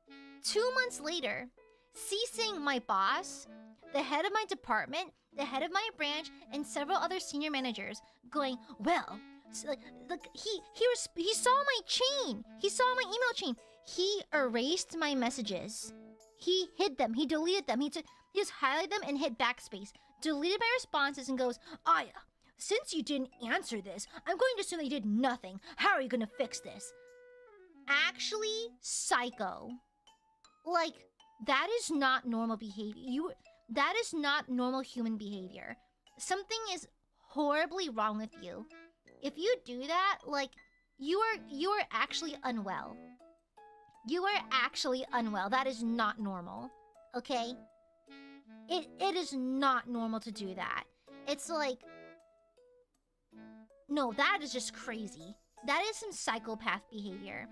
2 months later, CCing my boss, the head of my department, the head of my branch, and several other senior managers, going, "Well," so he saw my chain. He saw my email chain. He erased my messages. He hid them. He deleted them. He just highlighted them and hit backspace. Deleted my responses and goes, "Aya, since you didn't answer this, I'm going to assume that you did nothing. How are you going to fix this?" Actually, psycho. Like, that is not normal behavior. That is not normal human behavior. Something is horribly wrong with you. If you do that, like, you are actually unwell. You are actually unwell. That is not normal. Okay? It is not normal to do that. It's like, no, that is just crazy. That is some psychopath behavior.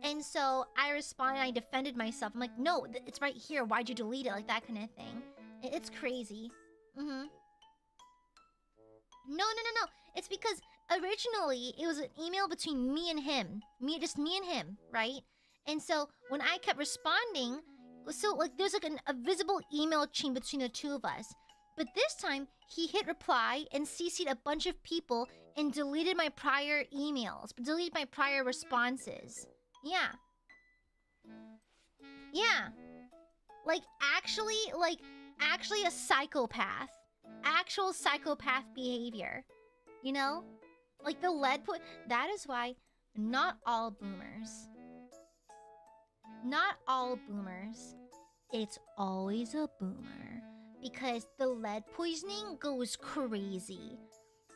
And so I responded, I defended myself. I'm like, "No, it's right here. Why'd you delete it?" Like, that kind of thing. It's crazy. No. It's because originally it was an email between me and him. Just me and him, right? And so when I kept responding, so like there's like a visible email chain between the two of us. But this time he hit reply and CC'd a bunch of people and deleted my prior emails, deleted my prior responses. Yeah. Like actually a psychopath. Actual psychopath behavior. You know? Like the lead point. That is why not all boomers. Not all boomers. It's always a boomer. Because the lead poisoning goes crazy.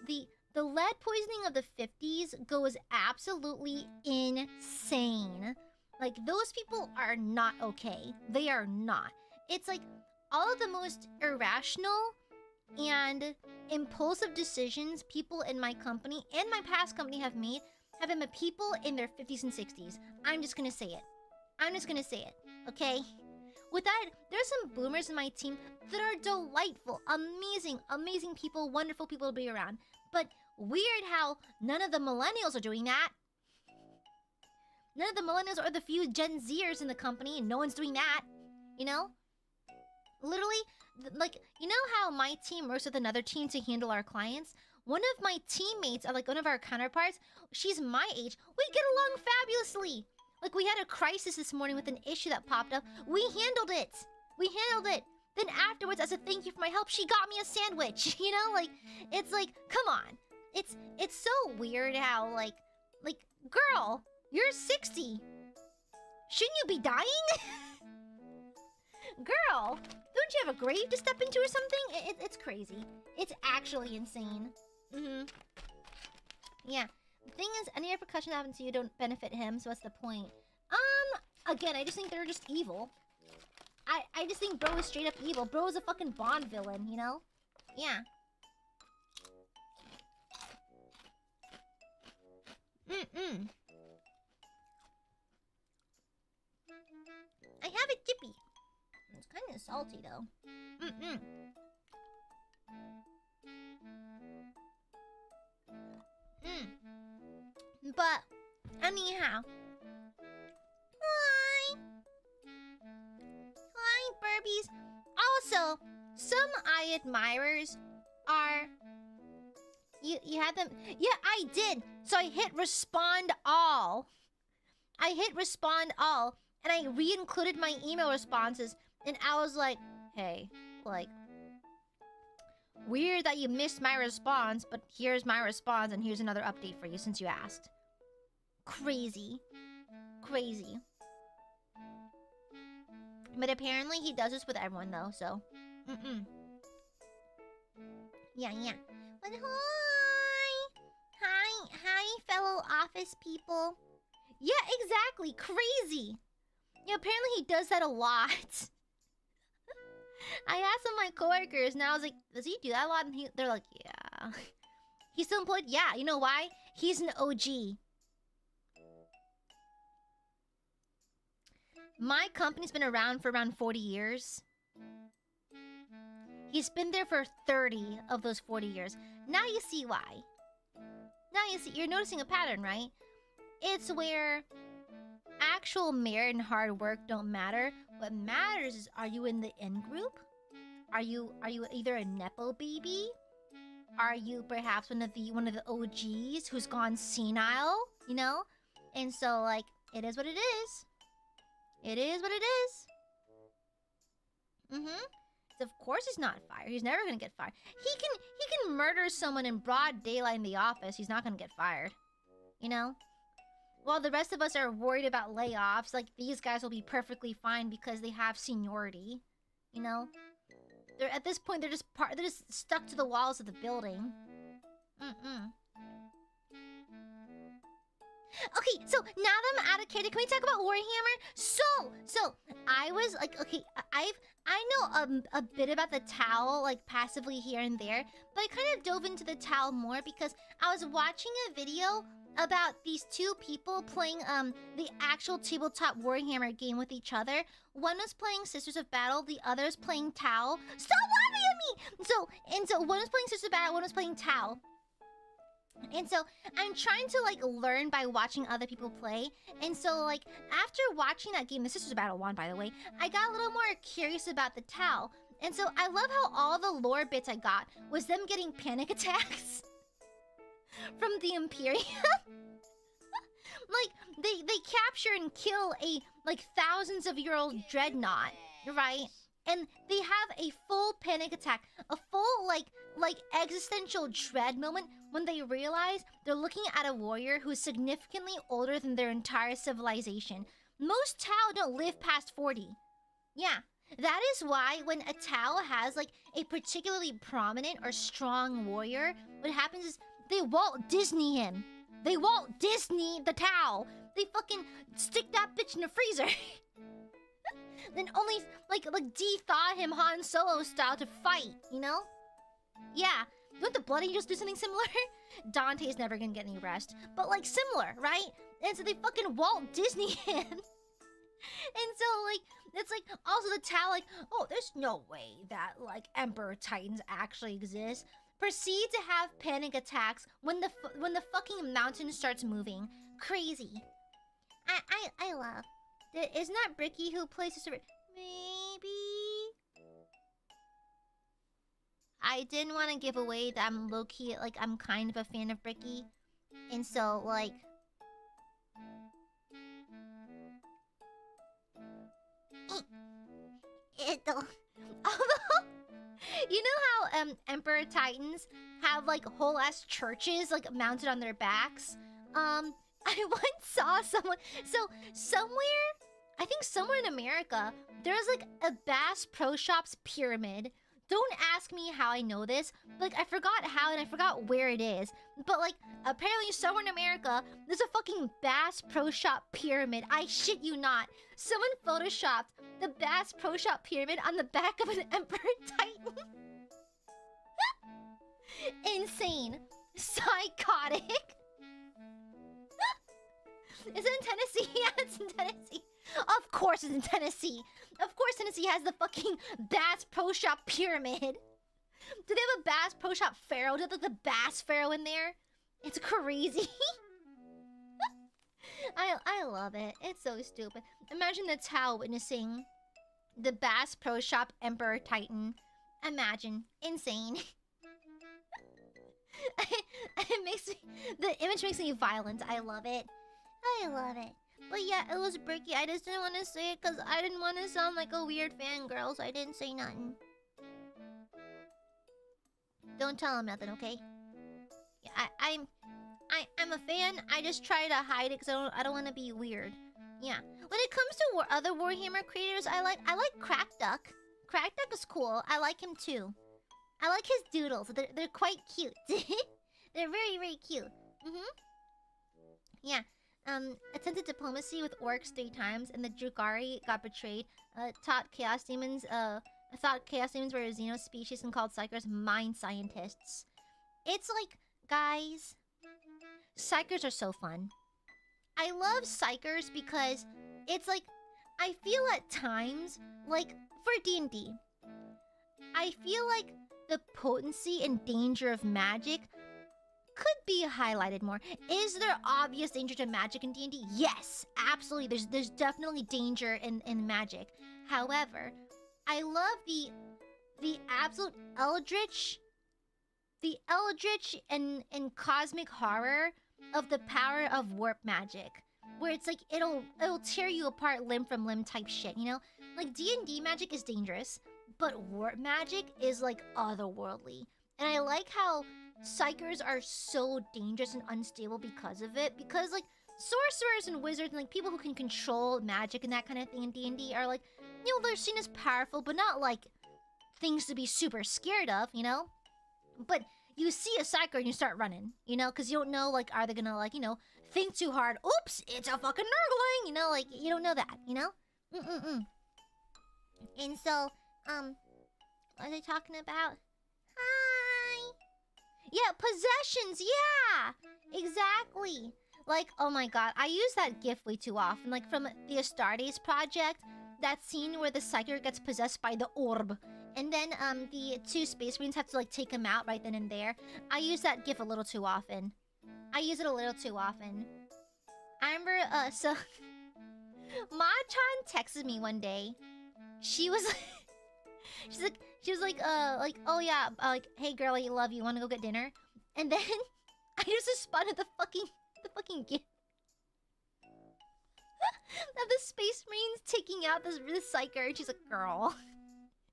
The lead poisoning of the 50s goes absolutely insane. Like, those people are not okay. They are not. It's like all of the most irrational and impulsive decisions people in my company and my past company have made have been people in their 50s and 60s. I'm just gonna say it. Okay? With that, there's some boomers in my team that are delightful, amazing people, wonderful people to be around. But weird how none of the millennials are doing that. None of the millennials or the few Gen Zers in the company, and no one's doing that. You know? Literally, like, you know how my team works with another team to handle our clients? One of my teammates, like one of our counterparts, she's my age. We get along fabulously. Like, we had a crisis this morning with an issue that popped up. We handled it. Then afterwards, as a thank you for my help, she got me a sandwich. You know, like, it's like, come on. It's so weird how, like, girl, you're 60. Shouldn't you be dying? Girl, don't you have a grave to step into or something? It's crazy. It's actually insane. Yeah. The thing is, any repercussion that happens to you don't benefit him, so what's the point? Again, I just think they're just evil. I just think bro is straight up evil. Bro is a fucking Bond villain, you know? Yeah. I have a dippy. It's kind of salty, though. But, anyhow. Hi, Burbies. Also, some Aiadmirers are... You had them... Yeah, I did. So I hit respond all. And I re-included my email responses. And I was like, hey, like... Weird that you missed my response, but here's my response, and here's another update for you since you asked. Crazy. But apparently he does this with everyone, though, so... Yeah. But hi, fellow office people. Yeah, exactly, crazy. Yeah, apparently he does that a lot. I asked some of my coworkers, and I was like, does he do that a lot? And they're like, yeah. He's still employed? Yeah, you know why? He's an OG. My company's been around for around 40 years. He's been there for 30 of those 40 years. Now you see why. Now you see, you're noticing a pattern, right? It's where actual merit and hard work don't matter. What matters is, are you in the in-group? Are you either a Nepo baby? Are you perhaps one of the OGs who's gone senile? You know? And so, like, it is what it is. It is what it is. So of course he's not fired. He's never gonna get fired. He can murder someone in broad daylight in the office. He's not gonna get fired. You know? While the rest of us are worried about layoffs, like, these guys will be perfectly fine because they have seniority. You know? They're at this point they're just stuck to the walls of the building. Okay, so now that I'm out of character, can we talk about Warhammer? So I was like, okay, I know a bit about the towel, like, passively here and there, but I kind of dove into the towel more because I was watching a video about these two people playing the actual tabletop Warhammer game with each other. One was playing Sisters of Battle, the other is playing Tau. Stop laughing at me! So one was playing Sisters of Battle, one was playing Tau. And so I'm trying to, like, learn by watching other people play. And so, like, after watching that game, the Sisters of Battle won, by the way, I got a little more curious about the Tau. And so I love how all the lore bits I got was them getting panic attacks from the Imperium. Like, they capture and kill a, like, thousands of year old dreadnought. right? And they have a full panic attack, a full like existential dread moment when they realize they're looking at a warrior who's significantly older than their entire civilization. Most Tao don't live past 40. Yeah, that is why when a Tao has like a particularly prominent or strong warrior, what happens is they Walt Disney him. They Walt Disney the Tao. They fucking stick that bitch in the freezer. Then only like de-thaw him Han Solo style to fight, you know? Yeah. Don't the Blood Angels do something similar? Dante's never gonna get any rest. But like similar, right? And so they fucking Walt Disney him. And so like it's like also the Tao like, oh, there's no way that like Emperor Titans actually exist. Proceed to have panic attacks when the fucking mountain starts moving. Crazy. I love. Isn't that Bricky who plays the server? Maybe. I didn't want to give away that I'm low key, like I'm kind of a fan of Bricky, and so like. Although, you know how Emperor Titans have like whole ass churches like mounted on their backs. I once saw someone. So somewhere, I think somewhere in America, there's like a Bass Pro Shops pyramid. Don't ask me how I know this. Like I forgot how and I forgot where it is. But like apparently somewhere in America, there's a fucking Bass Pro Shop pyramid. I shit you not. Someone photoshopped the Bass Pro Shop pyramid on the back of an Emperor Titan. Insane. Psychotic. Is it in Tennessee? Yeah, it's in Tennessee. Of course it's in Tennessee. Of course Tennessee has the fucking Bass Pro Shop pyramid. Do they have a Bass Pro Shop Pharaoh? Do they have the Bass Pharaoh in there? It's crazy. I love it. It's so stupid. Imagine the Tao witnessing the Bass Pro Shop Emperor Titan. Imagine. Insane. It makes me... The image makes me violent. I love it. I love it. But yeah, it was Bricky. I just didn't want to say it because I didn't want to sound like a weird fangirl, so I didn't say nothing. Don't tell him nothing, okay? Yeah, I'm a fan. I just try to hide it because I don't want to be weird. Yeah. When it comes to other Warhammer creators, I like Crack Duck. Crack Duck is cool. I like him too. I like his doodles. They're quite cute. They're very, very cute. Yeah. Attempted diplomacy with orcs 3 times, and the Drukari got betrayed. Thought chaos demons were a xeno species and called psychers mind scientists. It's like, guys, psychers are so fun. I love psychers because it's like, I feel at times, like, for D&D, I feel like the potency and danger of magic could be highlighted more. Is there obvious danger to magic in D&D? Yes, absolutely. There's definitely danger in magic. However, I love the absolute eldritch and cosmic horror of the power of warp magic, where it's like it'll tear you apart limb from limb type shit, you know? Like D&D magic is dangerous, but warp magic is like otherworldly. And I like how psychers are so dangerous and unstable because of it. Because like sorcerers and wizards and like people who can control magic and that kind of thing in D&D are like, you know, they're seen as powerful, but not like things to be super scared of, you know? But you see a psyker and you start running, you know? Because you don't know, like, are they gonna, like, you know, think too hard? Oops, it's a fucking nurgling, you know? Like, you don't know that, you know? And so, what are they talking about? Hi! Yeah, possessions, yeah! Exactly! Like, oh my god, I use that gif way too often. Like, from the Astartes project, that scene where the psyker gets possessed by the orb. And then, the 2 space marines have to, like, take him out right then and there. I use that gif a little too often. I use it a little too often. I remember, so... Ma-chan texted me one day. She was she was like, oh yeah, like, hey girl, I love you, wanna go get dinner? And then, I just responded the fucking gif. Of the Space Marines taking out this psyker, and she's like, girl.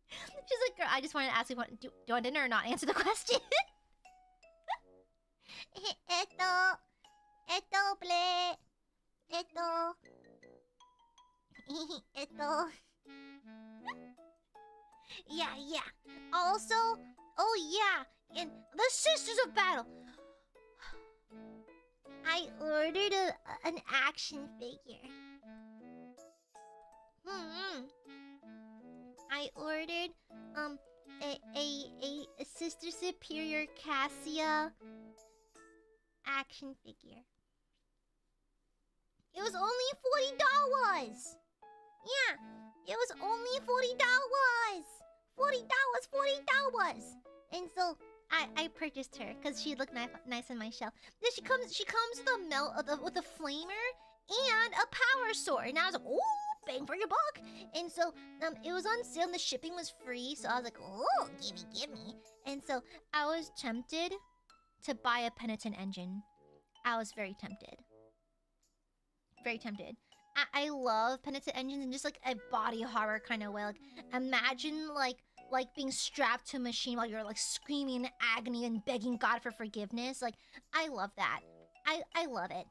She's like, girl, I just wanted to ask you, do you want dinner or not? Answer the question. Ble. Yeah. Also, oh yeah, and the Sisters of Battle. I ordered an action figure. I ordered a Sister Superior Cassia action figure. It was only $40. Yeah, it was only $40. $40. And so I purchased her because she looked nice on my shelf. Then she comes with a flamer and a power sword. And I was like, ooh, bang for your buck. And so it was on sale and the shipping was free. So I was like, oh, gimme. And so I was tempted to buy a penitent engine. I was very tempted. I love penitent engines in just like a body horror kind of way. Like imagine like being strapped to a machine while you're like screaming in agony and begging God for forgiveness. Like I love that. I love it.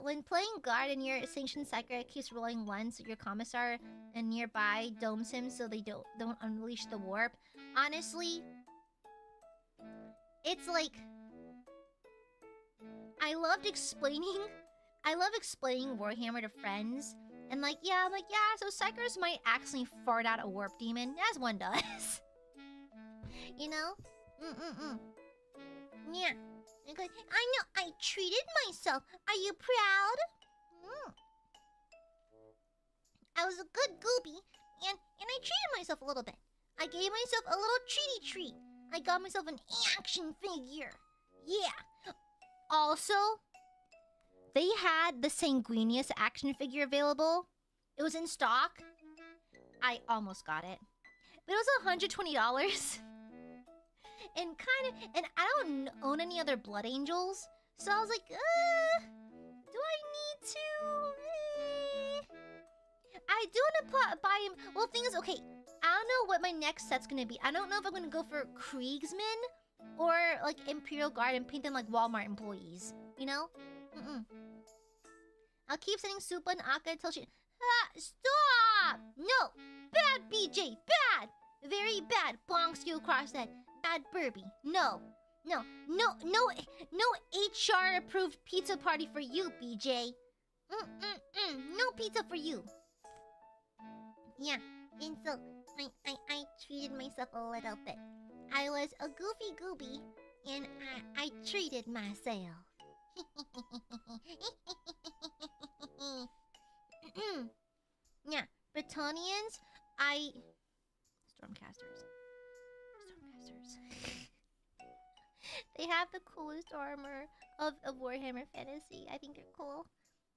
When playing guard and your sanctioned psyker keeps rolling once, your commissar and nearby domes him so they don't unleash the warp. Honestly, it's like I loved explaining Warhammer to friends. And I'm like, yeah, so psychers might actually fart out a warp demon, as one does. You know? Yeah. I know, I treated myself. Are you proud? I was a good goopy, and I treated myself a little bit. I gave myself a little treat. I got myself an action figure. Yeah. Also, they had the Sanguinius action figure available. It was in stock. I almost got it. But it was $120. And I don't own any other Blood Angels. So I was like, do I need to? I do want to buy him. Well, the thing is, okay, I don't know what my next set's going to be. I don't know if I'm going to go for Kriegsmen or like Imperial Guard and paint them like Walmart employees. You know? I'll keep sending Supa and Akka until she... stop! No! Bad, BJ! Bad! Very bad. Bonks you across that. Bad Burby. No HR approved pizza party for you, BJ. No pizza for you. Yeah, and so I treated myself a little bit. I was a goofy gooby, and I treated myself. Yeah, Bretonians, Stormcasters. They have the coolest armor of Warhammer Fantasy. I think they're cool.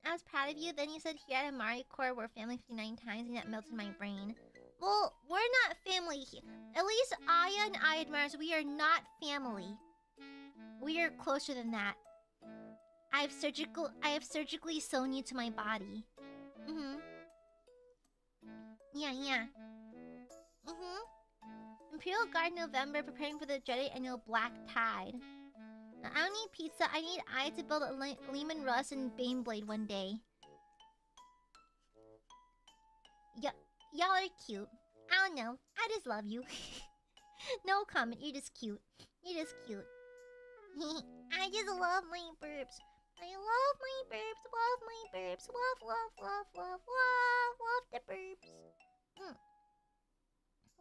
I was proud of you. Then you said here at Amare Core we're family 59 times, and that melted my brain. Well, we're not family here. At least Aya and Aiadmirers, we are not family. We are closer than that. I have surgically sewn you to my body. Yeah. Imperial Guard November, preparing for the Jedi Annual Black Tide. I don't need pizza. I need Aya to build a Lehman Russ and Baneblade one day. Y'all are cute. I don't know. I just love you. No comment. You're just cute. I just love my burps. I love my burps. Love the burps.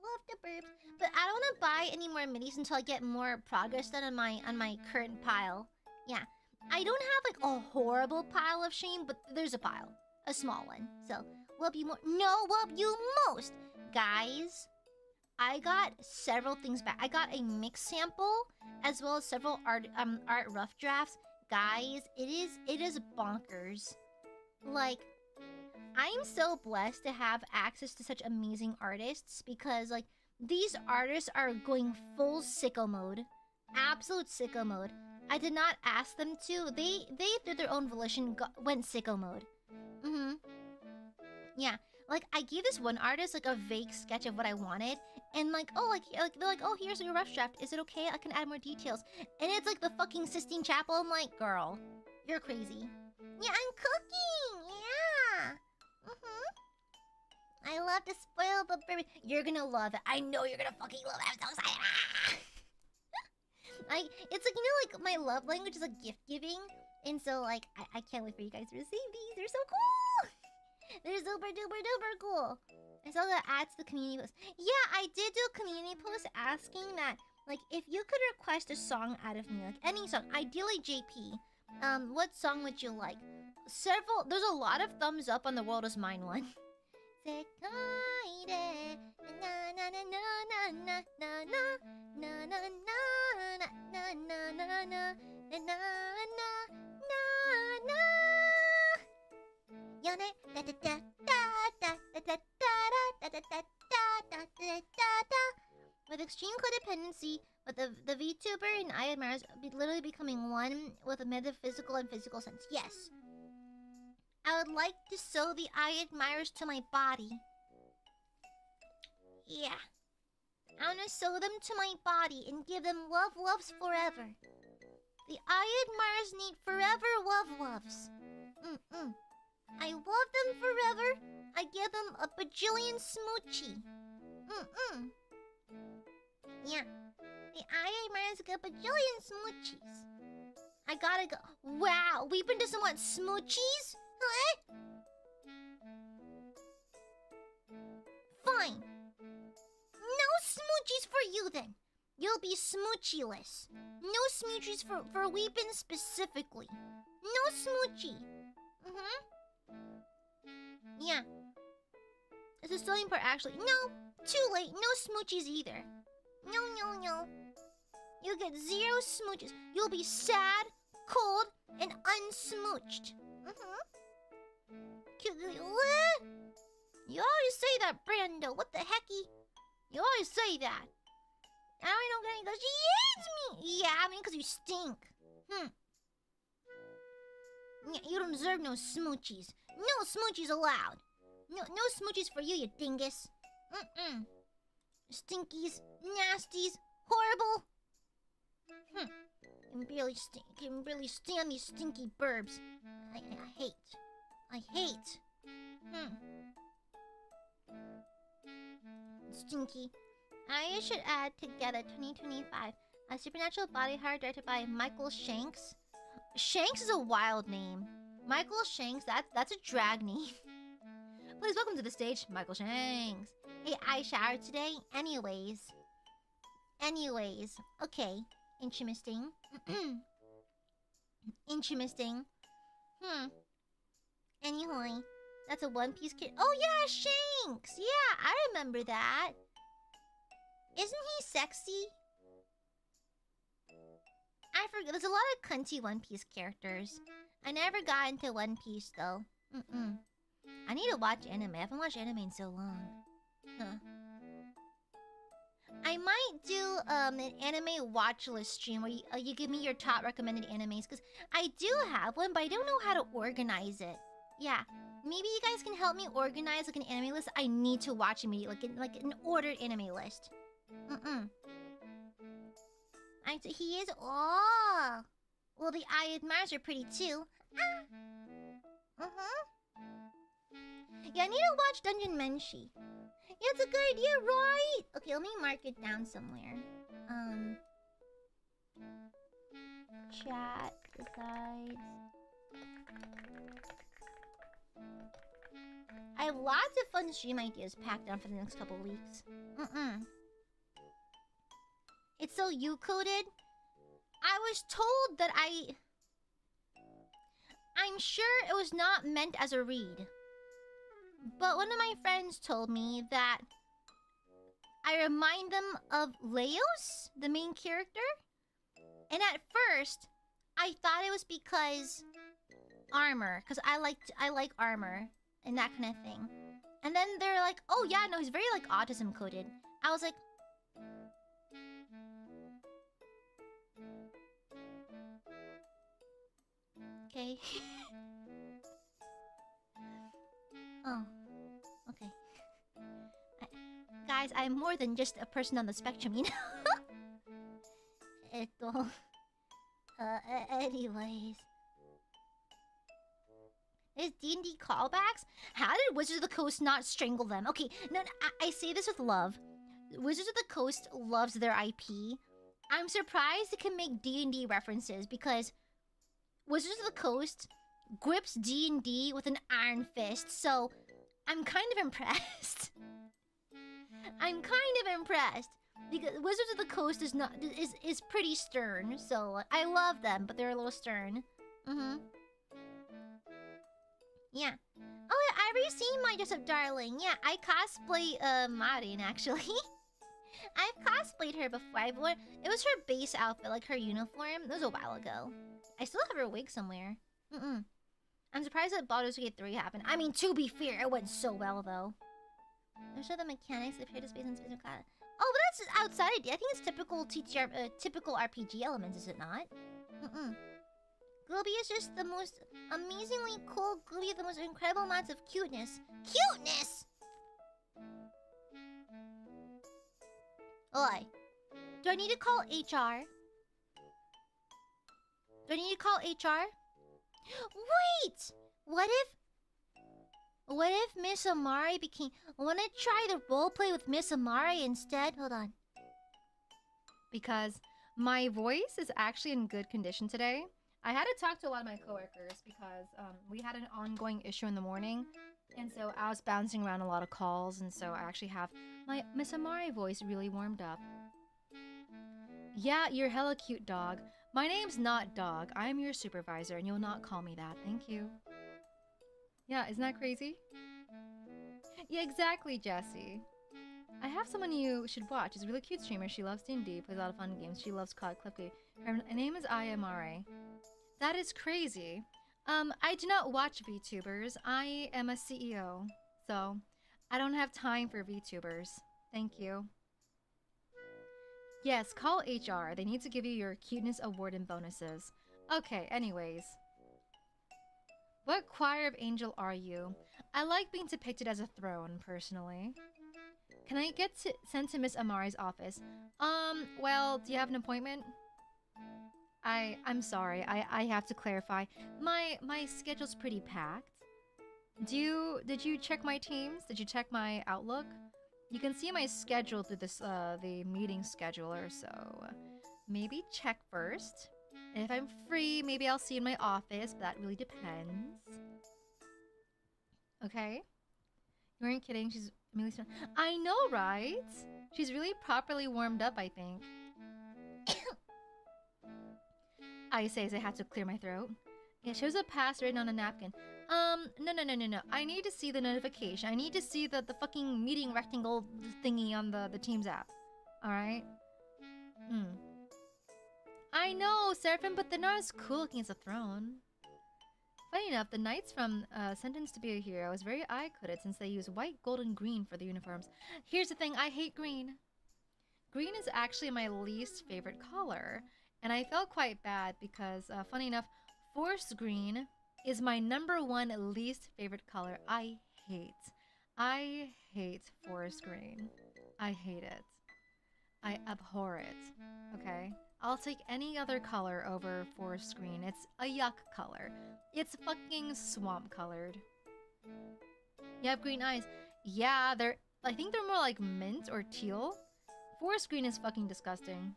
Love the burps. But I don't want to buy any more middies until I get more progress done on my current pile. Yeah. I don't have like a horrible pile of shame, but there's a pile. A small one. So, love you more. No, love you most. Guys, I got several things back. I got a mix sample as well as several art rough drafts. Guys, it is bonkers. Like, I'm so blessed to have access to such amazing artists because like these artists are going full sicko mode. Absolute sicko mode. I did not ask them to. They through their own volition went sicko mode. Mm-hmm. Yeah. Like, I gave this one artist, like, a vague sketch of what I wanted. And, like, oh, like they're like, oh, here's your rough draft. Is it okay? I can add more details. And it's, like, the fucking Sistine Chapel. I'm like, girl, you're crazy. Yeah, I'm cooking! Yeah! Mm-hmm. I love to spoil the baby. You're gonna love it. I know you're gonna fucking love it. I'm so excited. It's like, you know, like, my love language is, like, gift giving. And so, like, I can't wait for you guys to receive these. They're so cool! They're super duper duper cool. I saw that add to the community post. Yeah, I did do a community post asking that, like, if you could request a song out of me, like any song, ideally JP, what song would you like? There's a lot of thumbs up on the World Is Mine one. With extreme codependency, with the VTuber and Aiadmirers literally becoming one with a metaphysical and physical sense. Yes. I would like to sew the Aiadmirers to my body. Yeah. I want to sew them to my body and give them loves forever. The Aiadmirers need forever loves. I love them forever. I give them a bajillion smoochie. Yeah. The Aiadmirers get a bajillion smoochies. I gotta go. Wow, Weepin doesn't want smoochies? Huh? Fine. No smoochies for you then. You'll be smoochieless. No smoochies for Weepin specifically. No smoochie. Yeah. It's a sewing part actually. No, too late. No smoochies either. No. You'll get 0 smooches. You'll be sad, cold, and unsmooched. What? You always say that, Brando. What the hecky? You always say that. I don't know because she hates me. Yeah, I mean because you stink. Yeah, you don't deserve no smoochies. No smoochies allowed. No smoochies for you, you dingus. Stinkies, nasties, horrible. Can really stand these stinky burbs. I hate. Stinky. I should add together 2025 a supernatural body horror directed by Michael Shanks. Shanks is a wild name. Michael Shanks, that's a drag name. Please welcome to the stage, Michael Shanks. Hey, I showered today. Anyways. Okay. Interesting. Interesting. Anyway, that's a One Piece kid. Oh yeah, Shanks. Yeah, I remember that. Isn't he sexy? I forget. There's a lot of cunty One Piece characters. I never got into One Piece though. I need to watch anime. I haven't watched anime in so long. I might do an anime watch list stream where you give me your top recommended animes, because I do have one, but I don't know how to organize it. Yeah, maybe you guys can help me organize like an anime list I need to watch immediately, like an ordered anime list. He is. Oh, well, the Aiadmirers are pretty too. Yeah, I need to watch Dungeon Menshi. Yeah, it's a good idea, right? Okay, let me mark it down somewhere. Chat decides. I have lots of fun stream ideas packed down for the next couple weeks. It's so you-coded. I was told that I'm sure it was not meant as a read. But one of my friends told me that I remind them of Leos, the main character. And at first, I thought it was because armor, because I like armor and that kind of thing. And then they're like, oh yeah, no, he's very like autism coded. I was like, okay. Oh, okay. Guys, I'm more than just a person on the spectrum, you know? Anyways. There's D&D callbacks? How did Wizards of the Coast not strangle them? Okay, no, I say this with love. Wizards of the Coast loves their IP. I'm surprised it can make D&D references because Wizards of the Coast grips D&D with an iron fist, so I'm kind of impressed. I'm kind of impressed because Wizards of the Coast is pretty stern, so I love them, but they're a little stern. Yeah. Oh, I already seen my Dress Up Darling. Yeah, I cosplay Marin actually. I've cosplayed her before. It was her base outfit, like her uniform. It was a while ago. I still have her wig somewhere. I'm surprised that Baldur's Gate 3 happened. I mean, to be fair, it went so well though. Those are the mechanics of here to space and space class. Oh, but that's outside. I think it's typical typical RPG elements, is it not? Gooby is just the most amazingly cool Gooby with the most incredible amounts of cuteness. Cuteness! Oi. Do I need to call HR? Do I need to call HR? Wait! What if Miss Amare became... Wanna try the roleplay with Miss Amare instead? Hold on. Because my voice is actually in good condition today. I had to talk to a lot of my coworkers because we had an ongoing issue in the morning. And so I was bouncing around a lot of calls. And so I actually have my Miss Amare voice really warmed up. Yeah, you're hella cute, dog. My name's not Dog. I'm your supervisor and you'll not call me that. Thank you. Yeah, isn't that crazy? Yeah, exactly, Jessie. I have someone you should watch. She's a really cute streamer. She loves D&D, plays a lot of fun games. She loves COD, Clipkey. Her name is AiaAMare. That is crazy. I do not watch VTubers. I am a CEO, so I don't have time for VTubers. Thank you. Yes, call HR. They need to give you your cuteness award and bonuses. Okay, anyways. What choir of angel are you? I like being depicted as a throne, personally. Can I get sent to Miss Amare's office? Well, do you have an appointment? I'm sorry, I have to clarify. My schedule's pretty packed. Did you check my Teams? Did you check my Outlook? You can see my schedule through this the meeting scheduler, so maybe check first. And if I'm free, maybe I'll see you in my office, but that really depends. Okay? You weren't kidding, she's really strong. I know, right? She's really properly warmed up, I think. I say as I had to clear my throat. Yeah, shows a pass written on a napkin. No. I need to see the notification. I need to see the fucking meeting rectangle thingy on the Teams app. Alright? I know, Seraphim, but they're not as cool looking as a throne. Funny enough, the knights from Sentenced to be a Hero is very eye-coded since they use white, gold, and green for the uniforms. Here's the thing, I hate green. Green is actually my least favorite color. And I felt quite bad because, funny enough, forest green is my #1 least favorite color. I hate forest green. I hate it. I abhor it. Okay? I'll take any other color over forest green. It's a yuck color. It's fucking swamp colored. You have green eyes. Yeah, I think they're more like mint or teal. Forest green is fucking disgusting.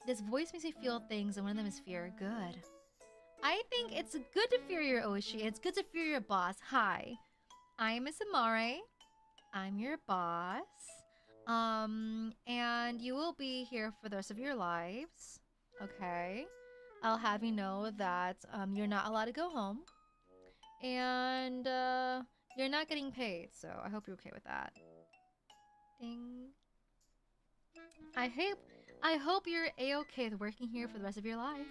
This voice makes me feel things, and one of them is fear. Good. I think it's good to fear your Oshi. It's good to fear your boss. Hi, I'm Miss Amare. I'm your boss. And you will be here for the rest of your lives. Okay. I'll have you know that you're not allowed to go home. And you're not getting paid, so I hope you're okay with that. Ding. I hope you're a-okay with working here for the rest of your life.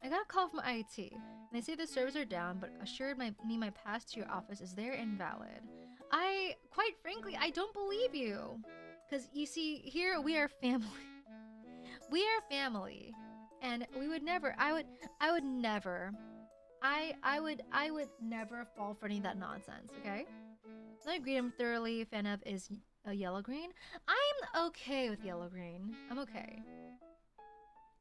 I got a call from IT, and they say the servers are down, but assured me my pass to your office is there and valid. Quite frankly, I don't believe you. Because, you see, here we are family. We are family. And we would never, I I would never fall for any of that nonsense, okay? Another green I'm thoroughly a fan of is a yellow green. I'm okay with yellow green. I'm okay.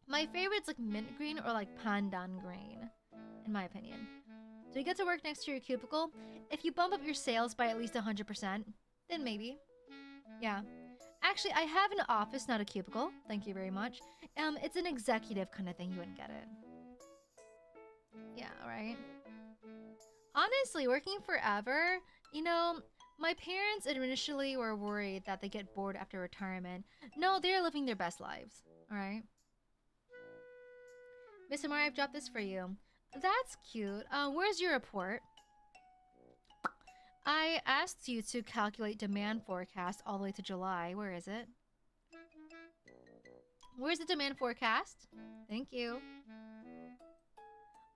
My favorite's like mint green or like pandan green, in my opinion. So you get to work next to your cubicle. If you bump up your sales by at least 100%, then maybe. Yeah. Actually, I have an office, not a cubicle. Thank you very much. It's an executive kind of thing. You wouldn't get it. Yeah, right. Honestly, working forever, you know, my parents initially were worried that they get bored after retirement. No, they're living their best lives. All right. Miss Amare, I've dropped this for you. That's cute. Where's your report? I asked you to calculate demand forecast all the way to July. Where is it? Where's the demand forecast? Thank you.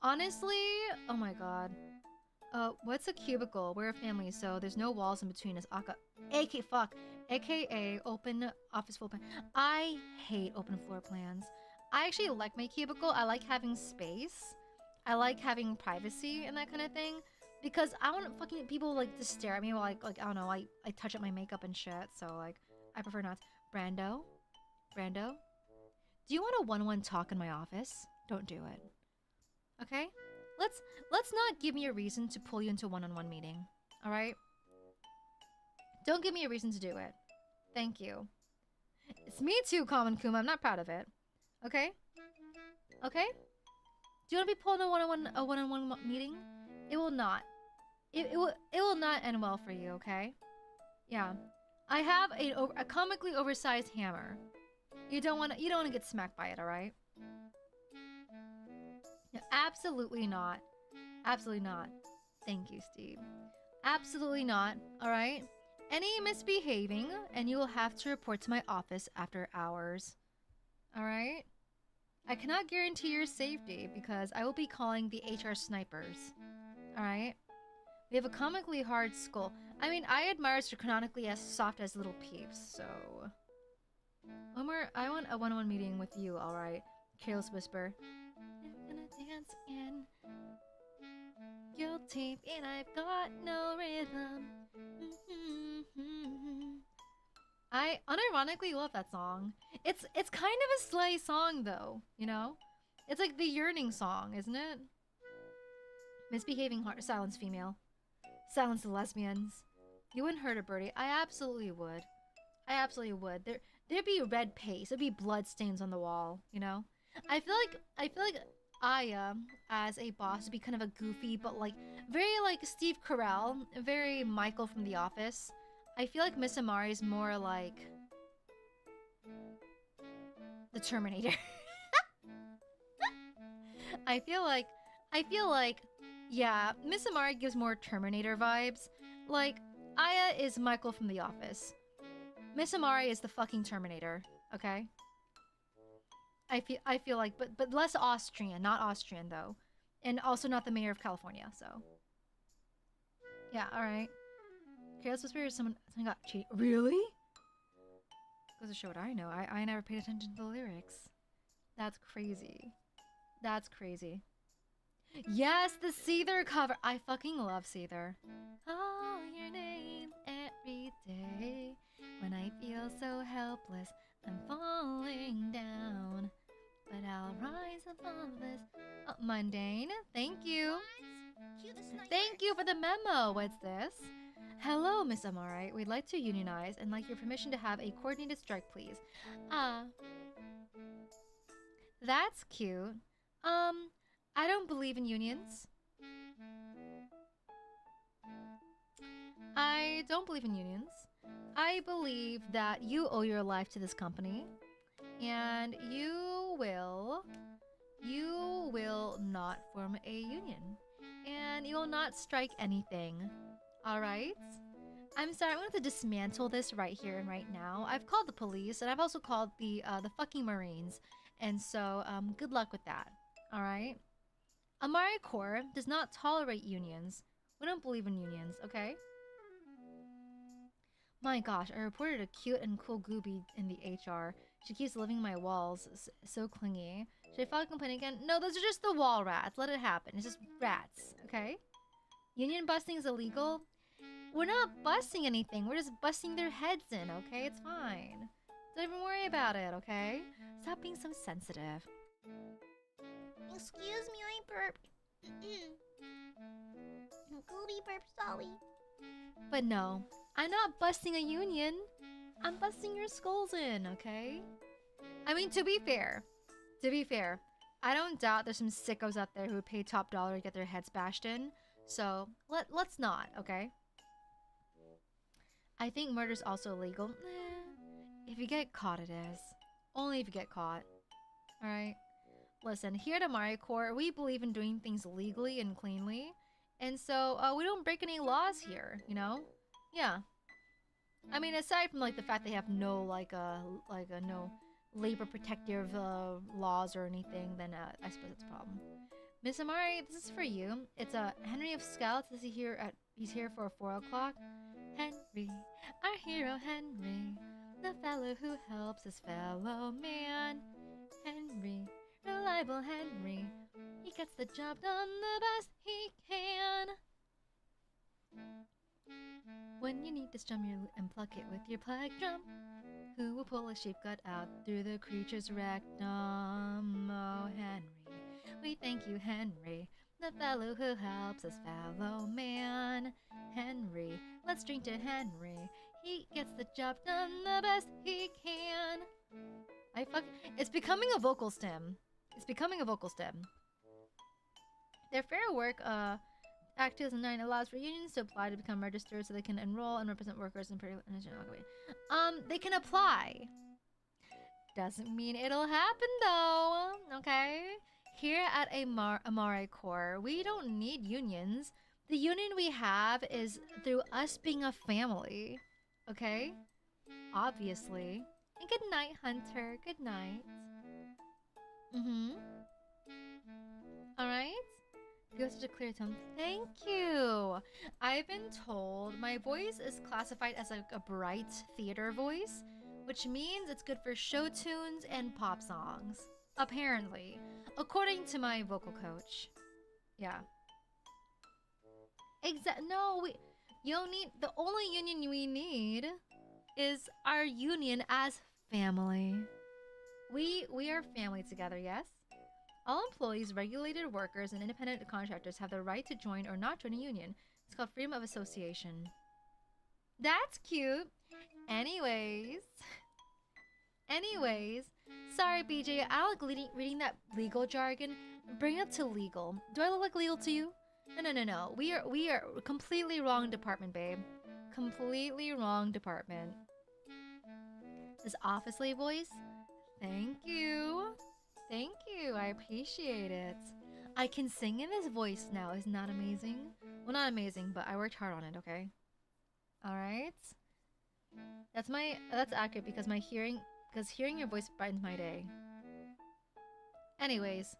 Honestly, oh my god. What's a cubicle? We're a family, so there's no walls in between us. AKA open office floor plan. I hate open floor plans. I actually like my cubicle. I like having space. I like having privacy and that kind of thing. Because I don't want fucking people like to stare at me while I don't know, I touch up my makeup and shit. So like, I prefer not. Brando? Do you want a one-on-one talk in my office? Don't do it. Okay? Let's not give me a reason to pull you into a one-on-one meeting. Alright? Don't give me a reason to do it. Thank you. It's me too, Common Kuma. I'm not proud of it. Okay? Okay? Do you want to be pulled in a one-on-one meeting? It will not. It will not end well for you, okay? Yeah. I have a comically oversized hammer. You don't want to get smacked by it, all right? No, absolutely not. Absolutely not. Thank you, Steve. Absolutely not, all right? Any misbehaving and you will have to report to my office after hours. All right? I cannot guarantee your safety because I will be calling the HR snipers. Alright? We have a comically hard skull. I mean, Aiadmirers are canonically as soft as little peeps, so... Omar, I want a one-on-one meeting with you, alright? Careless whisper. I'm gonna dance again. Guilty, and I've got no rhythm. I unironically love that song. It's kind of a slay song, though, you know? It's like the yearning song, isn't it? Misbehaving heart, silence female. Silence the lesbians. You wouldn't hurt a birdie. I absolutely would. I absolutely would. There'd be red paste. There'd be blood stains on the wall, you know? I feel like Aya, as a boss, would be kind of a goofy, but like, very like Steve Carell, very Michael from The Office. I feel like Miss Amare is more like the Terminator. I feel like, yeah, Miss Amare gives more Terminator vibes. Like, Aya is Michael from The Office. Miss Amare is the fucking Terminator, okay? I feel like, but less Austrian, not Austrian though. And also not the mayor of California, so. Yeah, alright. Careless whisper is someone got cheated. Really? Goes to show what I know. I never paid attention to the lyrics. That's crazy. That's crazy. Yes, the Seether cover. I fucking love Seether. Call your name every day. When I feel so helpless, I'm falling down. But I'll rise above this. Oh, mundane. Thank you. Thank you for the memo. What's this? Hello, Miss Amare. We'd like to unionize and like your permission to have a coordinated strike, please. That's cute. I don't believe in unions. I don't believe in unions. I believe that you owe your life to this company, and you will not form a union, and you will not strike anything. All right? I'm sorry, I'm going to dismantle this right here and right now. I've called the police, and I've also called the fucking Marines, and so good luck with that. All right? Amare Corps does not tolerate unions. We don't believe in unions, okay? My gosh, I reported a cute and cool gooby in the HR. She keeps living my walls, so clingy. Should I file a complaint again? No, those are just the wall rats. Let it happen. It's just rats, okay? Union busting is illegal. We're not busting anything. We're just busting their heads in, okay? It's fine. Don't even worry about it, okay? Stop being so sensitive. Excuse me, I burped. Gooby burp, sorry. But no, I'm not busting a union. I'm busting your skulls in, okay? I mean, to be fair, I don't doubt there's some sickos out there who would pay top dollar to get their heads bashed in. So let's not, okay? I think murder's also illegal. If you get caught, it is. Only if you get caught. Alright? Listen, here at AmareCorps, we believe in doing things legally and cleanly. And so, we don't break any laws here, you know? Yeah. I mean, aside from, like, the fact they have no, no labor protective, laws or anything, then, I suppose it's a problem. Miss Amare, this is for you. It's, Henry of Scouts. He's here for 4 o'clock. Henry, our hero Henry, the fellow who helps his fellow man. Henry, reliable Henry, he gets the job done the best he can. When you need to strum and pluck it with your plug drum, who will pull a sheep gut out through the creature's rectum? Oh, Henry, we thank you, Henry, the fellow who helps his fellow man. Henry, let's drink to Henry. He gets the job done the best he can. It's becoming a vocal stem. Their Fair Work Act 2009 allows for unions to apply to become registered so they can enroll and represent workers in they can apply. Doesn't mean it'll happen though. Okay? Here at AmareCorps, we don't need unions. The union we have is through us being a family. Okay? Obviously. And good night, Hunter. Good night. Alright? You have such a clear tone. Thank you! I've been told my voice is classified as a bright theater voice, which means it's good for show tunes and pop songs. Apparently. According to my vocal coach. Yeah. You don't need, the only union we need is our union as family. We are family together, yes? All employees, regulated workers, and independent contractors have the right to join or not join a union. It's called freedom of association. That's cute. Anyways, sorry, BJ. I don't like reading that legal jargon. Bring it up to legal. Do I look like legal to you? No. We are completely wrong department, babe. Completely wrong department. This office lady voice? Thank you. Thank you. I appreciate it. I can sing in this voice now. Isn't that amazing? Well, not amazing, but I worked hard on it, okay? Alright? That's accurate because hearing your voice brightens my day. Anyways,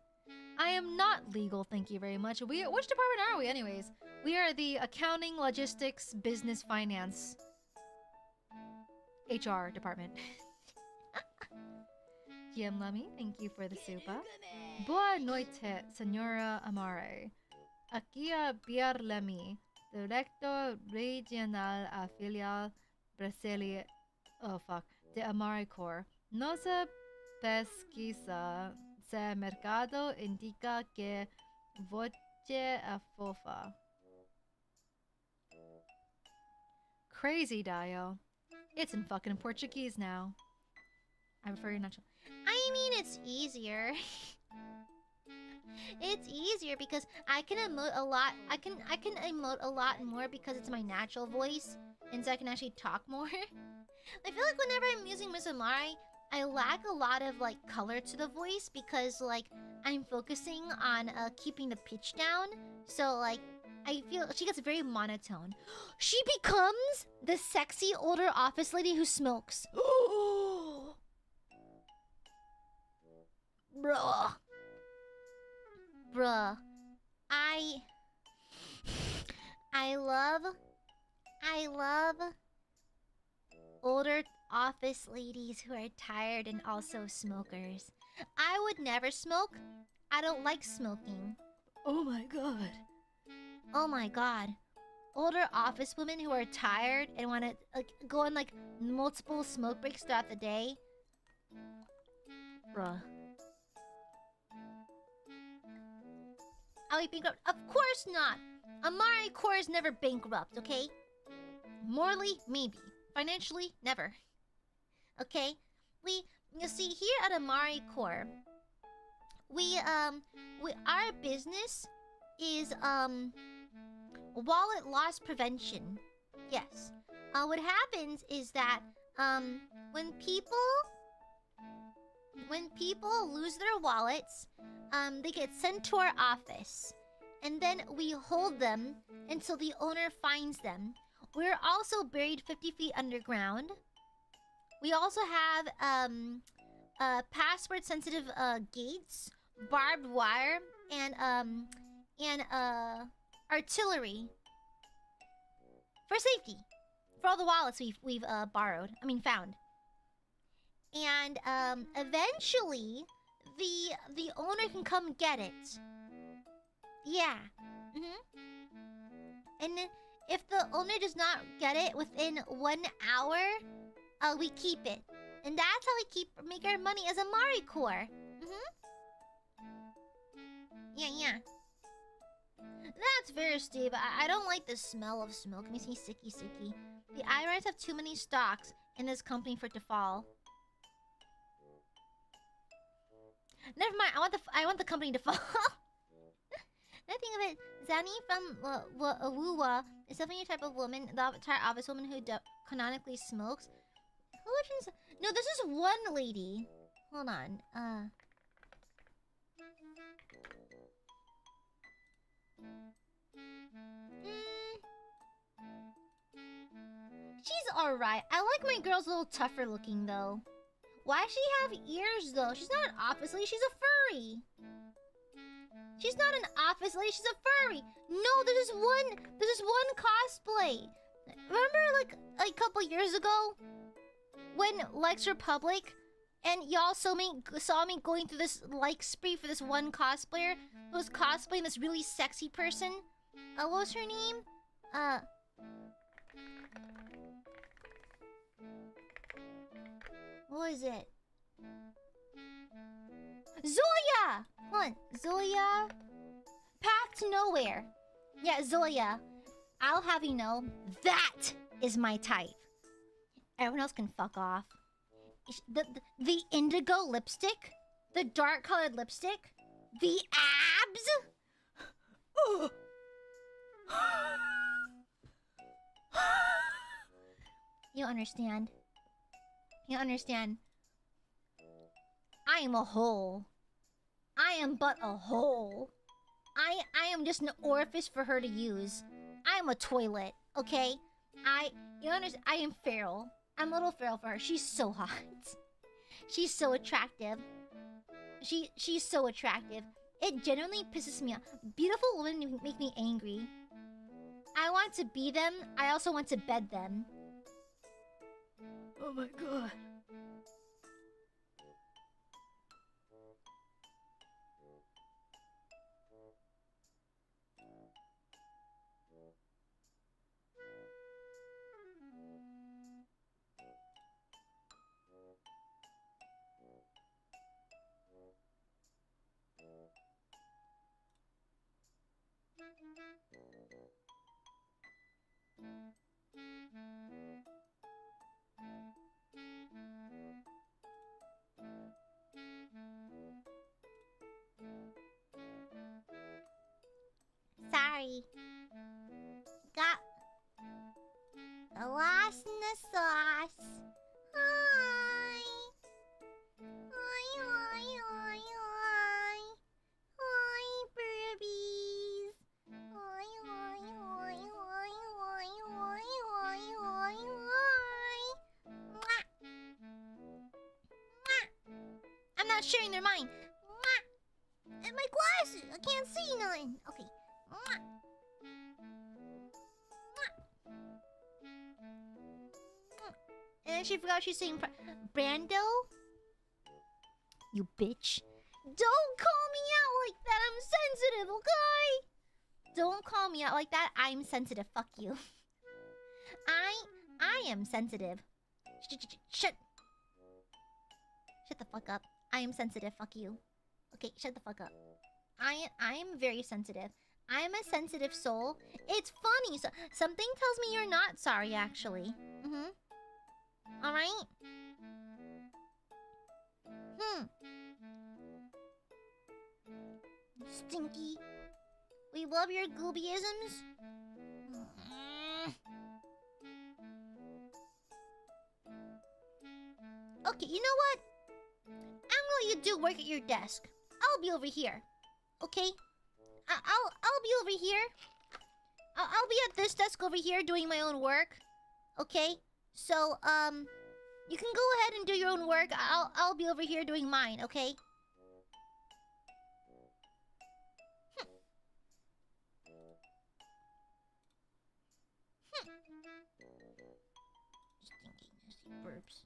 I am not legal, thank you very much. Which department are we anyways? We are the accounting, logistics, business, finance, HR department. GM Lummy, thank you for the super. Boa noite, Senora Amare. AiaAmareLIVE, Director Regional Filial Brasileira de AmareCorps. Nossa pesquisa de mercado indica que voce é fofa. Crazy, Dio. It's in fucking Portuguese now. I prefer your natural. I mean, it's easier. It's easier because I can emote a lot. I can emote a lot more because it's my natural voice, and so I can actually talk more. I feel like whenever I'm using Miss Amare, I lack a lot of like color to the voice because like I'm focusing on keeping the pitch down. So like I feel she gets very monotone. She becomes the sexy older office lady who smokes. Bruh. I love older office ladies who are tired and also smokers. I would never smoke. I don't like smoking. Oh my god. Oh my god. Older office women who are tired and want to go on like multiple smoke breaks throughout the day. Bruh. Are we bankrupt? Of course not. AmareCore is never bankrupt, okay? Morally, maybe. Financially, never. Okay? You see, here at AmareCore, our business is, wallet loss prevention. Yes. What happens is that, when people lose their wallets, they get sent to our office. And then we hold them until the owner finds them. We're also buried 50 feet underground. We also have password-sensitive gates, barbed wire, and artillery for safety for all the wallets we've found. And eventually, the owner can come get it. Yeah. And then if the owner does not get it within 1 hour, we keep it. And that's how we make our money as AmareCore. Yeah. That's very stable. I don't like the smell of smoke. It makes me sicky. The Aiadmirers have too many stocks in this company for it to fall. Never mind. I want the company to fall. Nothing of it. Zani from Awuwa is definitely a type of woman, the entire office woman who canonically smokes. No, this is one lady. Hold on. She's alright. I like my girls a little tougher looking though. Why does she have ears though? She's not an office lady, she's a furry. She's not an office lady, she's a furry. No, this is one cosplay. Remember like a couple years ago when Lex Republic and y'all saw me going through this like spree for this one cosplayer who was cosplaying this really sexy person? What was her name? What is it? Zoya! Hold on. Zoya? Path to Nowhere. Yeah, Zoya. I'll have you know, that is my type. Everyone else can fuck off. The indigo lipstick? The dark colored lipstick? The abs? You don't understand. You don't understand. I am a hole. I am but a hole. I am just an orifice for her to use. I am a toilet, okay? You understand? I am feral. I'm a little feral for her. She's so hot. She's so attractive. She's so attractive. It genuinely pisses me off. Beautiful women make me angry. I want to be them. I also want to bed them. Oh my god. Sorry. Got the lost in the sauce. Hi. Hi. Hi, burbies. Hi. Mwah. Mwah. I'm not sharing their mind. Mwah. And my glasses. I can't see nothing. Okay. Mwah. Mwah. And then she forgot she's saying Brando? You bitch. Don't call me out like that. I'm sensitive, okay? Don't call me out like that. I'm sensitive. Fuck you. I am sensitive. Shut the fuck up. I am sensitive. Fuck you. Okay, shut the fuck up. I am very sensitive. I am a sensitive soul. It's funny. So, something tells me you're not sorry, actually. Alright? Stinky. We love your goobyisms. Okay, you know what? I'm gonna let you do work at your desk. I'll be over here. Okay? I'll be over here. I'll be at this desk over here doing my own work. Okay? So, you can go ahead and do your own work. I'll be over here doing mine, okay? Stinky, nasty burps.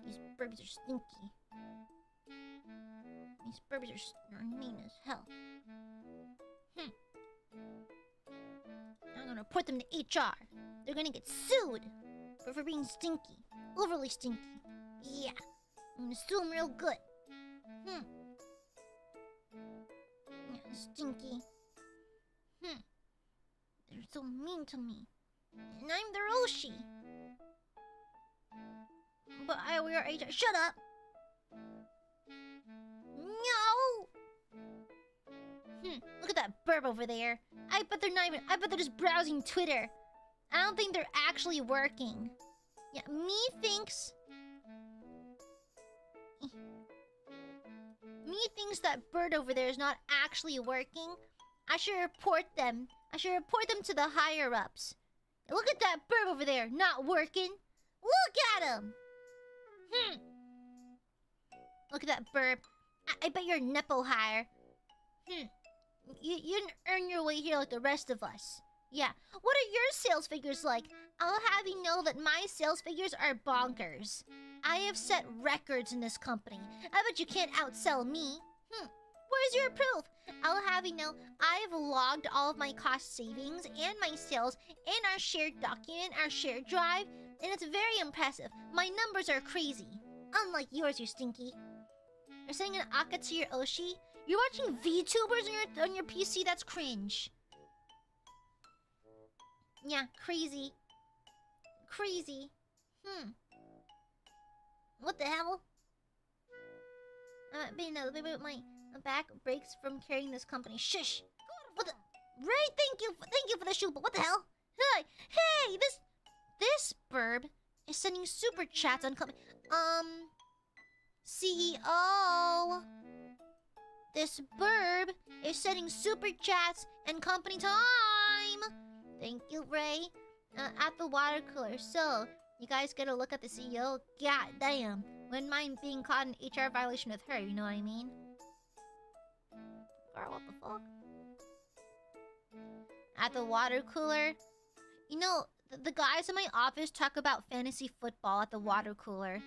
These burps are stinky. These burps are mean as hell. I'm gonna report them to HR. They're gonna get sued for being stinky. Overly stinky. Yeah. I'm gonna sue them real good. Yeah, stinky. They're so mean to me. And I'm their Oshi. But we are HR. Shut up! No! Look at that burp over there. I bet they're not even. I bet they're just browsing Twitter. I don't think they're actually working. Yeah, me thinks that bird over there is not actually working. I should report them. I should report them to the higher ups. Look at that bird over there, not working. Look at him. Look at that burp. I bet you're Nepo hire. You didn't earn your way here like the rest of us. Yeah. What are your sales figures like? I'll have you know that my sales figures are bonkers. I have set records in this company. I bet you can't outsell me. Where's your proof? I'll have you know I've logged all of my cost savings and my sales in our shared document, our shared drive, and it's very impressive. My numbers are crazy. Unlike yours, you stinky. You're sending an aka to your Oshi? You're watching VTubers on your PC? That's cringe. Yeah, crazy. Crazy. What the hell? My back breaks from carrying this company. Shush. What the? Right, thank you for the shoe, but what the hell? Hey, this burb is sending super chats on company. CEO. This burb is sending super chats and company time. Thank you, Ray. At the water cooler. So, you guys get a look at the CEO? God damn. Wouldn't mind being caught in HR violation with her, you know what I mean? Girl, what the fuck? At the water cooler? You know, the guys in my office talk about fantasy football at the water cooler.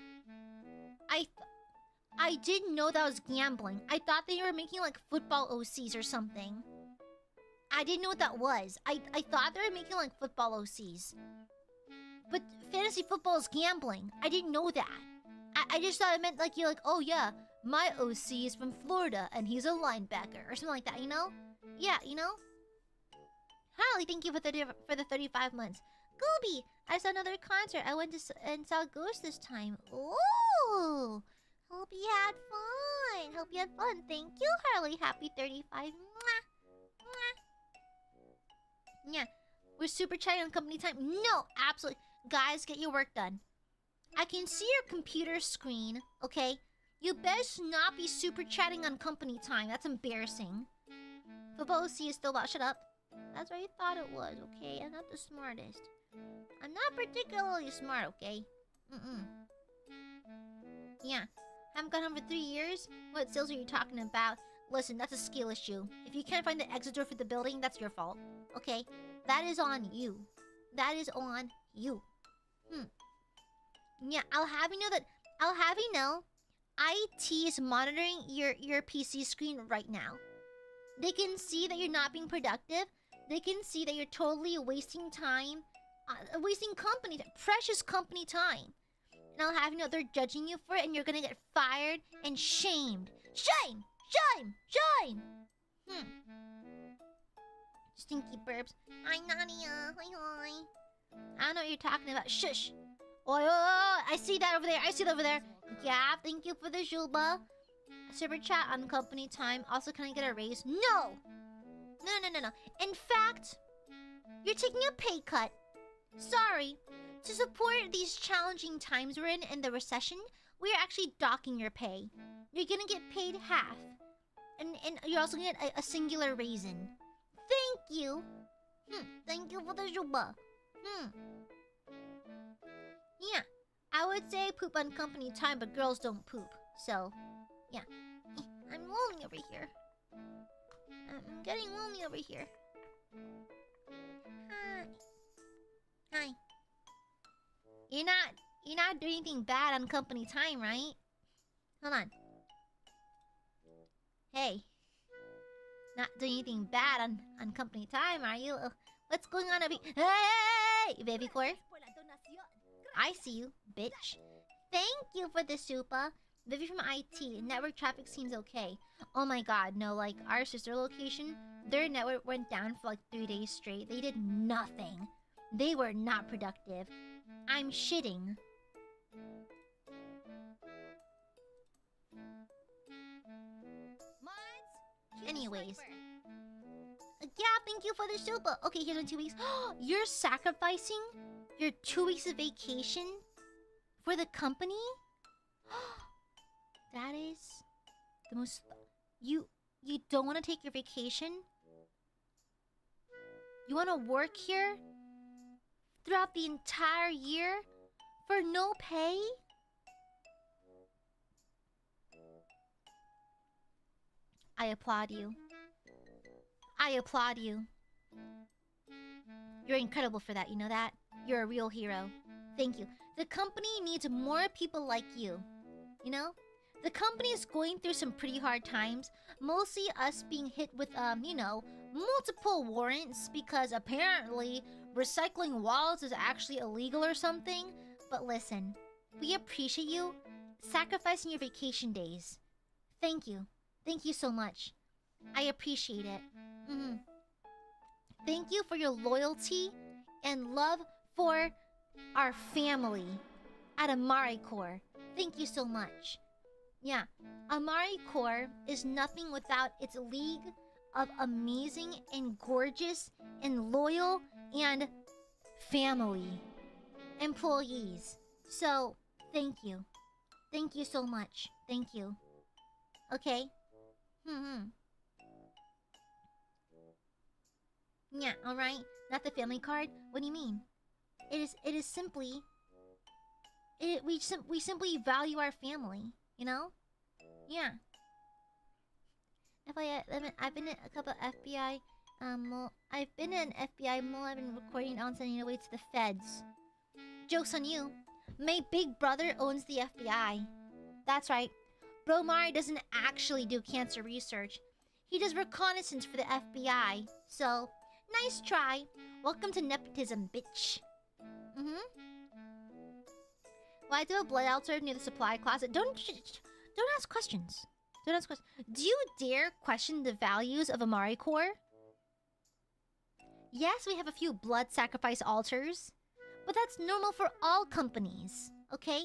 I didn't know that was gambling. I thought they were making like football OCs or something. I didn't know what that was. I thought they were making like football OCs. But fantasy football is gambling. I didn't know that. I just thought it meant like you're like, oh yeah, my OC is from Florida and he's a linebacker or something like that, you know? Yeah, you know? Holly, thank you for the 35 months. Gooby, I saw another concert. I went to and saw Ghost this time. Ooh! Hope you had fun. Hope you had fun. Thank you, Harley. Happy 35. Mwah. Mwah. Yeah. We're super chatting on company time. No, absolutely. Guys, get your work done. I can see your computer screen, okay? You best not be super chatting on company time. That's embarrassing. Football OC is still about... Shut up. That's what you thought it was, okay? I'm not the smartest. I'm not particularly smart, okay? Yeah. Haven't gone home for 3 years? What sales are you talking about? Listen, that's a skill issue. If you can't find the exit door for the building, that's your fault. Okay? That is on you. That is on you. Yeah, I'll have you know IT is monitoring your PC screen right now. They can see that you're not being productive. They can see that you're totally wasting time, wasting precious company time. And I'll have you know they're judging you for it, and you're gonna get fired and shamed. Shame! Shame! Shame! Stinky burps. Hi, Nadia. Hi, hi. I don't know what you're talking about. Shush. Oh, I see that over there. I see that over there. Yeah, thank you for the Juba. Super chat on company time. Also, can I get a raise? No! No. In fact, you're taking a pay cut. Sorry. To support these challenging times we're in and the recession, we are actually docking your pay. You're gonna get paid half. And you're also gonna get a singular raisin. Thank you. Thank you for the Juba. Yeah. I would say poop on company time, but girls don't poop. So, yeah. I'm lonely over here. I'm getting lonely over here. Hi. You're not doing anything bad on company time, right? Hold on. Hey. Not doing anything bad on company time, are you? What's going on over here? Hey, baby core. I see you, bitch. Thank you for the super. Vivi from IT. Network traffic seems okay. Oh my god, no, like our sister location, their network went down for like 3 days straight. They did nothing. They were not productive. I'm shitting. Anyways. Yeah, thank you for the super. Okay, here's in 2 weeks. You're sacrificing your 2 weeks of vacation for the company? That is the most... You don't want to take your vacation? You want to work here throughout the entire year for no pay? I applaud you. I applaud you. You're incredible for that, you know that? You're a real hero. Thank you. The company needs more people like you. You know? The company is going through some pretty hard times. Mostly us being hit with, you know, multiple warrants because apparently recycling wallets is actually illegal or something. But listen, we appreciate you sacrificing your vacation days. Thank you. Thank you so much. I appreciate it. Thank you for your loyalty and love for our family at AmareCore. Thank you so much. Yeah, AmareCore is nothing without its league of amazing and gorgeous and loyal and family employees. So, thank you. Thank you so much. Thank you. Okay? Yeah, alright. Not the family card? What do you mean? It is simply... we simply value our family, you know? Yeah. I've been in a couple of FBI... I've been in FBI mole. I've been recording on sending it away to the feds. Joke's on you. My big brother owns the FBI. That's right. Bro Mari doesn't actually do cancer research. He does reconnaissance for the FBI. So, nice try. Welcome to nepotism, bitch. Why do a blood altar near the supply closet? Don't ask questions. Don't ask questions. Do you dare question the values of AmareCore? Yes, we have a few blood sacrifice altars. But that's normal for all companies. Okay?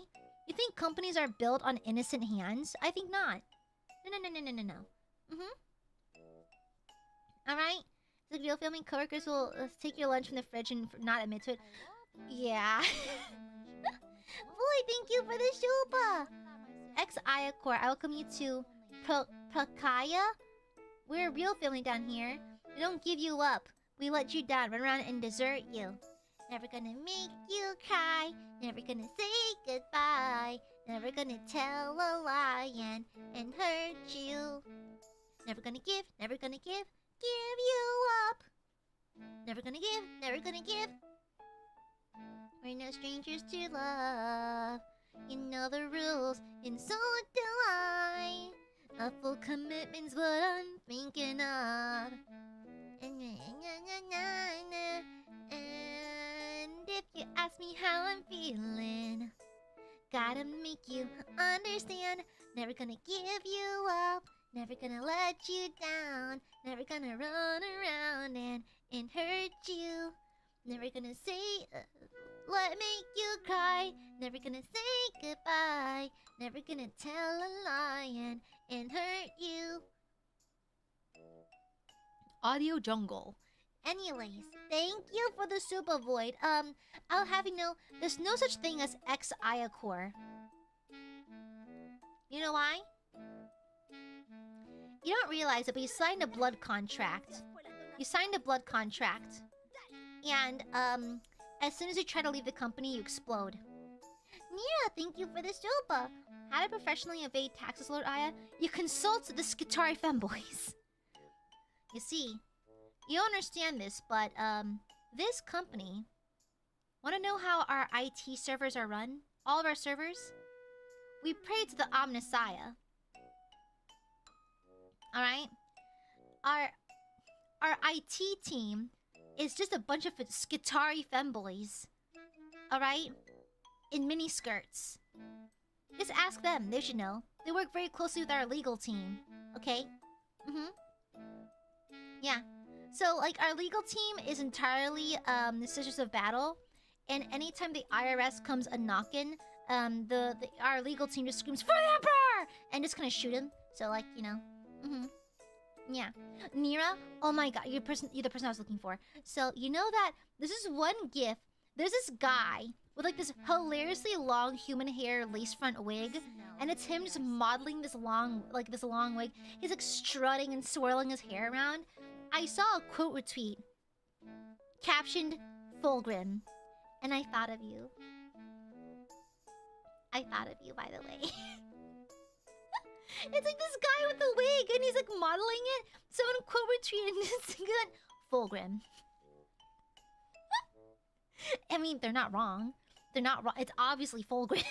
You think companies are built on innocent hands? I think not. No. Alright? The real filming coworkers will take your lunch from the fridge and not admit to it. Yeah. Boy, thank you for the shupa! Ex-AiaCore, I welcome you to Prakaya. We're a real family down here. We don't give you up. We let you down, run around and desert you. Never gonna make you cry. Never gonna say goodbye. Never gonna tell a lie and hurt you. Never gonna give you up. Never gonna give. We're no strangers to love. You know the rules, and so do I. A full commitment's what I'm thinking of. And if you ask me how I'm feeling, gotta make you understand. Never gonna give you up, never gonna let you down, never gonna run around and hurt you. Never gonna say, let make you cry. Never gonna say goodbye. Never gonna tell a lie and hurt you. Audio jungle. Anyways, thank you for the super void. I'll have you know, there's no such thing as ex-Ayacore. You know why? You don't realize it, but you signed a blood contract. You signed a blood contract. And, as soon as you try to leave the company, you explode. Nia, thank you for the super. How to professionally evade taxes, Lord Aya? You consult the Skitari femboys. You see, you don't understand this, but, this company... Want to know how our IT servers are run? All of our servers? We pray to the Omnisaya. Alright? Our IT team is just a bunch of Skitari femboys. Alright? In mini skirts. Just ask them, they should know. They work very closely with our legal team. Okay? Yeah. So, like, our legal team is entirely, the Sisters of Battle. And anytime the IRS comes a-knockin', our legal team just screams, "For the Emperor!" And just kind of shoot him. So, like, you know. Yeah. Nira, oh my god, you're the person I was looking for. So, you know that this is one gif. There's this guy with, like, this hilariously long human hair lace front wig. And it's him just modeling this long wig. He's, like, strutting and swirling his hair around. I saw a quote retweet. Captioned, Fulgrim. And I thought of you. I thought of you, by the way. It's like this guy with the wig, and he's like modeling it. Someone quote retweeted this good Fulgrim. I mean, they're not wrong. They're not wrong. It's obviously Fulgrim.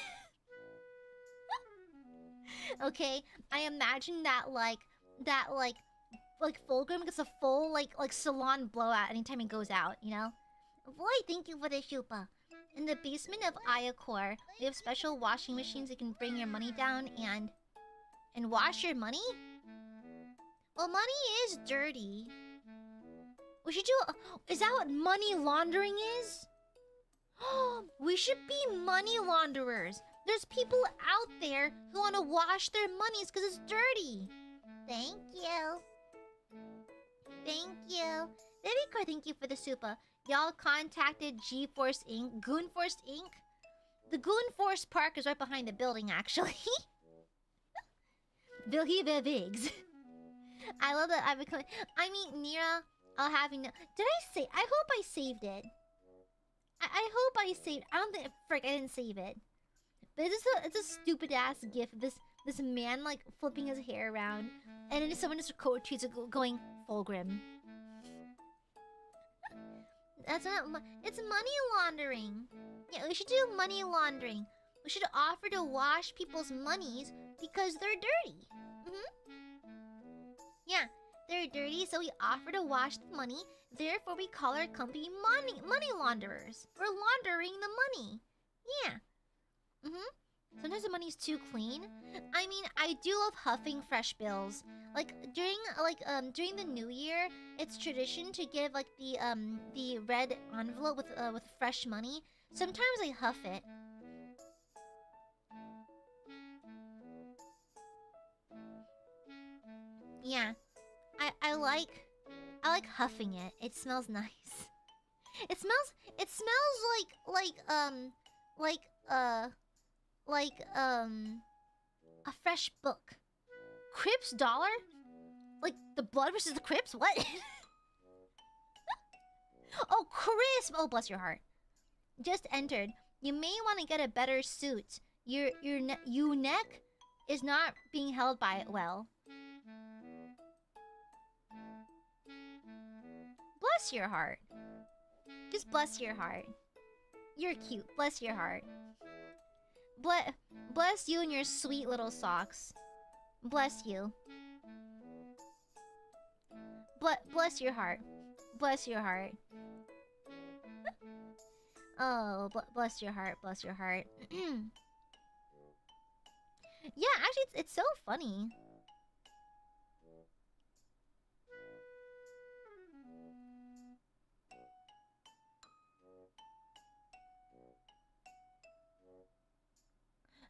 Okay, I imagine that Fulgrim gets a full like salon blowout anytime he goes out. You know. Boy, thank you for the shupa. In the basement of Ayacore, we have special washing machines that can bring your money down and wash your money? Well, money is dirty. We should do... Is that what money laundering is? We should be money launderers. There's people out there who want to wash their monies because it's dirty. Thank you. Thank you. Vivicor, thank you for the super. Y'all contacted G-Force Inc. Goonforce Inc. The Goonforce Park is right behind the building, actually. Vigs. I love that I've become... I mean, Nira, I'll have you know... Did I say... I hope I saved it. I hope I saved... I don't think... Frick, I didn't save it. But it's a stupid-ass gif. This man, like, flipping his hair around. And then someone just quote tweets going, Fulgrim. That's not... It's money laundering. Yeah, we should do money laundering. We should offer to wash people's monies because they're dirty. Yeah, they're dirty, so we offer to wash the money. Therefore, we call our company money launderers. We're laundering the money. Yeah. Sometimes the money's too clean. I mean, I do love huffing fresh bills. Like during the New Year, it's tradition to give like the red envelope with fresh money. Sometimes I huff it. Yeah, I like huffing it. It smells nice. It smells like a fresh book. Crips dollar? Like the blood versus the Crips? What? Oh, crisp! Oh, bless your heart. Just entered. You may want to get a better suit. Your neck is not being held by it well. Bless your heart. Just bless your heart. You're cute. Bless your heart. Bless you and your sweet little socks. Bless you. Bless your heart. Bless your heart. Oh, bless your heart. Bless your heart. Yeah, actually, it's so funny.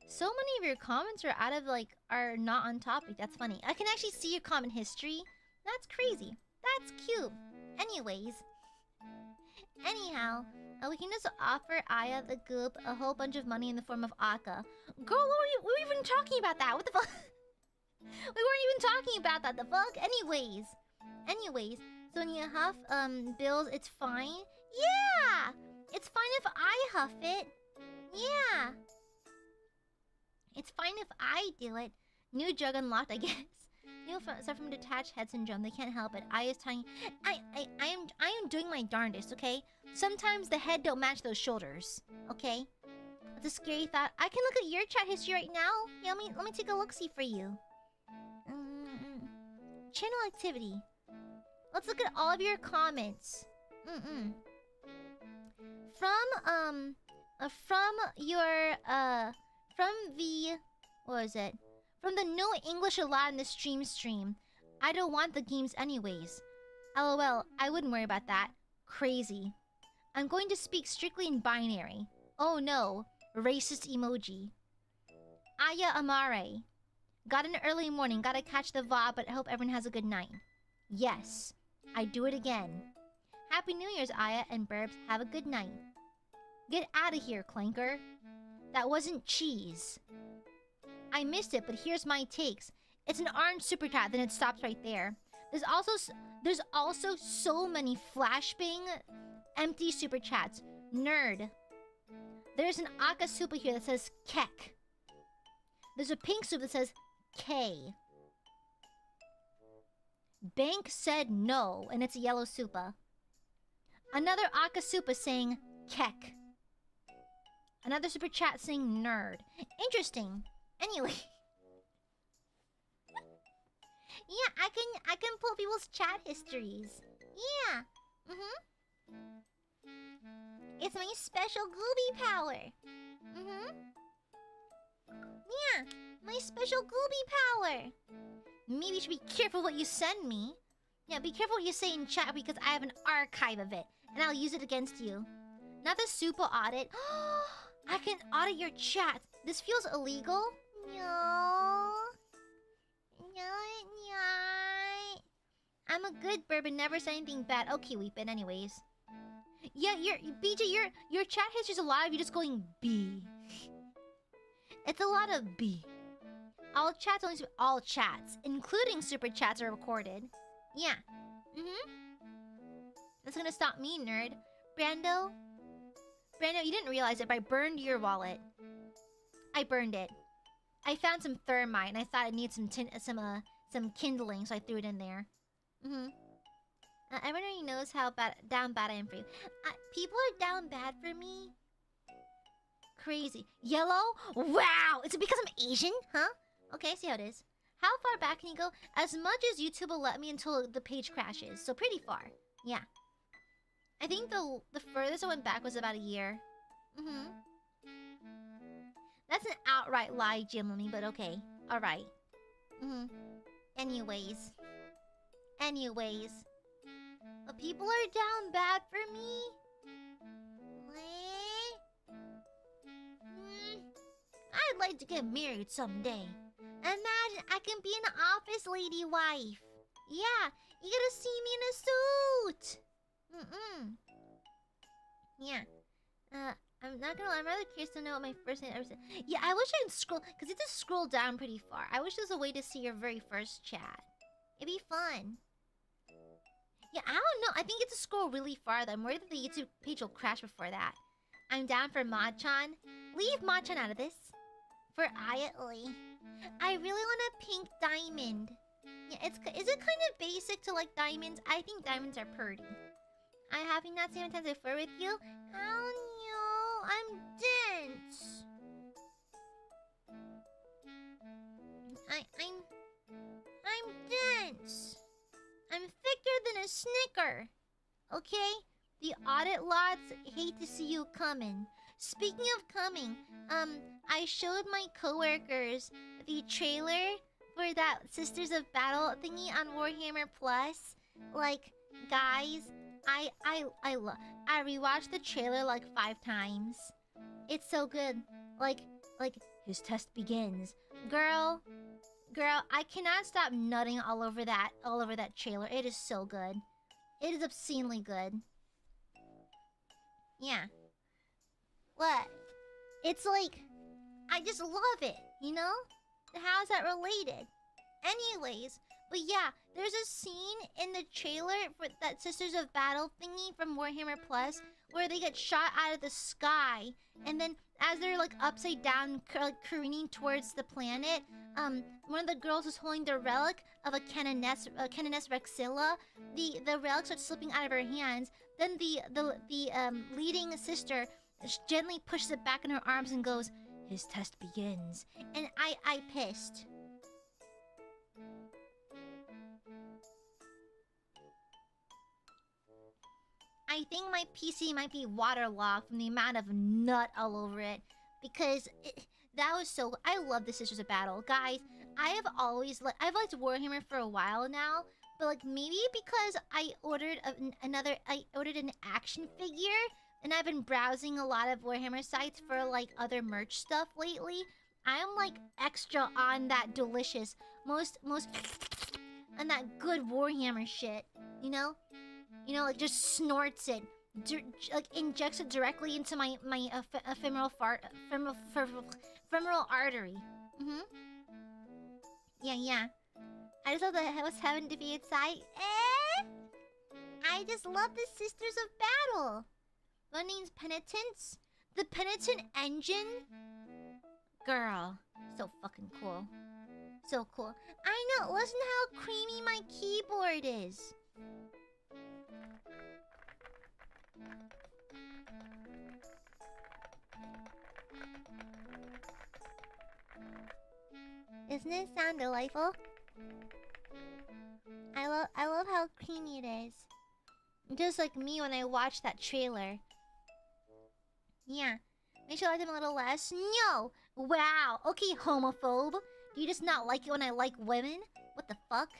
So many of your comments are out of, like, are not on topic. That's funny. I can actually see your comment history. That's crazy. That's cute. Anyways. Anyhow, we can just offer Aya the goop a whole bunch of money in the form of Aka. Girl, we were even talking about that. What the fuck? We weren't even talking about that. The fuck? Anyways. So when you huff bills, it's fine? Yeah! It's fine if I huff it. Yeah. It's fine if I do it. New drug unlocked, I guess. You suffer from detached head syndrome. They can't help it. I is telling. I am doing my darndest. Okay. Sometimes the head don't match those shoulders. Okay. It's a scary thought. I can look at your chat history right now. Yeah, let me take a look see for you. Channel activity. Let's look at all of your comments. From your from the what was it? From the no English allowed in the stream. I don't want the games anyways. LOL, I wouldn't worry about that. Crazy. I'm going to speak strictly in binary. Oh no, racist emoji. AiaAmare. Got an early morning, gotta catch the VOD, but I hope everyone has a good night. Yes, I do it again. Happy New Year's, Aya and Burbs. Have a good night. Get out of here, Clanker. That wasn't cheese. I missed it, but here's my takes. It's an orange super chat, then it stops right there. There's also so many flashbang empty super chats. Nerd. There's an Aka super here that says Kek. There's a pink soup that says K. Bank said no, and it's a yellow supa. Another Aka supa saying Kek. Another super chat saying nerd. Interesting. Anyway. Yeah, I can pull people's chat histories. Yeah. It's my special Gooby power. Yeah, my special Gooby power. Maybe you should be careful what you send me. Yeah, be careful what you say in chat because I have an archive of it. And I'll use it against you. Not the super audit. I can audit your chat. This feels illegal? No. I'm a good bird but never said anything bad. Okay, Weepin, anyways. Yeah, BJ, your chat history's a lot of you just going B. It's a lot of B. All chats, including super chats, are recorded. Yeah. That's gonna stop me, nerd. Brando, you didn't realize it, but I burned your wallet. I burned it. I found some thermite, and I thought I needed some kindling, so I threw it in there. Everyone already knows how down bad I am for you. People are down bad for me. Crazy. Yellow? Wow! Is it because I'm Asian? Huh? Okay, see how it is. How far back can you go? As much as YouTube will let me until the page crashes. So pretty far. Yeah. I think the furthest I went back was about a year. That's an outright lie, Jimmy, but okay. Alright. Anyways. But people are down bad for me. I'd like to get married someday. Imagine I can be an office lady wife. Yeah, you gotta see me in a suit. Yeah. I'm not gonna lie, I'm rather curious to know what my first name ever said. Yeah, I wish I could scroll, because you just scroll down pretty far. I wish there was a way to see your very first chat. It'd be fun. Yeah, I don't know. I think you have to scroll really far, though. I'm worried that the YouTube page will crash before that. I'm down for Machan. Leave Machan out of this. For Ayatly. I really want a pink diamond. Yeah, is it kind of basic to like diamonds? I think diamonds are pretty. I have not seen times I flirt with you. Oh no. I'm dense. I'm dense. I'm thicker than a Snicker. Okay? The audit lots hate to see you coming. Speaking of coming, I showed my coworkers the trailer for that Sisters of Battle thingy on Warhammer Plus. Like, guys, I rewatched the trailer like 5 times. It's so good. Like his test begins. Girl, I cannot stop nutting all over that trailer. It is so good. It is obscenely good. Yeah. What? It's like, I just love it, you know? How's that related? Anyways, but yeah, there's a scene in the trailer for that Sisters of Battle thingy from Warhammer Plus where they get shot out of the sky, and then as they're like upside down, careening towards the planet, one of the girls is holding the relic of a Canoness Rexilla. The relic starts slipping out of her hands. Then the leading sister gently pushes it back in her arms and goes, "His test begins." And I pissed. I think my PC might be waterlogged from the amount of nut all over it. Because that was so... I love the Sisters of Battle. Guys, I've liked Warhammer for a while now. But like maybe because I ordered an action figure. And I've been browsing a lot of Warhammer sites for like other merch stuff lately. I'm like extra on that delicious, most on that good Warhammer shit. You know? You know, like just snorts it, like injects it directly into my femoral artery. Yeah. I just love the host heaven defeated side. I just love the Sisters of Battle. What name's Penitence? The Penitent engine? Girl, so fucking cool. So cool. I know, listen how creamy my keyboard is. Doesn't it sound delightful? I love how creamy it is. Just like me when I watched that trailer. Yeah. Make sure I like them a little less. No! Wow! Okay, homophobe. Do you just not like it when I like women? What the fuck?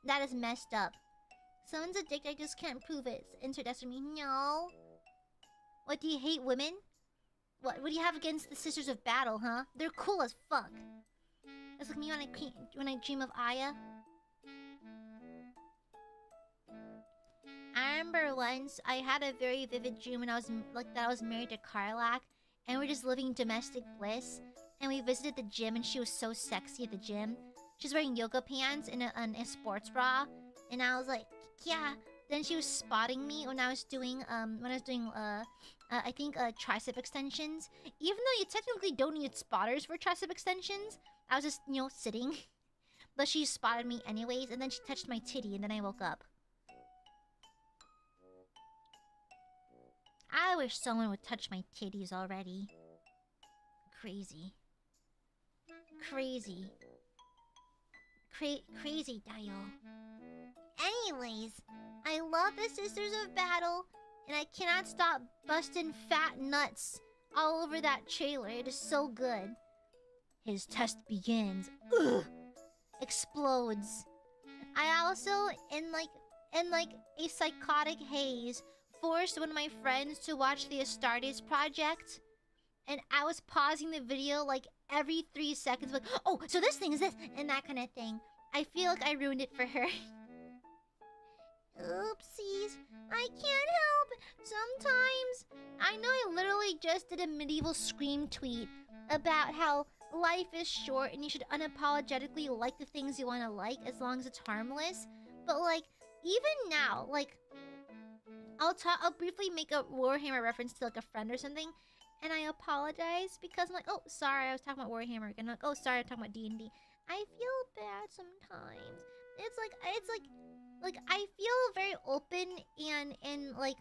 That is messed up. Someone's a dick, I just can't prove it. Insert S for me. No. What, do you hate women? What do you have against the Sisters of Battle, huh? They're cool as fuck. That's like me when I dream of Aya. I remember once I had a very vivid dream when I was married to Karlak, and we're just living domestic bliss. And we visited the gym, and she was so sexy at the gym. She's wearing yoga pants and a sports bra, and I was like, yeah. Then she was spotting me when I was doing I think tricep extensions. Even though you technically don't need spotters for tricep extensions, I was just, you know, sitting. But she spotted me anyways, and then she touched my titty, and then I woke up. I wish someone would touch my titties already. Crazy. Crazy. Crazy, Dio. Anyways, I love the Sisters of Battle, and I cannot stop busting fat nuts all over that trailer. It is so good. His test begins. Ugh! Explodes. I also, in like a psychotic haze, forced one of my friends to watch the Astartes project, and I was pausing the video like every 3 seconds, like, oh, so this thing is this, and that kind of thing. I feel like I ruined it for her. Oopsies. I can't help it. Sometimes. I know I literally just did a medieval scream tweet about how life is short and you should unapologetically like the things you want to like as long as it's harmless. But like, even now, like, I'll briefly make a Warhammer reference to like a friend or something, and I apologize because I'm like, oh, sorry, I was talking about Warhammer again. Like, oh, sorry, I'm talking about D&D. I feel bad sometimes. It's like I feel very open and like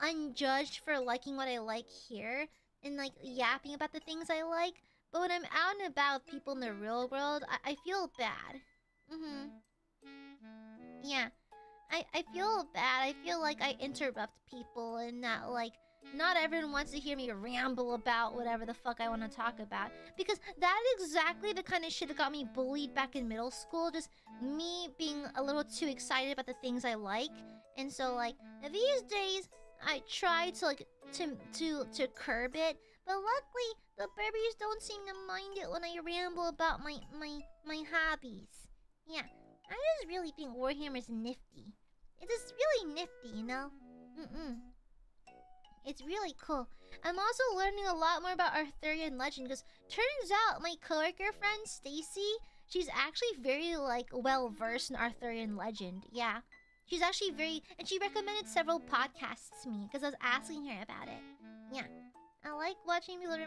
unjudged for liking what I like here, and like yapping about the things I like. But when I'm out and about with people in the real world, I feel bad. Yeah. I feel bad. I feel like I interrupt people and that like not everyone wants to hear me ramble about whatever the fuck I want to talk about. Because that is exactly the kind of shit that got me bullied back in middle school. Just me being a little too excited about the things I like. And so like these days I try to like to curb it. But luckily the babies don't seem to mind it when I ramble about my hobbies. Yeah. I just really think Warhammer's nifty. It is really nifty, you know? It's really cool. I'm also learning a lot more about Arthurian legend because turns out my coworker friend Stacy, she's actually very like well versed in Arthurian legend. Yeah. She's actually very, and she recommended several podcasts to me because I was asking her about it. Yeah. I like watching people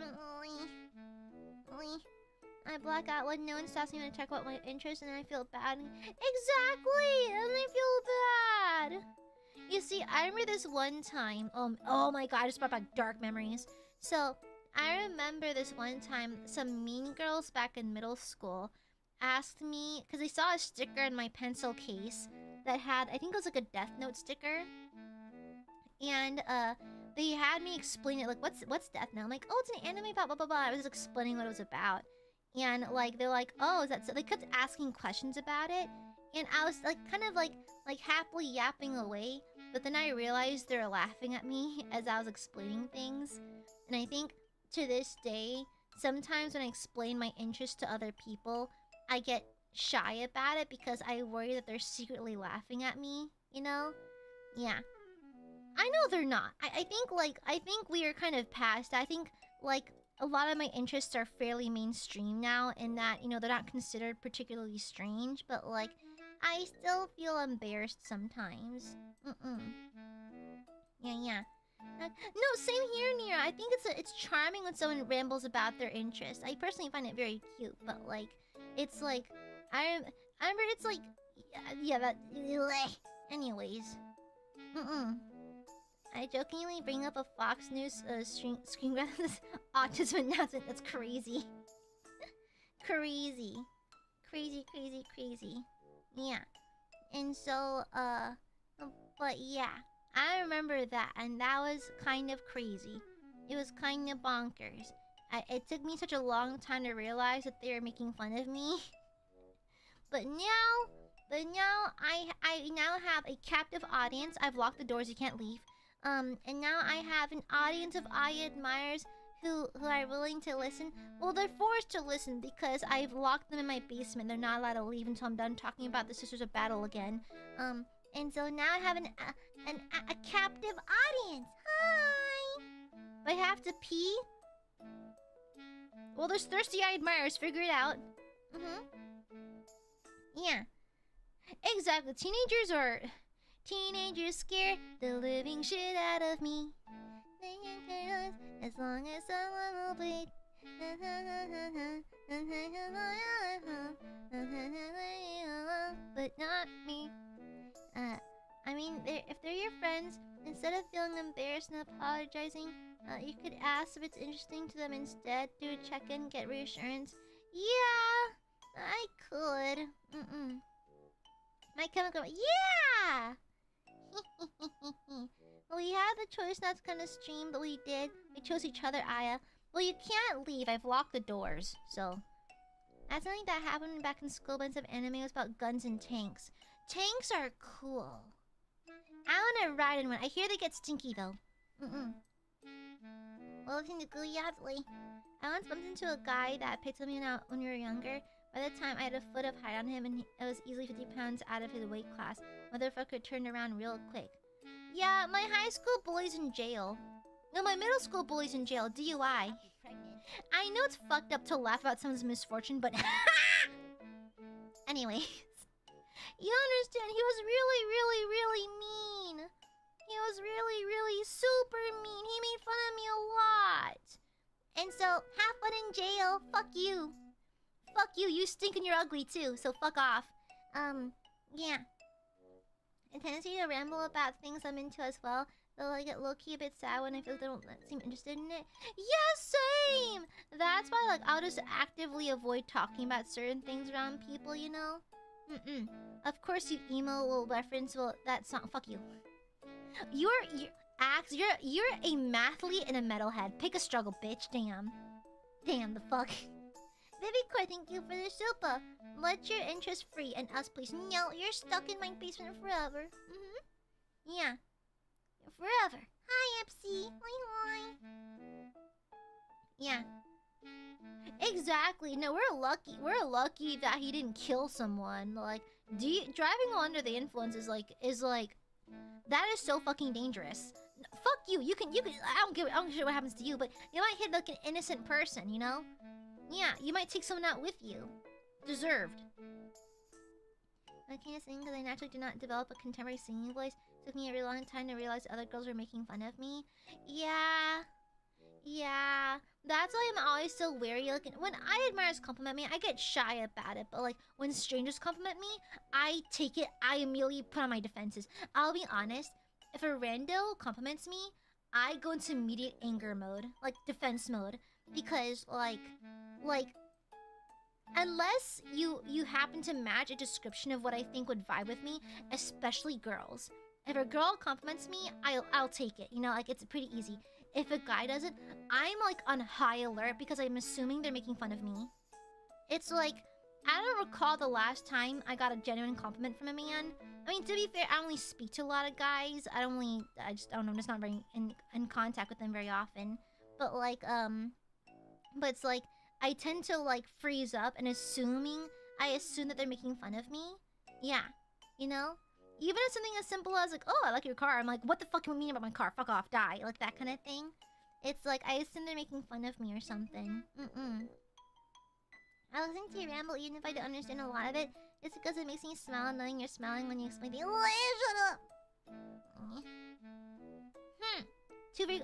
I black out when no one stops me to check out my interests and I feel bad. Exactly! And I feel bad! You see, I remember this one time. Oh my god, I just brought back dark memories. So, I remember this one time some mean girls back in middle school asked me, because they saw a sticker in my pencil case that had, I think it was like a Death Note sticker. And they had me explain it, like, what's Death Note? I'm like, oh, it's an anime, blah, blah, blah, blah. I was explaining what it was about. And like they're like, oh, is that so? They kept asking questions about it, and I was like, kind of like happily yapping away. But then I realized they were laughing at me as I was explaining things. And I think to this day, sometimes when I explain my interest to other people, I get shy about it because I worry that they're secretly laughing at me. You know? Yeah. I know they're not. I think we are kind of past. I think like a lot of my interests are fairly mainstream now in that, you know, they're not considered particularly strange, but like I still feel embarrassed sometimes. Yeah. No, same here, Nira. I think it's charming when someone rambles about their interests. I personally find it very cute, but like it's like I remember it's like yeah, that anyways. I jokingly bring up a Fox News screen grab this autism announcement. That's crazy. Crazy. Yeah. And so, but yeah. I remember that, and that was kind of crazy. It was kind of bonkers. It took me such a long time to realize that they were making fun of me. But now I now have a captive audience. I've locked the doors, you can't leave. And now I have an audience of Aiadmirers who are willing to listen. Well, they're forced to listen because I've locked them in my basement. They're not allowed to leave until I'm done talking about the Sisters of Battle again. And so now I have a captive audience. Hi! Do I have to pee? Well, there's thirsty Aiadmirers. Figure it out. Yeah. Exactly. Teenagers scare the living shit out of me. As long as someone will bleed. But not me. I mean, if they're your friends, instead of feeling embarrassed and apologizing, you could ask if it's interesting to them instead. Do a check-in, get reassurance. Yeah, I could. My chemical. Yeah. Well, we had the choice not to kind of stream, but we did. We chose each other, Aya. Well, you can't leave. I've locked the doors, so. That's something that happened back in school. Bunch of anime was about guns and tanks. Tanks are cool. I wanna ride in one. I hear they get stinky though. Welcome to Guyatli. I once bumped into a guy that picked me up when we were younger. By the time I had a foot of height on him, and it was easily 50 pounds out of his weight class. Motherfucker turned around real quick. Yeah, my high school bully's in jail. No, my middle school bully's in jail. DUI. I know it's fucked up to laugh about someone's misfortune, but anyways, you understand? He was really mean. He was really super mean. He made fun of me a lot. And so, have fun in jail. Fuck you. Fuck you. You stink and you're ugly too. So fuck off. Yeah. A tendency to ramble about things I'm into as well. Though I get low-key a bit sad when I feel like they don't seem interested in it. Yeah, same! That's why, like, I'll just actively avoid talking about certain things around people, you know? Of course, you emo will reference, well, that song. Fuck you. You're Axe, you're a mathlete and a metalhead. Pick a struggle, bitch. Damn. Damn, the fuck. Baby thank you for the super. Let your interest free and us, please. No, you're stuck in my basement forever. Yeah. Forever. Hi, Epsy. Hi. Yeah. Exactly. No, we're lucky. We're lucky that he didn't kill someone. Like, driving while under the influence is like that is so fucking dangerous. Fuck you. You can. I don't give a shit what happens to you, but you might hit like an innocent person. You know? Yeah. You might take someone out with you. Deserved. I can't sing because I naturally do not develop a contemporary singing voice. It took me a really long time to realize other girls were making fun of me. Yeah. Yeah. That's why I'm always so wary. Like, when Aiadmirers compliment me, I get shy about it. But, like, when strangers compliment me, I take it. I immediately put on my defenses. I'll be honest. If a rando compliments me, I go into immediate anger mode. Like, defense mode. Because, like... Unless you happen to match a description of what I think would vibe with me, especially girls. If a girl compliments me, I'll take it. You know, like, it's pretty easy. If a guy doesn't, I'm like on high alert because I'm assuming they're making fun of me. It's like, I don't recall the last time I got a genuine compliment from a man. I mean, to be fair, I only speak to a lot of guys. I don't know, I'm just not very in contact with them very often. But like, but it's like, I tend to like freeze up and I assume that they're making fun of me. Yeah, you know? Even if something as simple as like, oh, I like your car. I'm like, what the fuck do you mean about my car? Fuck off, die. Like that kind of thing. It's like, I assume they're making fun of me or something. I listen to your ramble even if I don't understand a lot of it. It's because it makes me smile knowing you're smiling when you explain things. Shut up!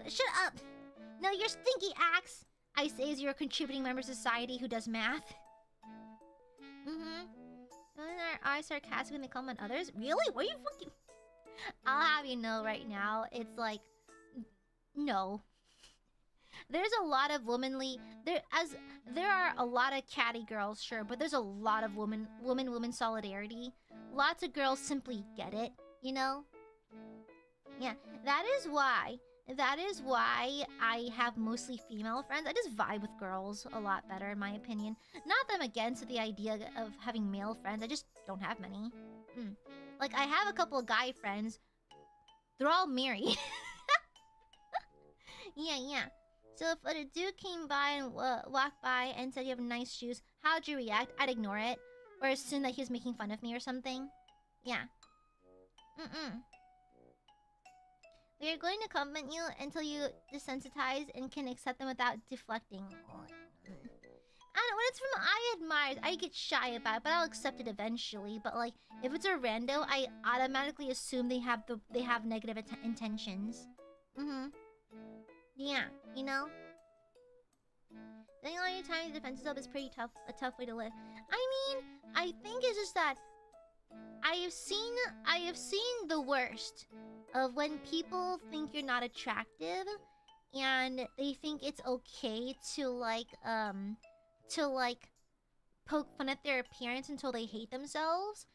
Shut up! No, you're stinky, Axe! I say as you're a contributing member of society who does math. Women are sarcastic when they comment others? Really? What are you fucking... I'll have you know right now, it's like... No. There's a lot of womanly... There are a lot of catty girls, sure, but there's a lot of woman solidarity. Lots of girls simply get it, you know? Yeah, that is why I have mostly female friends. I just vibe with girls a lot better, in my opinion. Not that I'm against the idea of having male friends. I just don't have many. Like, I have a couple of guy friends. They're all married. Yeah. So if a dude came by and walked by and said you have nice shoes, how'd you react? I'd ignore it. Or assume that he was making fun of me or something. Yeah. We are going to compliment you until you desensitize and can accept them without deflecting. I don't know, when it's from Aiadmirers, I get shy about it, but I'll accept it eventually. But like, if it's a rando, I automatically assume they have negative intentions. Yeah, you know? Doing all your time to defenses up is a tough way to live. I mean, I think it's just that I have seen the worst of when people think you're not attractive and they think it's okay to like poke fun at their appearance until they hate themselves.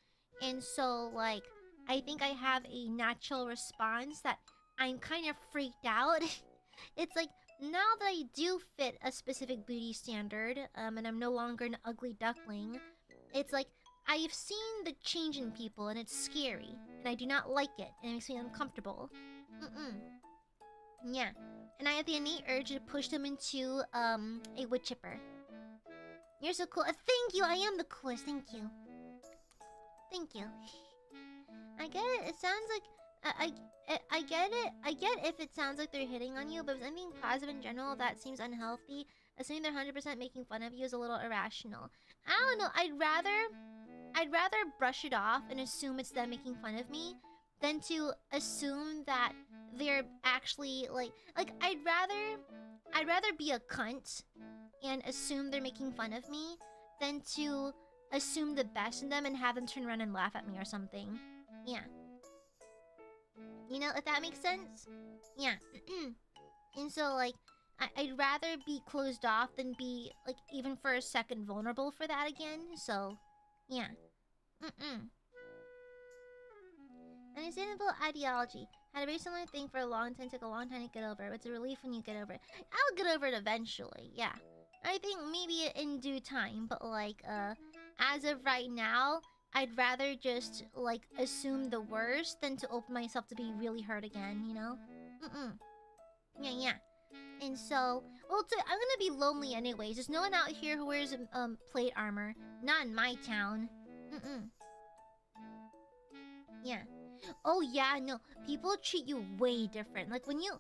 And so like I think I have a natural response that I'm kind of freaked out. It's like, now that I do fit a specific beauty standard, and I'm no longer an ugly duckling, it's like I've seen the change in people and it's scary. And I do not like it. And it makes me uncomfortable. Yeah. And I have the innate urge to push them into, a wood chipper. You're so cool. Thank you! I am the coolest. Thank you. Thank you. I get it. It sounds like... I get it. I get if it sounds like they're hitting on you, but if I'm being positive in general, that seems unhealthy. Assuming they're 100% making fun of you is a little irrational. I don't know. I'd rather brush it off and assume it's them making fun of me than to assume that they're actually like I'd rather be a cunt and assume they're making fun of me than to assume the best in them and have them turn around and laugh at me or something. Yeah. You know, if that makes sense? Yeah. And so, like, I'd rather be closed off than be, like, even for a second vulnerable for that again. So, yeah. Understandable ideology. Had a very similar thing for a long time, took a long time to get over. But it's a relief when you get over it. I'll get over it eventually, yeah. I think maybe in due time, but like, as of right now, I'd rather just, like, assume the worst than to open myself to be really hurt again, you know? Yeah. And so, well, I'm gonna be lonely anyways. There's no one out here who wears, plate armor. Not in my town. Yeah. Oh yeah, no. People treat you way different. Like when you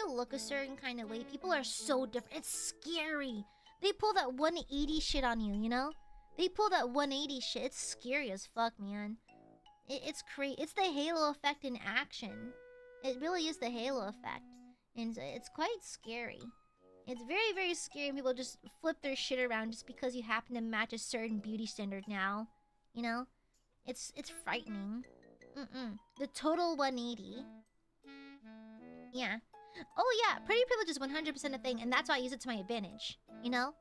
look a certain kind of way, people are so different. It's scary. They pull that 180 shit on you, you know? They pull that 180 shit. It's scary as fuck, man. It's crazy. It's the halo effect in action. It really is the halo effect. And it's quite scary. It's very, very scary when people just flip their shit around just because you happen to match a certain beauty standard now. You know? It's frightening. The total 180. Yeah. Oh yeah, pretty privilege is 100% a thing, and that's why I use it to my advantage. You know?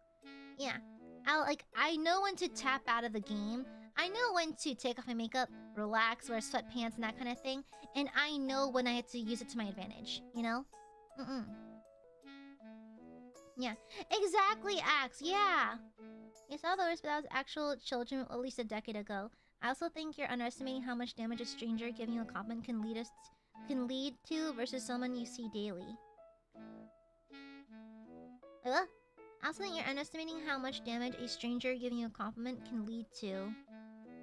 Yeah. I know when to tap out of the game. I know when to take off my makeup, relax, wear sweatpants and that kind of thing. And I know when I have to use it to my advantage. You know? Yeah. Exactly, Axe. Yeah. You saw the worst, but that was actual children at least a decade ago. I also think you're underestimating how much damage a stranger giving you a compliment can lead to versus someone you see daily. Wait, what? I also think you're underestimating how much damage a stranger giving you a compliment can lead to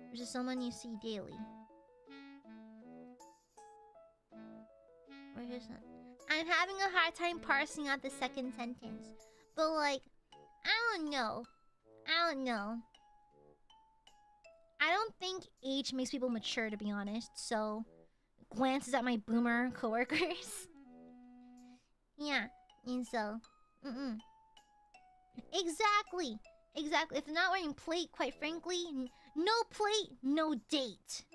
versus someone you see daily. Where's that? I'm having a hard time parsing out the second sentence. But like, I don't know. I don't think age makes people mature, to be honest, so... Glances at my boomer coworkers. Yeah, and so... Exactly! If they're not wearing plate, quite frankly, no plate, no date.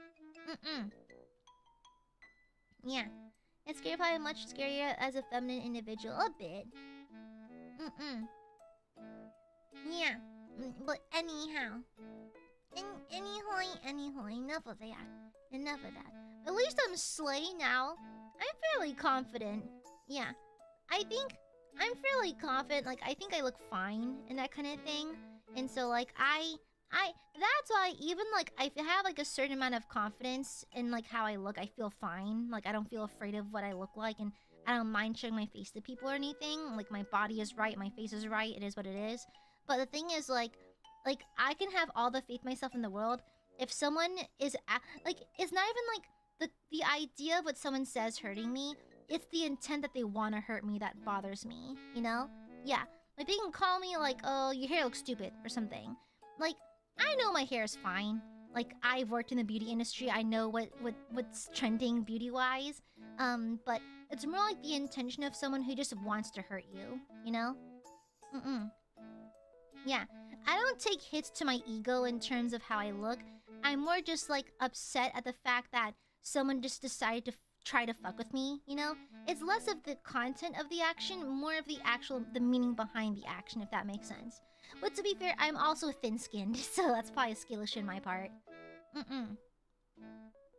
Yeah. It's scary, probably much scarier as a feminine individual. A bit. Yeah. But anyhow... Anyhow, enough of that. At least I'm slay now. I'm fairly confident. Yeah. I think I'm fairly confident. Like, I think I look fine and that kind of thing. And so, like, that's why even, like, I have, like, a certain amount of confidence in, like, how I look. I feel fine. Like, I don't feel afraid of what I look like. And I don't mind showing my face to people or anything. Like, my body is right. My face is right. It is what it is. But the thing is, like, I can have all the faith myself in the world. If someone is... like, it's not even, like, the idea of what someone says hurting me. It's the intent that they want to hurt me that bothers me, you know? Yeah. Like, they can call me, like, oh, your hair looks stupid or something. Like, I know my hair is fine. Like, I've worked in the beauty industry. I know what's trending beauty-wise. But it's more like the intention of someone who just wants to hurt you, you know? Yeah. I don't take hits to my ego in terms of how I look. I'm more just, like, upset at the fact that someone just decided to try to fuck with me, you know? It's less of the content of the action, more of the meaning behind the action, if that makes sense. But to be fair, I'm also thin-skinned, so that's probably a skill issue on my part.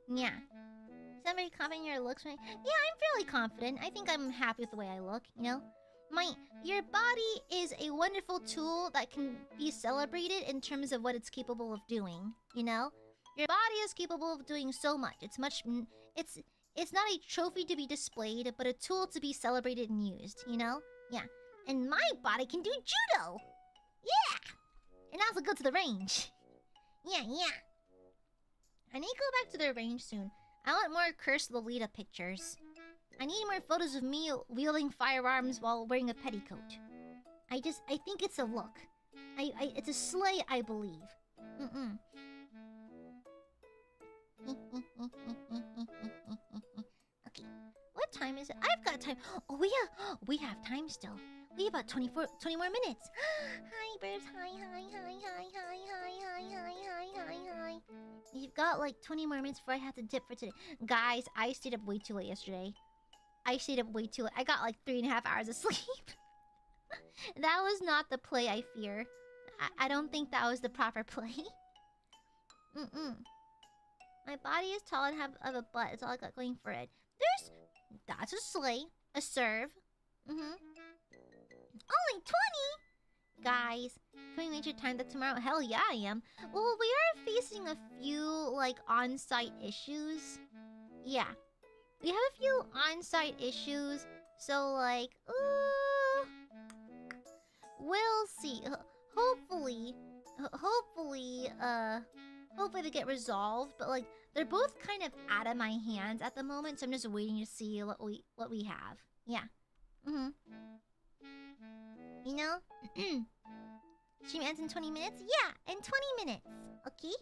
Yeah. Somebody confident in your looks, right? Yeah, I'm fairly confident. I think I'm happy with the way I look, you know? Your body is a wonderful tool that can be celebrated in terms of what it's capable of doing, you know? Your body is capable of doing so much. It's not a trophy to be displayed, but a tool to be celebrated and used, you know? Yeah. And my body can do judo! Yeah! And also go to the range. Yeah. I need to go back to the range soon. I want more Curse Lolita pictures. I need more photos of me wielding firearms while wearing a petticoat. I think it's a look. It's a slay, I believe. Okay, what time is it? I've got time. Oh, we have time still. We have about 20 more minutes. Hi, birds. Hi. got like 20 more minutes before I have to dip for today. Guys, I stayed up way too late yesterday. I stayed up way too late. I got like 3.5 hours of sleep. That was not the play I fear. I don't think that was the proper play. My body is tall and have a butt. It's all I got going for it. That's a slay. A serve. Only 20? Guys, can we make your time that tomorrow? Hell yeah, I am. Well, we are facing a few, like, on-site issues. Yeah. We have a few on-site issues. So, like, we'll see. Hopefully they get resolved. But, like, they're both kind of out of my hands at the moment. So I'm just waiting to see what we have. Yeah. You know? Stream ends in 20 minutes? Yeah, in 20 minutes. Okay?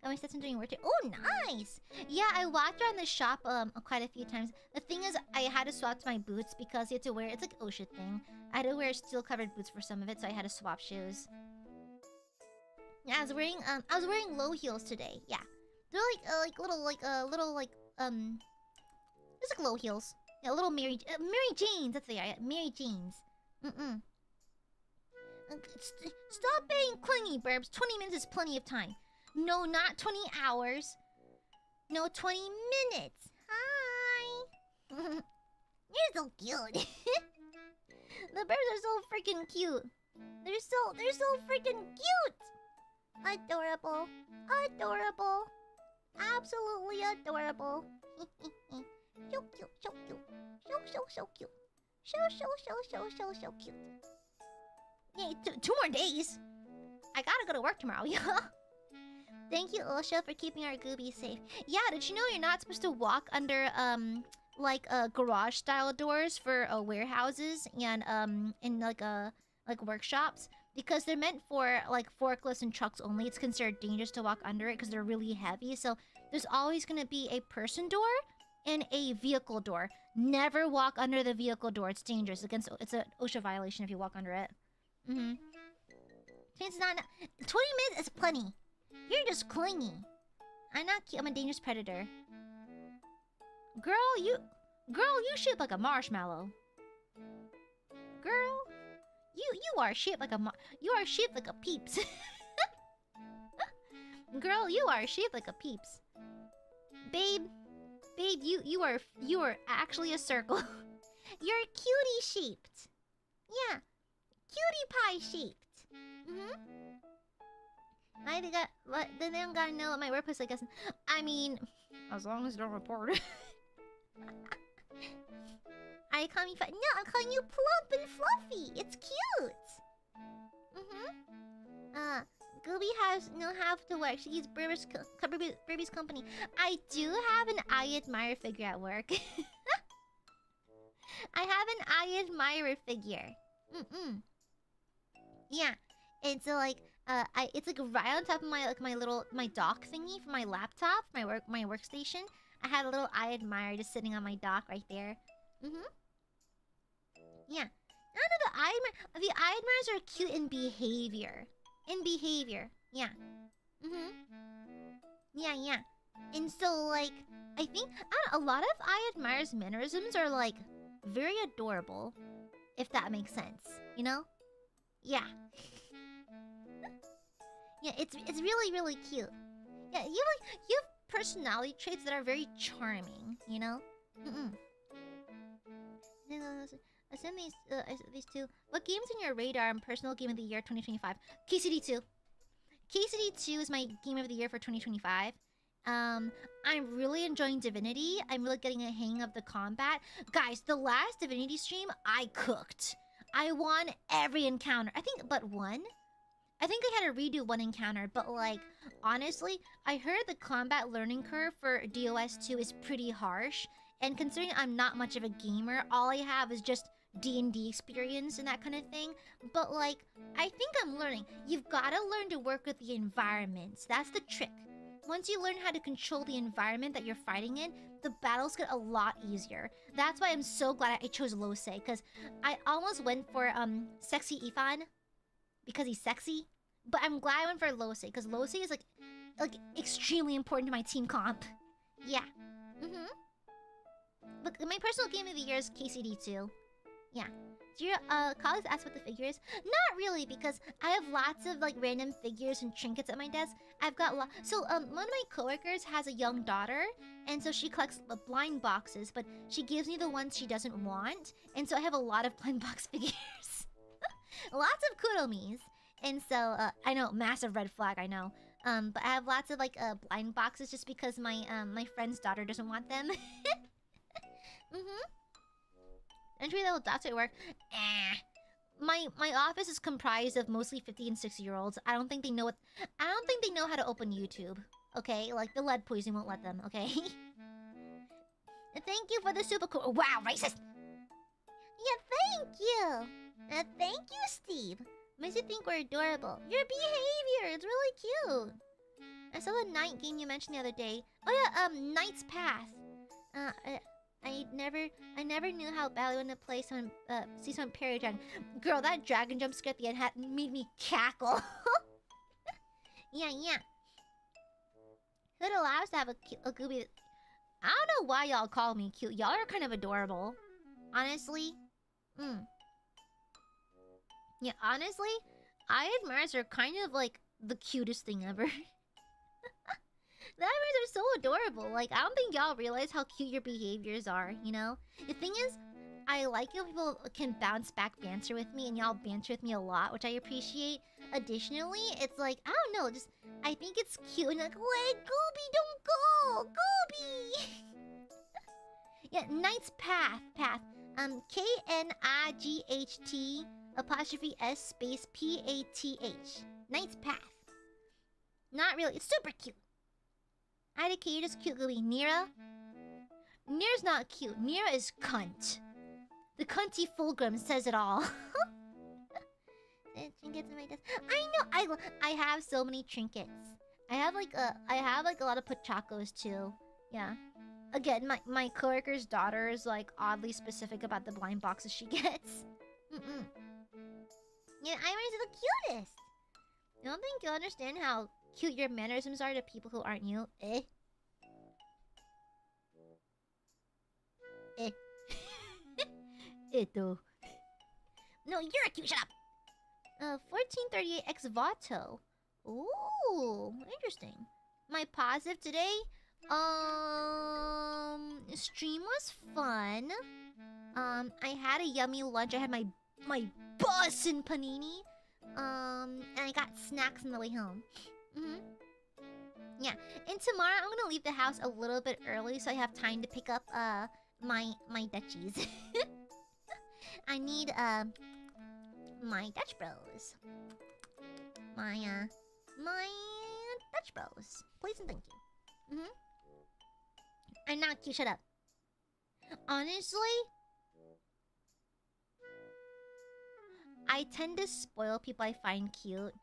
Got my steps doing work too. Oh, nice! Yeah, I walked around the shop quite a few times. The thing is, I had to swap to my boots because you have to wear... It's like OSHA thing. I had to wear steel-covered boots for some of it, so I had to swap shoes. Yeah, I was wearing low heels today. Yeah. They're little, just like low heels. Yeah, little Mary Janes. That's the Mary Janes. Stop being clingy, Burbs. 20 minutes is plenty of time. No, not 20 hours. No, 20 minutes. Hi. You're so cute. The Burbs are so freaking cute. They're so freaking cute. Adorable. Adorable. Absolutely adorable. So cute, so cute. So cute. So cute. Yeah, 2 more days. I gotta go to work tomorrow, yeah. Thank you, Osha, for keeping our goobies safe. Yeah, did you know you're not supposed to walk under garage style doors for warehouses and in like workshops, because they're meant for like forklifts and trucks only. It's considered dangerous to walk under it because they're really heavy. So there's always gonna be a person door and a vehicle door. Never walk under the vehicle door. It's dangerous. It's an OSHA violation if you walk under it. It's not 20 minutes is plenty. You're just clingy. I'm not cute. I'm a dangerous predator. Girl, you shape like a marshmallow. Girl, you are shaped like a peeps. Girl, you are shaped like a peeps. Babe, you are actually a circle. You're cutie shaped. Yeah, cutie pie shaped. Then they don't gotta know at my workplace, I guess. I mean, as long as you don't report it. Are you calling me fat? No, I'm calling you plump and fluffy. It's cute. Gooby has no have to work. She eats Burby's company. I do have an Aiadmire figure at work. I have an Aiadmire figure. Yeah, it's like it's like right on top of my dock thingy for my laptop, my workstation. I have a little Aiadmire just sitting on my dock right there. Yeah. No, the Aiadmirers are cute in behavior. Yeah. Yeah. And so, like, I think a lot of Aiadmirers' mannerisms are, like, very adorable. If that makes sense. You know? Yeah. Yeah, it's really, really cute. Yeah, you have personality traits that are very charming, you know? I send these two. What game's in your radar and personal game of the year 2025? KCD2. KCD2 is my game of the year for 2025. I'm really enjoying Divinity. I'm really getting a hang of the combat. Guys, the last Divinity stream, I cooked. I won every encounter. I think but one. I think I had to redo one encounter, but like, honestly, I heard the combat learning curve for DOS2 is pretty harsh. And considering I'm not much of a gamer, all I have is just D&D experience and that kind of thing. But like, I think I'm learning. You've got to learn to work with the environments. That's the trick. Once you learn how to control the environment that you're fighting in, the battles get a lot easier. That's why I'm so glad I chose Lose, because I almost went for Sexy Ifan because he's sexy. But I'm glad I went for Lose, because Lose is like, like extremely important to my team comp. Yeah. Look, my personal game of the year is KCD2. Yeah. Do your colleagues ask what the figure is? Not really, because I have lots of like random figures and trinkets at my desk. I've got so one of my coworkers has a young daughter, and so she collects blind boxes, but she gives me the ones she doesn't want, and so I have a lot of blind box figures. Lots of kudomis. And so I know, massive red flag, I know. But I have lots of like blind boxes just because my my friend's daughter doesn't want them. Entry level doctor work. My office is comprised of mostly 50 and 60-year-olds. I don't think they know how to open YouTube. Okay, like the lead poison won't let them. Okay. Thank you for the super cool. Wow, racist. Yeah, thank you. Thank you, Steve. Makes you think we're adorable. Your behavior, it's really cute. I saw the night game you mentioned the other day. Oh yeah, Knight's Path. I never knew how badly when to play someone, see someone parry a dragon. Girl, that dragon jump scare at the end made me cackle. Yeah. Who'd allow us to have a gooby? I don't know why y'all call me cute. Y'all are kind of adorable. Honestly. Yeah, honestly, Aiadmirers are kind of like the cutest thing ever. The Aiadmirers are so adorable. Like, I don't think y'all realize how cute your behaviors are, you know? The thing is, I like how people can bounce back banter with me, and y'all banter with me a lot, which I appreciate. Additionally, it's like, I don't know, just, I think it's cute, and like, wait, Gooby, don't go! Gooby! Yeah, Knight's Path. K-N-I-G-H-T apostrophe S space P-A-T-H. Knight's Path. Not really, it's super cute. IDK, you're just cute, Gooby. Nira? Nira's not cute. Nira is cunt. The cunty fulgrim says it all. Trinkets in my desk. I know. I have so many trinkets. I have like a lot of pachacos too. Yeah. Again, my coworker's daughter is like oddly specific about the blind boxes she gets. Yeah, Aiadmirers are the cutest. I don't think you'll understand how cute your mannerisms are to people who aren't you. Though. No, you're cute. Shut up. 1438x Vato. Ooh, interesting. My positive today. Stream was fun. I had a yummy lunch. I had my bussin' panini. And I got snacks on the way home. Yeah, and tomorrow I'm gonna leave the house a little bit early so I have time to pick up my duchies. I need my Dutch bros. My Dutch bros. Please and thank you. I'm not cute. Shut up. Honestly, I tend to spoil people I find cute.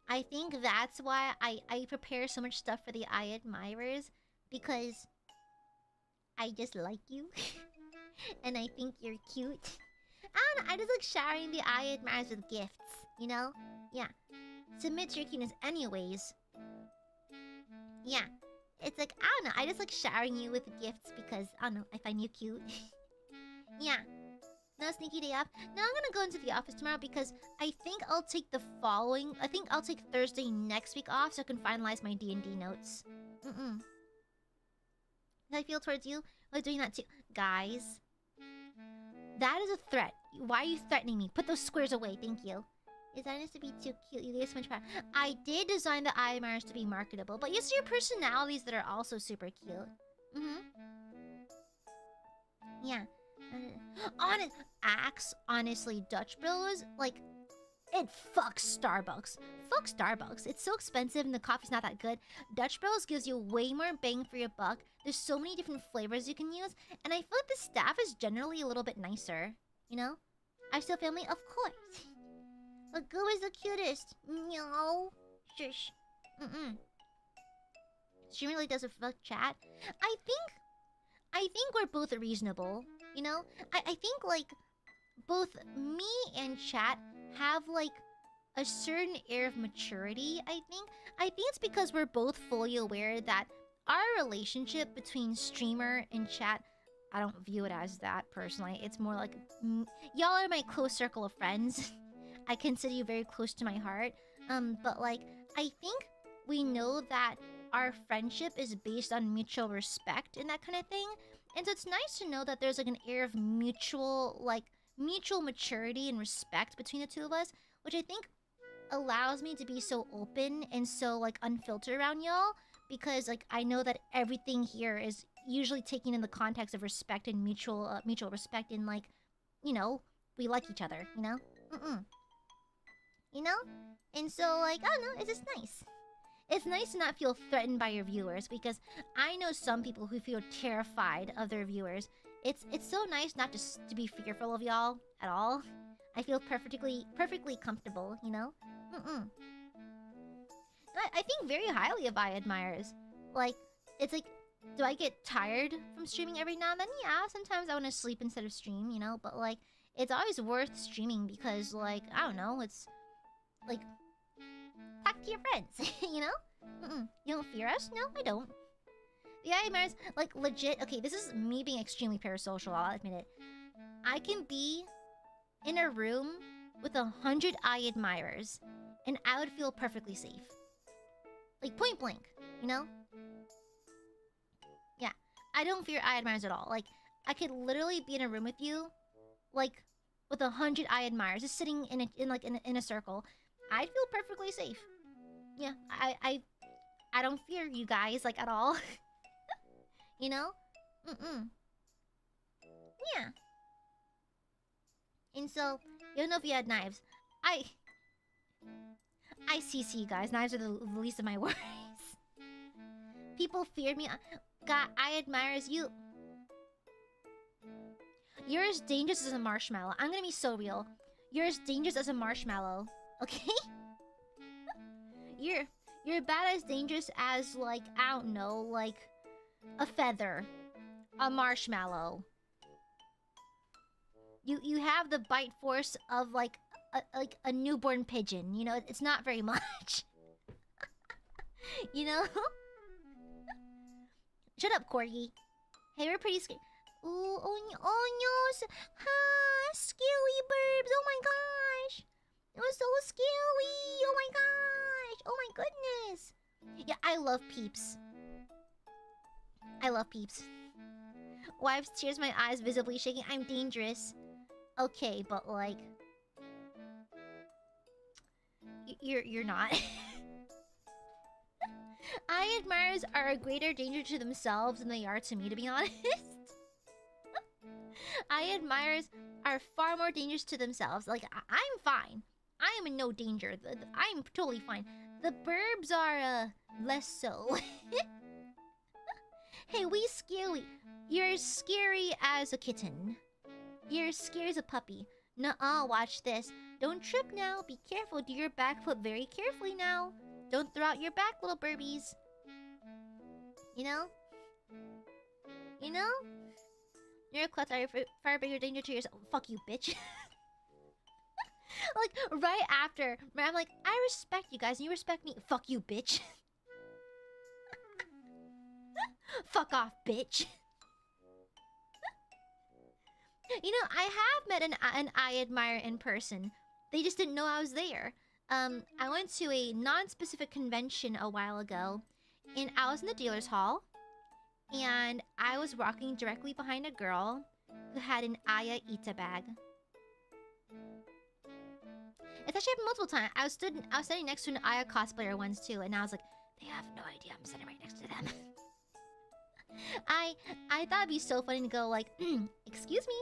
I think that's why I prepare so much stuff for the Aiadmirers, because I just like you. And I think you're cute. I don't know, I just like showering the Aiadmirers with gifts, you know? Yeah. Submit to your cuteness anyways. Yeah. It's like, I don't know, I just like showering you with gifts because, I don't know, I find you cute. Yeah. No sneaky day off. Now I'm gonna go into the office tomorrow because I think I'll take I'll take Thursday next week off so I can finalize my D&D notes. How I feel towards you? I was doing that too. Guys, that is a threat. Why are you threatening me? Put those squares away, thank you. Designers to be too cute. You get so much power. I did design the Aiadmirers to be marketable, but yes, your personalities that are also super cute. Yeah. Honestly, Dutch Bros, like, it fucks Starbucks. Fuck Starbucks. It's so expensive and the coffee's not that good. Dutch Bros gives you way more bang for your buck. There's so many different flavors you can use, and I feel like the staff is generally a little bit nicer. You know? Are still family? Of course. But Goo is the cutest. No. Shush. She really does a fuck chat. I think we're both reasonable. You know? I think, like, both me and chat have, like, a certain air of maturity, I think. I think it's because we're both fully aware that our relationship between streamer and chat, I don't view it as that personally. It's more like y'all are my close circle of friends. I consider you very close to my heart. But like, I think we know that our friendship is based on mutual respect and that kind of thing. And so it's nice to know that there's like an air of mutual maturity and respect between the two of us, which I think allows me to be so open and so like unfiltered around y'all, because like I know that everything here is usually taken in the context of respect and mutual respect, and like, you know, we like each other, you know? You know? And so like, I don't know, it's just nice. It's nice to not feel threatened by your viewers, because I know some people who feel terrified of their viewers. It's so nice not just to be fearful of y'all at all. I feel perfectly comfortable, you know? I think very highly of Aiadmirers. Like, it's like, do I get tired from streaming every now and then? Yeah, sometimes I want to sleep instead of stream, you know? But like, it's always worth streaming because like, I don't know, it's like, talk to your friends, you know? You don't fear us? No, I don't. The Aiadmirers, like, legit, okay, this is me being extremely parasocial, I'll admit it. I can be in a room with 100 Aiadmirers, and I would feel perfectly safe. Like, point blank, you know? Yeah, I don't fear Aiadmirers at all. Like, I could literally be in a room with you, like, with 100 Aiadmirers, just sitting in a circle. I'd feel perfectly safe. Yeah, I don't fear you guys, like, at all. You know? Yeah. And so, you don't know if you had knives. I CC you guys. Knives are the least of my worries. People fear me. God, Aiadmirers, you're as dangerous as a marshmallow. I'm gonna be so real. You're as dangerous as a marshmallow. Okay? You're about as dangerous as, like, I don't know, like a feather, a marshmallow. You have the bite force of like a newborn pigeon. You know, it's not very much. You know? Shut up, Corgi. Hey, we're pretty scared. Ooh, oh no, scary burbs. Oh my gosh. It was so scary. Oh my gosh. Oh my goodness. Yeah, I love peeps. I love peeps. Wipes tears my eyes, visibly shaking. I'm dangerous. Okay, but like, you're not. Aiadmirers are a greater danger to themselves than they are to me, to be honest. Aiadmirers are far more dangerous to themselves. Like, I'm fine. I am in no danger. I'm totally fine. The burbs are less so. Hey, we scary. You're as scary as a kitten. You're as scary as a puppy. Nuh-uh, watch this. Don't trip now. Be careful. Do your back flip very carefully now. Don't throw out your back, little burbies. You know? You know? You're a klutz. Are you far bigger danger to yourself? Fuck you, bitch. Like, right after, I'm like, I respect you guys, and you respect me. Fuck you, bitch. Fuck off, bitch. You know, I have met an Aiadmirer in person. They just didn't know I was there. I went to a non-specific convention a while ago, and I was in the dealer's hall, and I was walking directly behind a girl who had an Aiya bag. It's actually happened multiple times. I was standing next to an Aiya cosplayer once too, and I was like, they have no idea I'm sitting right next to them. I thought it'd be so funny to go like, excuse me,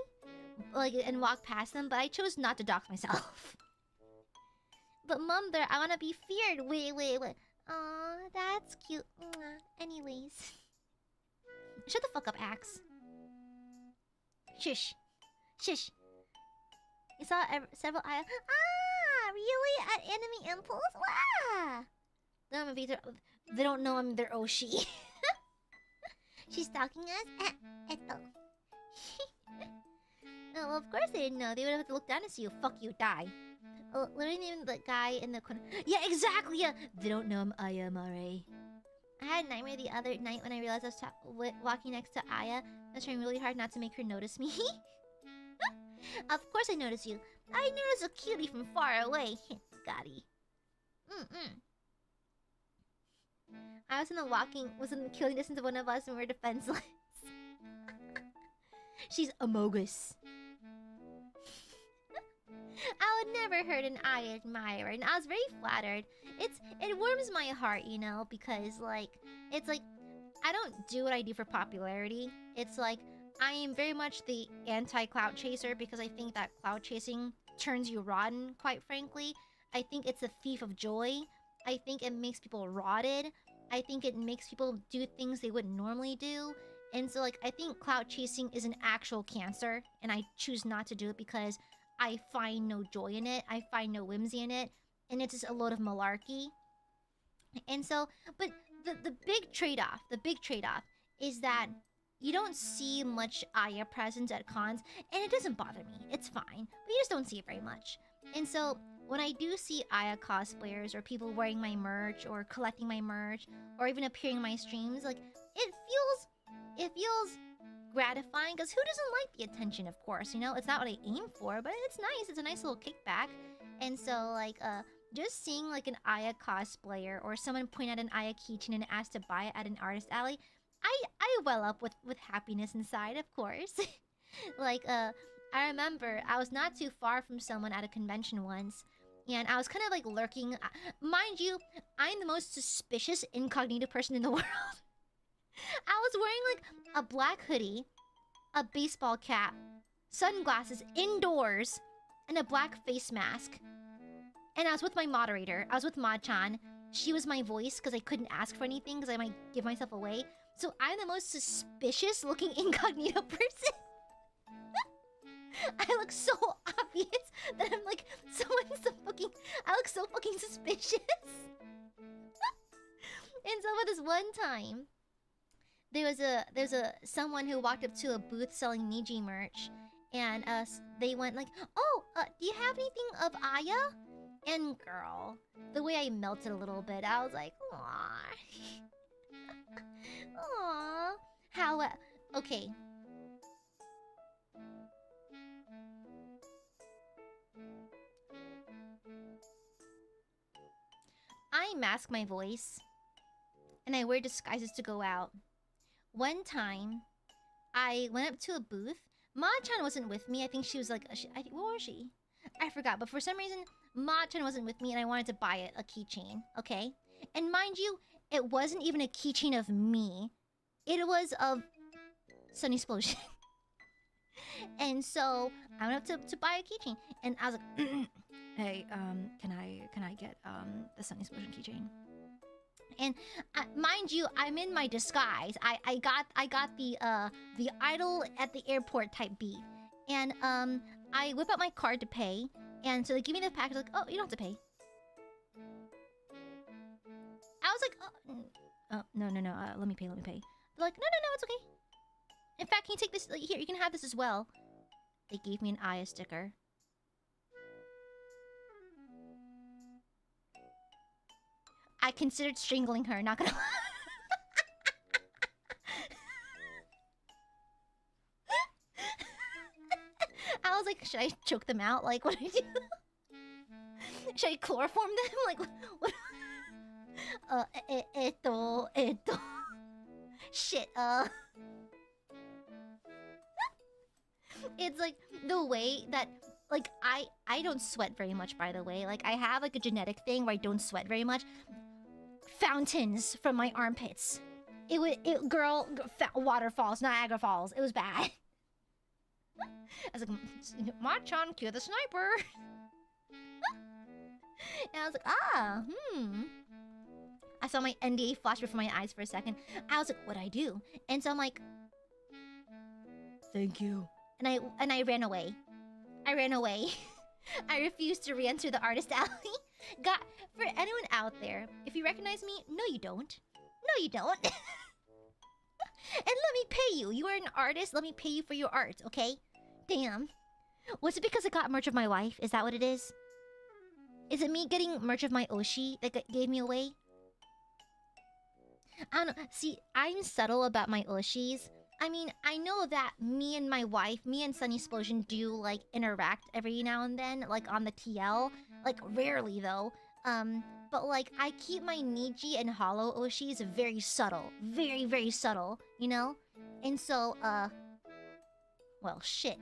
like, and walk past them, but I chose not to dox myself. But mom, there, I wanna be feared. Wait. Aw, that's cute. Anyways, shut the fuck up, Axe. Shush. You saw several Aiya. Really? At Enemy Impulse? Wow! They don't know I'm their Oshi. She's stalking us? Oh, well, of course they didn't know. They would have to look down to see you. Fuck you, die. Literally named the guy in the corner. Yeah, exactly. Yeah, they don't know I'm AiaAmare. I had a nightmare the other night when I realized I was walking next to Aya. I was trying really hard not to make her notice me. Of course I notice you. I notice a cutie from far away. Gotti. I was in the killing distance of one of us and we were defenseless. She's Amogus. I would never hurt an Aiadmirer, and I was very flattered. It warms my heart, you know, because it's like I don't do what I do for popularity. It's like I am very much the anti-clout chaser because I think that clout chasing turns you rotten, quite frankly. I think it's a thief of joy. I think it makes people rotted. I think it makes people do things they wouldn't normally do. And so, like, I think clout chasing is an actual cancer, and I choose not to do it because I find no joy in it. I find no whimsy in it, and it's just a load of malarkey. And so, but the big trade-off is that you don't see much Aya presence at cons, and it doesn't bother me. It's fine, but you just don't see it very much. And so, when I do see Aya cosplayers or people wearing my merch or collecting my merch or even appearing in my streams, like, it feels gratifying because who doesn't like the attention, of course, you know? It's not what I aim for, but it's nice. It's a nice little kickback. And so, like, just seeing, like, an Aya cosplayer or someone point out an Aya keychain and ask to buy it at an artist alley, I well up with happiness inside, of course. Like, I remember I was not too far from someone at a convention once, and I was kind of, like, lurking. Mind you, I'm the most suspicious incognito person in the world. I was wearing, like, a black hoodie, a baseball cap, sunglasses indoors, and a black face mask. And I was with my moderator. I was with Ma-chan. She was my voice because I couldn't ask for anything because I might give myself away. So I'm the most suspicious looking incognito person. I look so obvious that I'm like, I look so fucking suspicious. And so for this one time, there's someone who walked up to a booth selling Niji merch, and they went like, "Oh, do you have anything of Aya?" And girl, the way I melted a little bit, I was like, "Aww, aww." How? Okay. I mask my voice, and I wear disguises to go out. One time, I went up to a booth. Ma-chan wasn't with me. I think she was like... where was she? I forgot. But for some reason, Ma-chan wasn't with me and I wanted to buy a keychain. Okay? And mind you, it wasn't even a keychain of me. It was of Sun Explosion. And so, I went up to buy a keychain. And I was like... Hey, can I get the Sun Explosion keychain? And mind you, I'm in my disguise. I got the idol at the airport type beat, and I whip out my card to pay, and so they give me the package like, oh, you don't have to pay. I was like, no, let me pay. They're like, no, it's okay. In fact, can you take this? Like, here, you can have this as well. They gave me an Aya sticker. I considered strangling her, not gonna lie. I was like, should I choke them out? Like, what do I do? Should I chloroform them? Like, what? Shit, It's like the way that... Like, I don't sweat very much, by the way. Like, I have, like, a genetic thing where I don't sweat very much. Fountains from my armpits. Waterfalls, Niagara Falls. It was bad. I was like, Ma-chan, cue the sniper. And I was like, I saw my NDA flash before my eyes for a second. I was like, what'd I do? And so I'm like, thank you. And I ran away. I refused to re-enter the artist alley. God, for anyone out there, if you recognize me, no you don't. No you don't. And let me pay you. You are an artist, let me pay you for your art, okay? Damn. Was it because I got merch of my wife? Is that what it is? Is it me getting merch of my Oshi that gave me away? I don't know. See, I'm subtle about my Oshis. I mean, I know that me and my wife, me and Sunny Explosion do like interact every now and then, like on the TL. Like rarely though. But like I keep my Niji and Hollow Oshis very subtle. Very, very subtle, you know? And so, well, shit.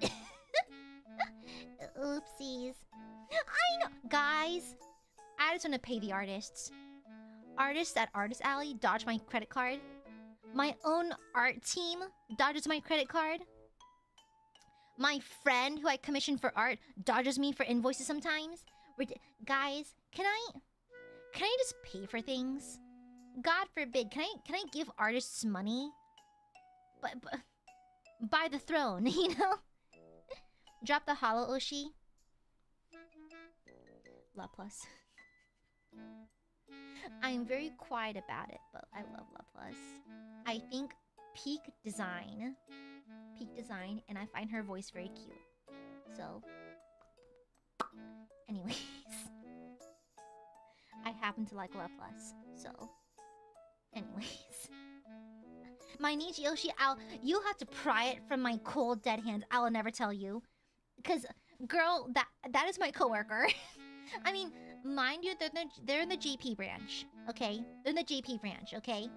Oopsies. I know. Guys, I just want to pay the artists. Artists at Artist Alley dodge my credit card. My own art team dodges my credit card. My friend who I commission for art dodges me for invoices sometimes. Guys, can I just pay for things? God forbid, can I give artists money? But by the throne, you know? Drop the Hollow Oshi. La Plus. I'm very quiet about it, but I love La Plus. I think peak design, and I find her voice very cute. So, anyways, I happen to like La Plus. So, anyways, my Niji Oshi, you'll have to pry it from my cold dead hands. I will never tell you, cause girl, that is my coworker. I mean, mind you, they're in the GP branch, okay? They're in the GP branch, okay?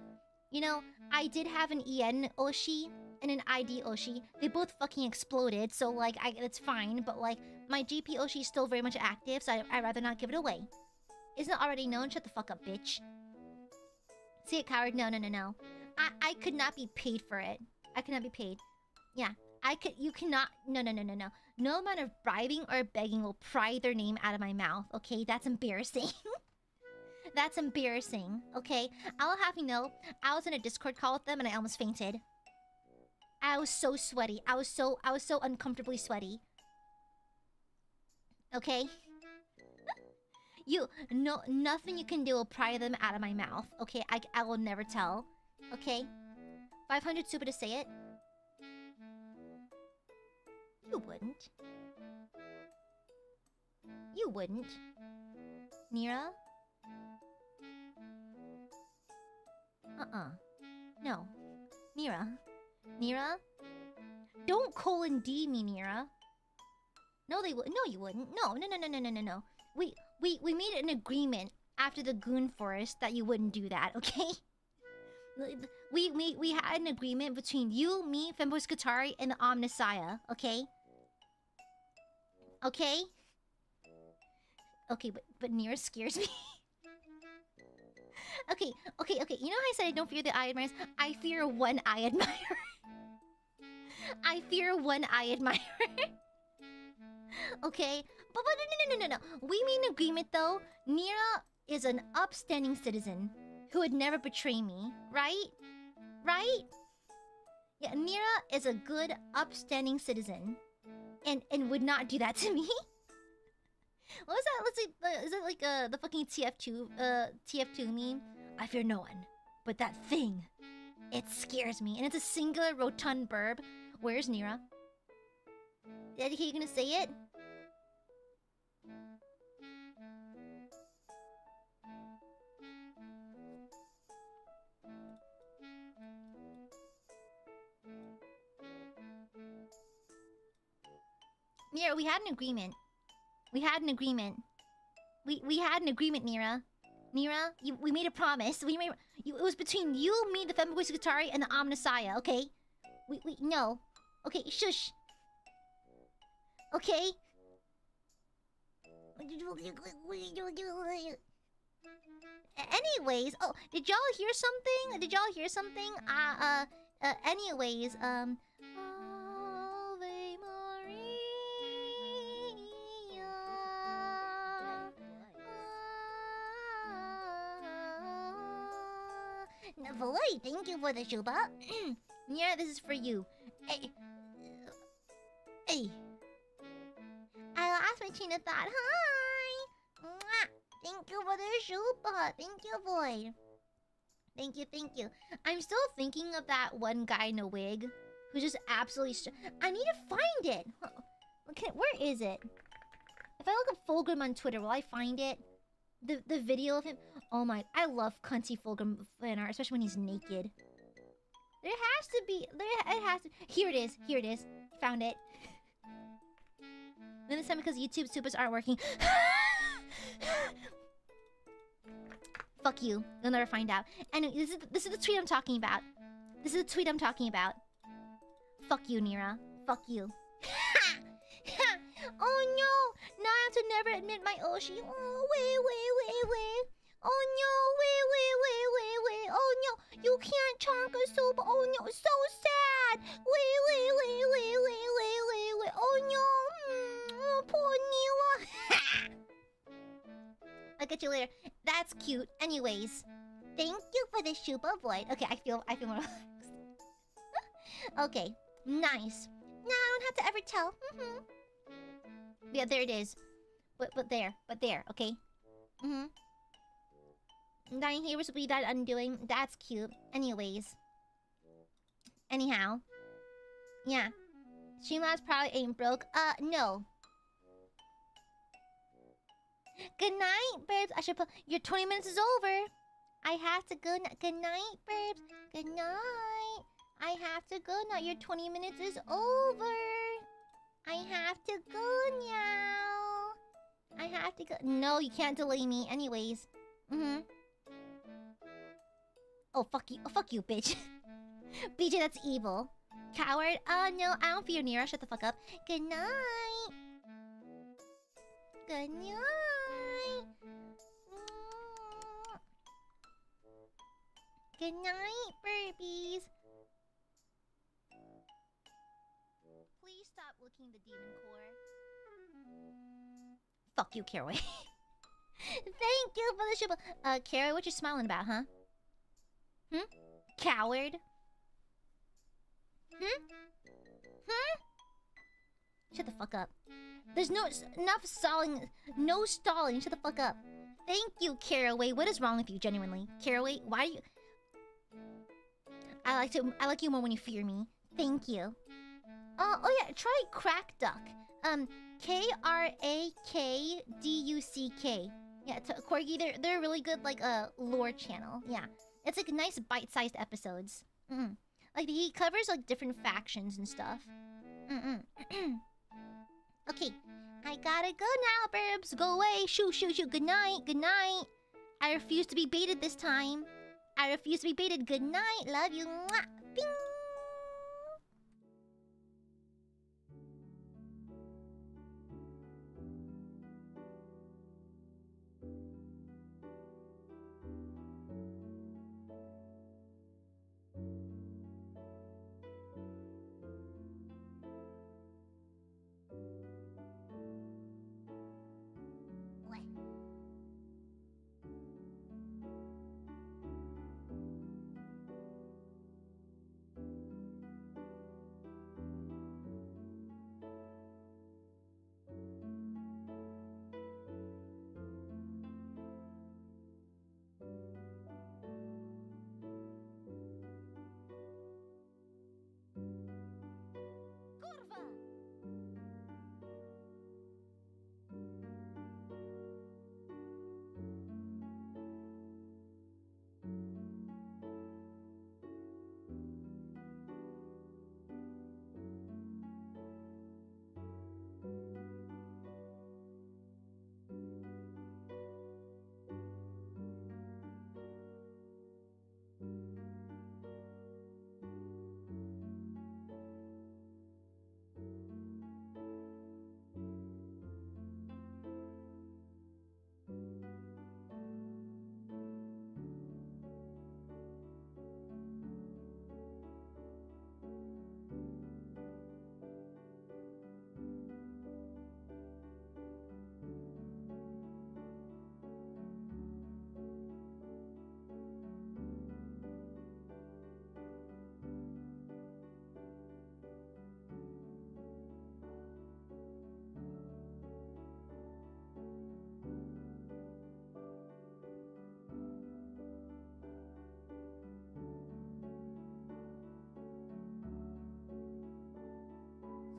You know, I did have an EN Oshi and an ID Oshi. They both fucking exploded, so like, it's fine. But like, my GP Oshi is still very much active, so I'd rather not give it away. Isn't it already known? Shut the fuck up, bitch. See it, coward? No. I could not be paid for it. I could not be paid. Yeah, you cannot. No. No amount of bribing or begging will pry their name out of my mouth, okay? That's embarrassing. That's embarrassing, okay? I'll have you know, I was in a Discord call with them and I almost fainted. I was so sweaty. I was so uncomfortably sweaty. Okay? Nothing you can do will pry them out of my mouth, okay? I will never tell, okay? 500 super to say it. You wouldn't. You wouldn't. Nira? No. Nira? Don't colon D me, Nira. No, they would. No, you wouldn't. No. We made an agreement after the Goon Forest that you wouldn't do that, okay? We had an agreement between you, me, Femboy Skatari, and the Omnisaya, okay? Okay? Okay, but Nira scares me. Okay. You know how I said I don't fear the Aiadmirers? I fear one Aiadmirer. I fear one Aiadmirer. Okay? But no. We made an agreement, though. Nira is an upstanding citizen who would never betray me, right? Right? Yeah, Nira is a good, upstanding citizen. And would not do that to me. What was that? Let's see. Is it like the fucking TF2 meme? I fear no one, but that thing, it scares me, and it's a singular rotund verb. Where's Nira? Daddy, you gonna say it? Nira, we had an agreement. We had an agreement, Nira. Nira, we made a promise. It was between you, me, the Femboy Skatari, and the Omnisaya, okay? No. Okay, shush. Okay? Anyways, oh, did y'all hear something? Anyways, Ave Maria. Boy, thank you for the shuba. Yeah, this is for you. Hey. I lost my train of thought. Hi. Mwah. Thank you for the shuba. Thank you, boy. Thank you. I'm still thinking of that one guy in a wig who's just absolutely. I need to find it. Okay, where is it? If I look up Fulgrim on Twitter, will I find it? The video of him? Oh my, I love cunty Fulgrim fan art, especially when he's naked. There has to be, it has to. Here it is, here it is. Found it. Then this time because YouTube supers aren't working. Fuck you. You'll never find out. And this is the tweet I'm talking about. This is the tweet I'm talking about. Fuck you, Nira. Fuck you. Oh no! Now I have to never admit my Oshi. Oh, wait. Oh no, wait. Oh no, you can't chonk a soup. Oh no, so sad. Wait. Oh no, oh, poor Nila. I'll get you later. That's cute. Anyways, thank you for the Shuba void. Okay, I feel more relaxed. Okay, nice. Now I don't have to ever tell. Yeah, there it is. But there, okay? Dying heroes will be that undoing. That's cute. Anyways. Anyhow. Yeah. Streamlabs probably ain't broke. No. Good night, babes. I should put... Your 20 minutes is over. I have to go... Good night, babes. Good night. I have to go now. Your 20 minutes is over. I have to go now. I have to go. No, you can't delay me. Anyways. Oh, fuck you. Oh, fuck you, bitch. BJ, that's evil. Coward. No, I don't fear Nira. Shut the fuck up. Good night. Good night. Good night, burpees. Please stop looking the demon core. Fuck you, Caraway. Thank you for the ship. Caraway, what you smiling about, huh? Coward? Shut the fuck up. There's enough stalling. No stalling. Shut the fuck up. Thank you, Caraway. What is wrong with you, genuinely? Caraway, why do you... I like you more when you fear me. Thank you. Oh yeah, try Crack Duck. Krakduck. Yeah, Corgi, they're really good, like lore channel. Yeah, it's like nice bite-sized episodes. Like he covers like different factions and stuff. Okay, I gotta go now, burbs. Go away. Shoo. Good night. I refuse to be baited this time. I refuse to be baited. Good night. Love you. Mwah. Bing.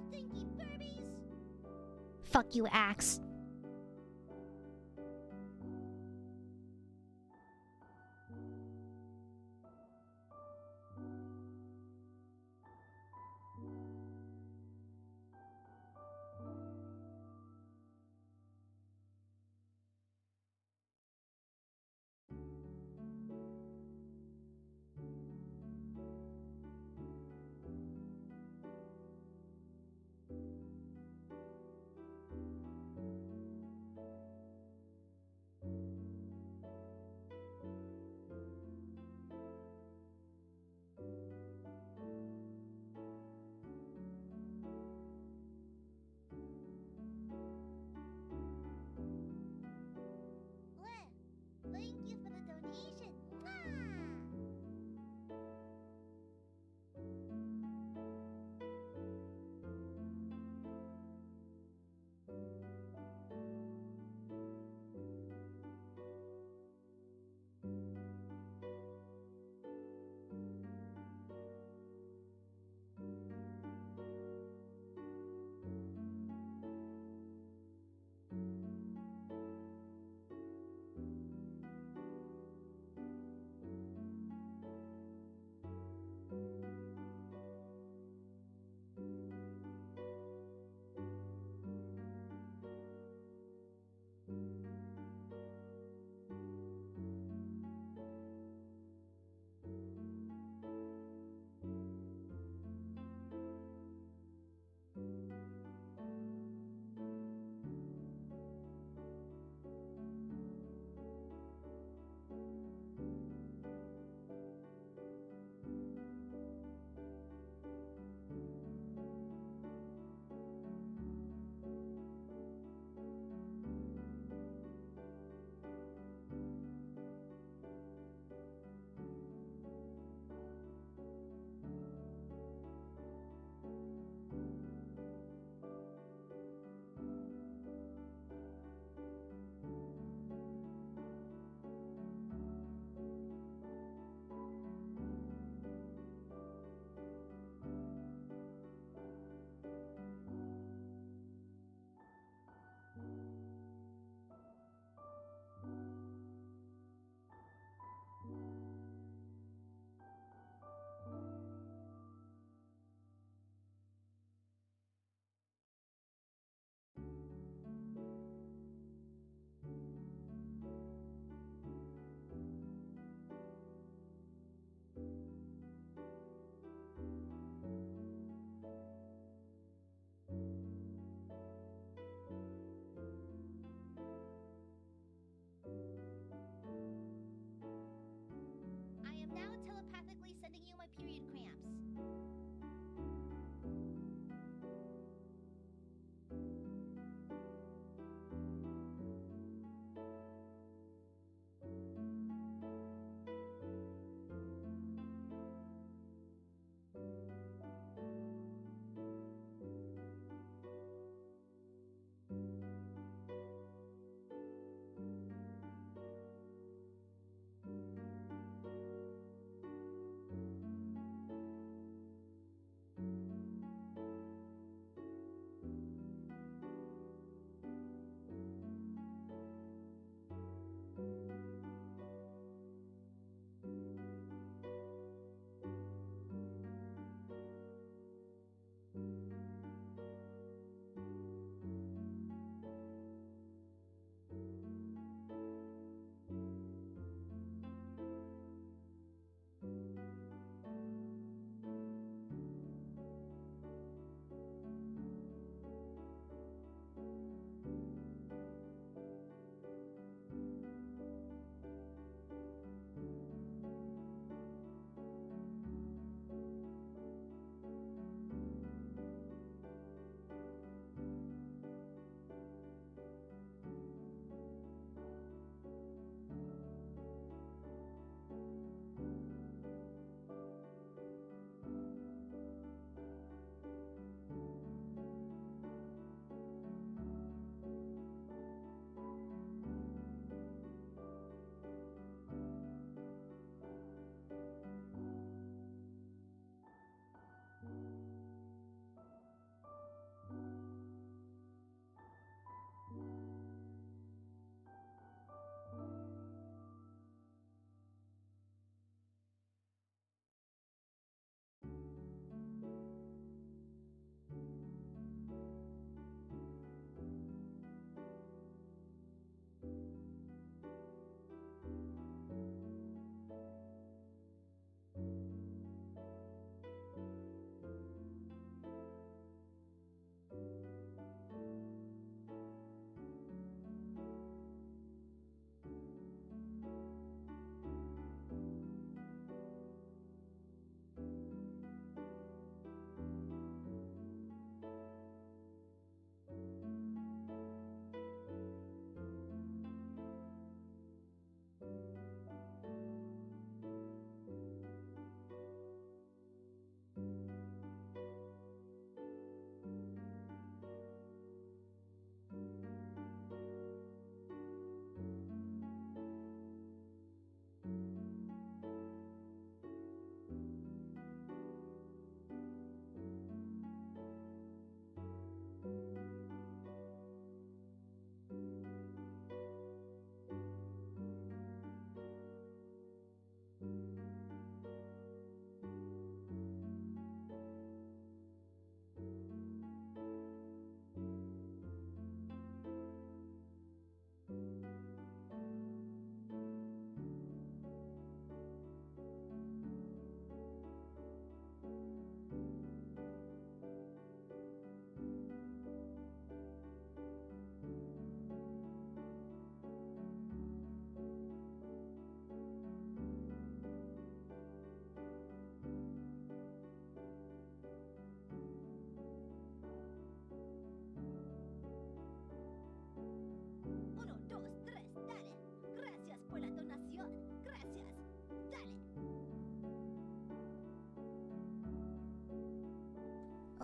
Stinky burbies. Fuck you, Axe.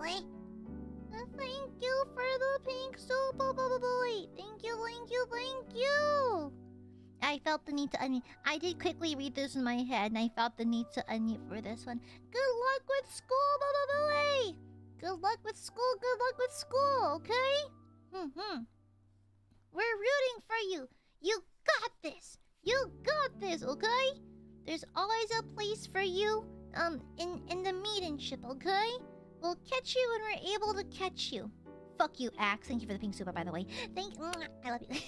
Thank you for the pink soup, boy. Thank you, thank you, thank you. I felt the need to unmute. I did quickly read this in my head, and I felt the need to unmute for this one. Good luck with school, boy. Good luck with school. Good luck with school. Okay. We're rooting for you. You got this. You got this. Okay. There's always a place for you. In the meetingship. Okay. We'll catch you when we're able to catch you. Fuck you, Axe. Thank you for the pink super, by the way. I love you.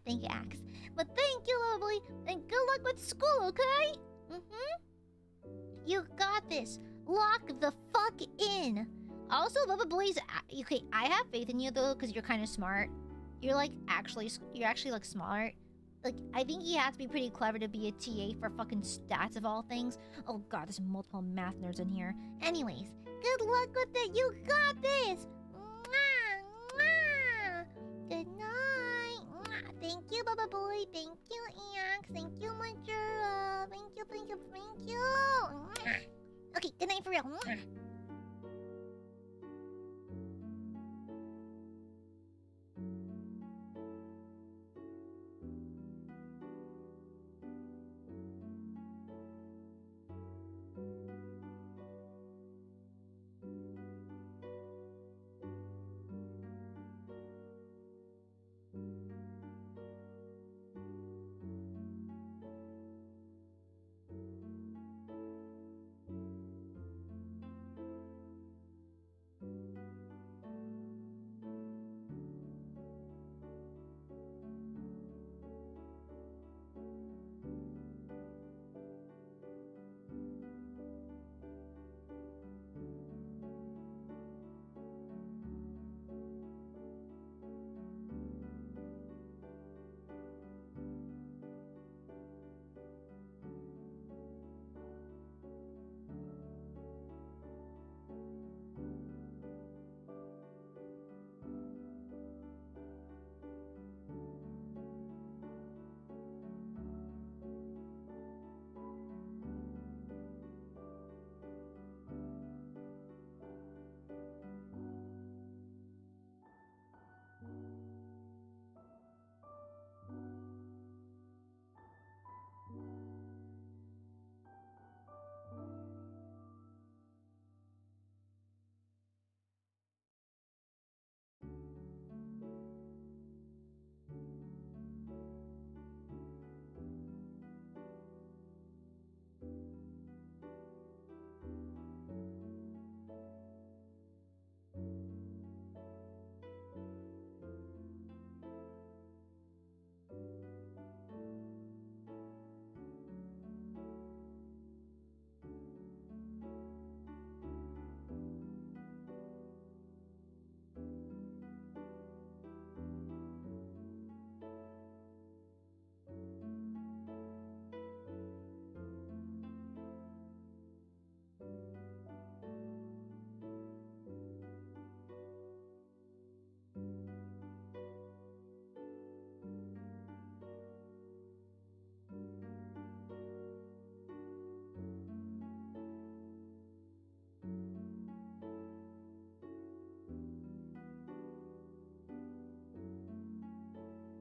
Thank you, Axe. But thank you, lovely. And good luck with school, okay? You got this. Lock the fuck in. Also, Bubba Boys, okay, I have faith in you, though, because you're kind of smart. You're, like, actually, like, smart. Like, I think you have to be pretty clever to be a TA for fucking stats of all things. Oh, God, there's multiple math nerds in here. Anyways, good luck with it. You got this. Mwah, mwah. Good night. Mwah. Thank you, Bubba Boy. Thank you, Ax. Thank you, Majora. Thank you, thank you, thank you. Mwah. Okay, good night for real. Mwah.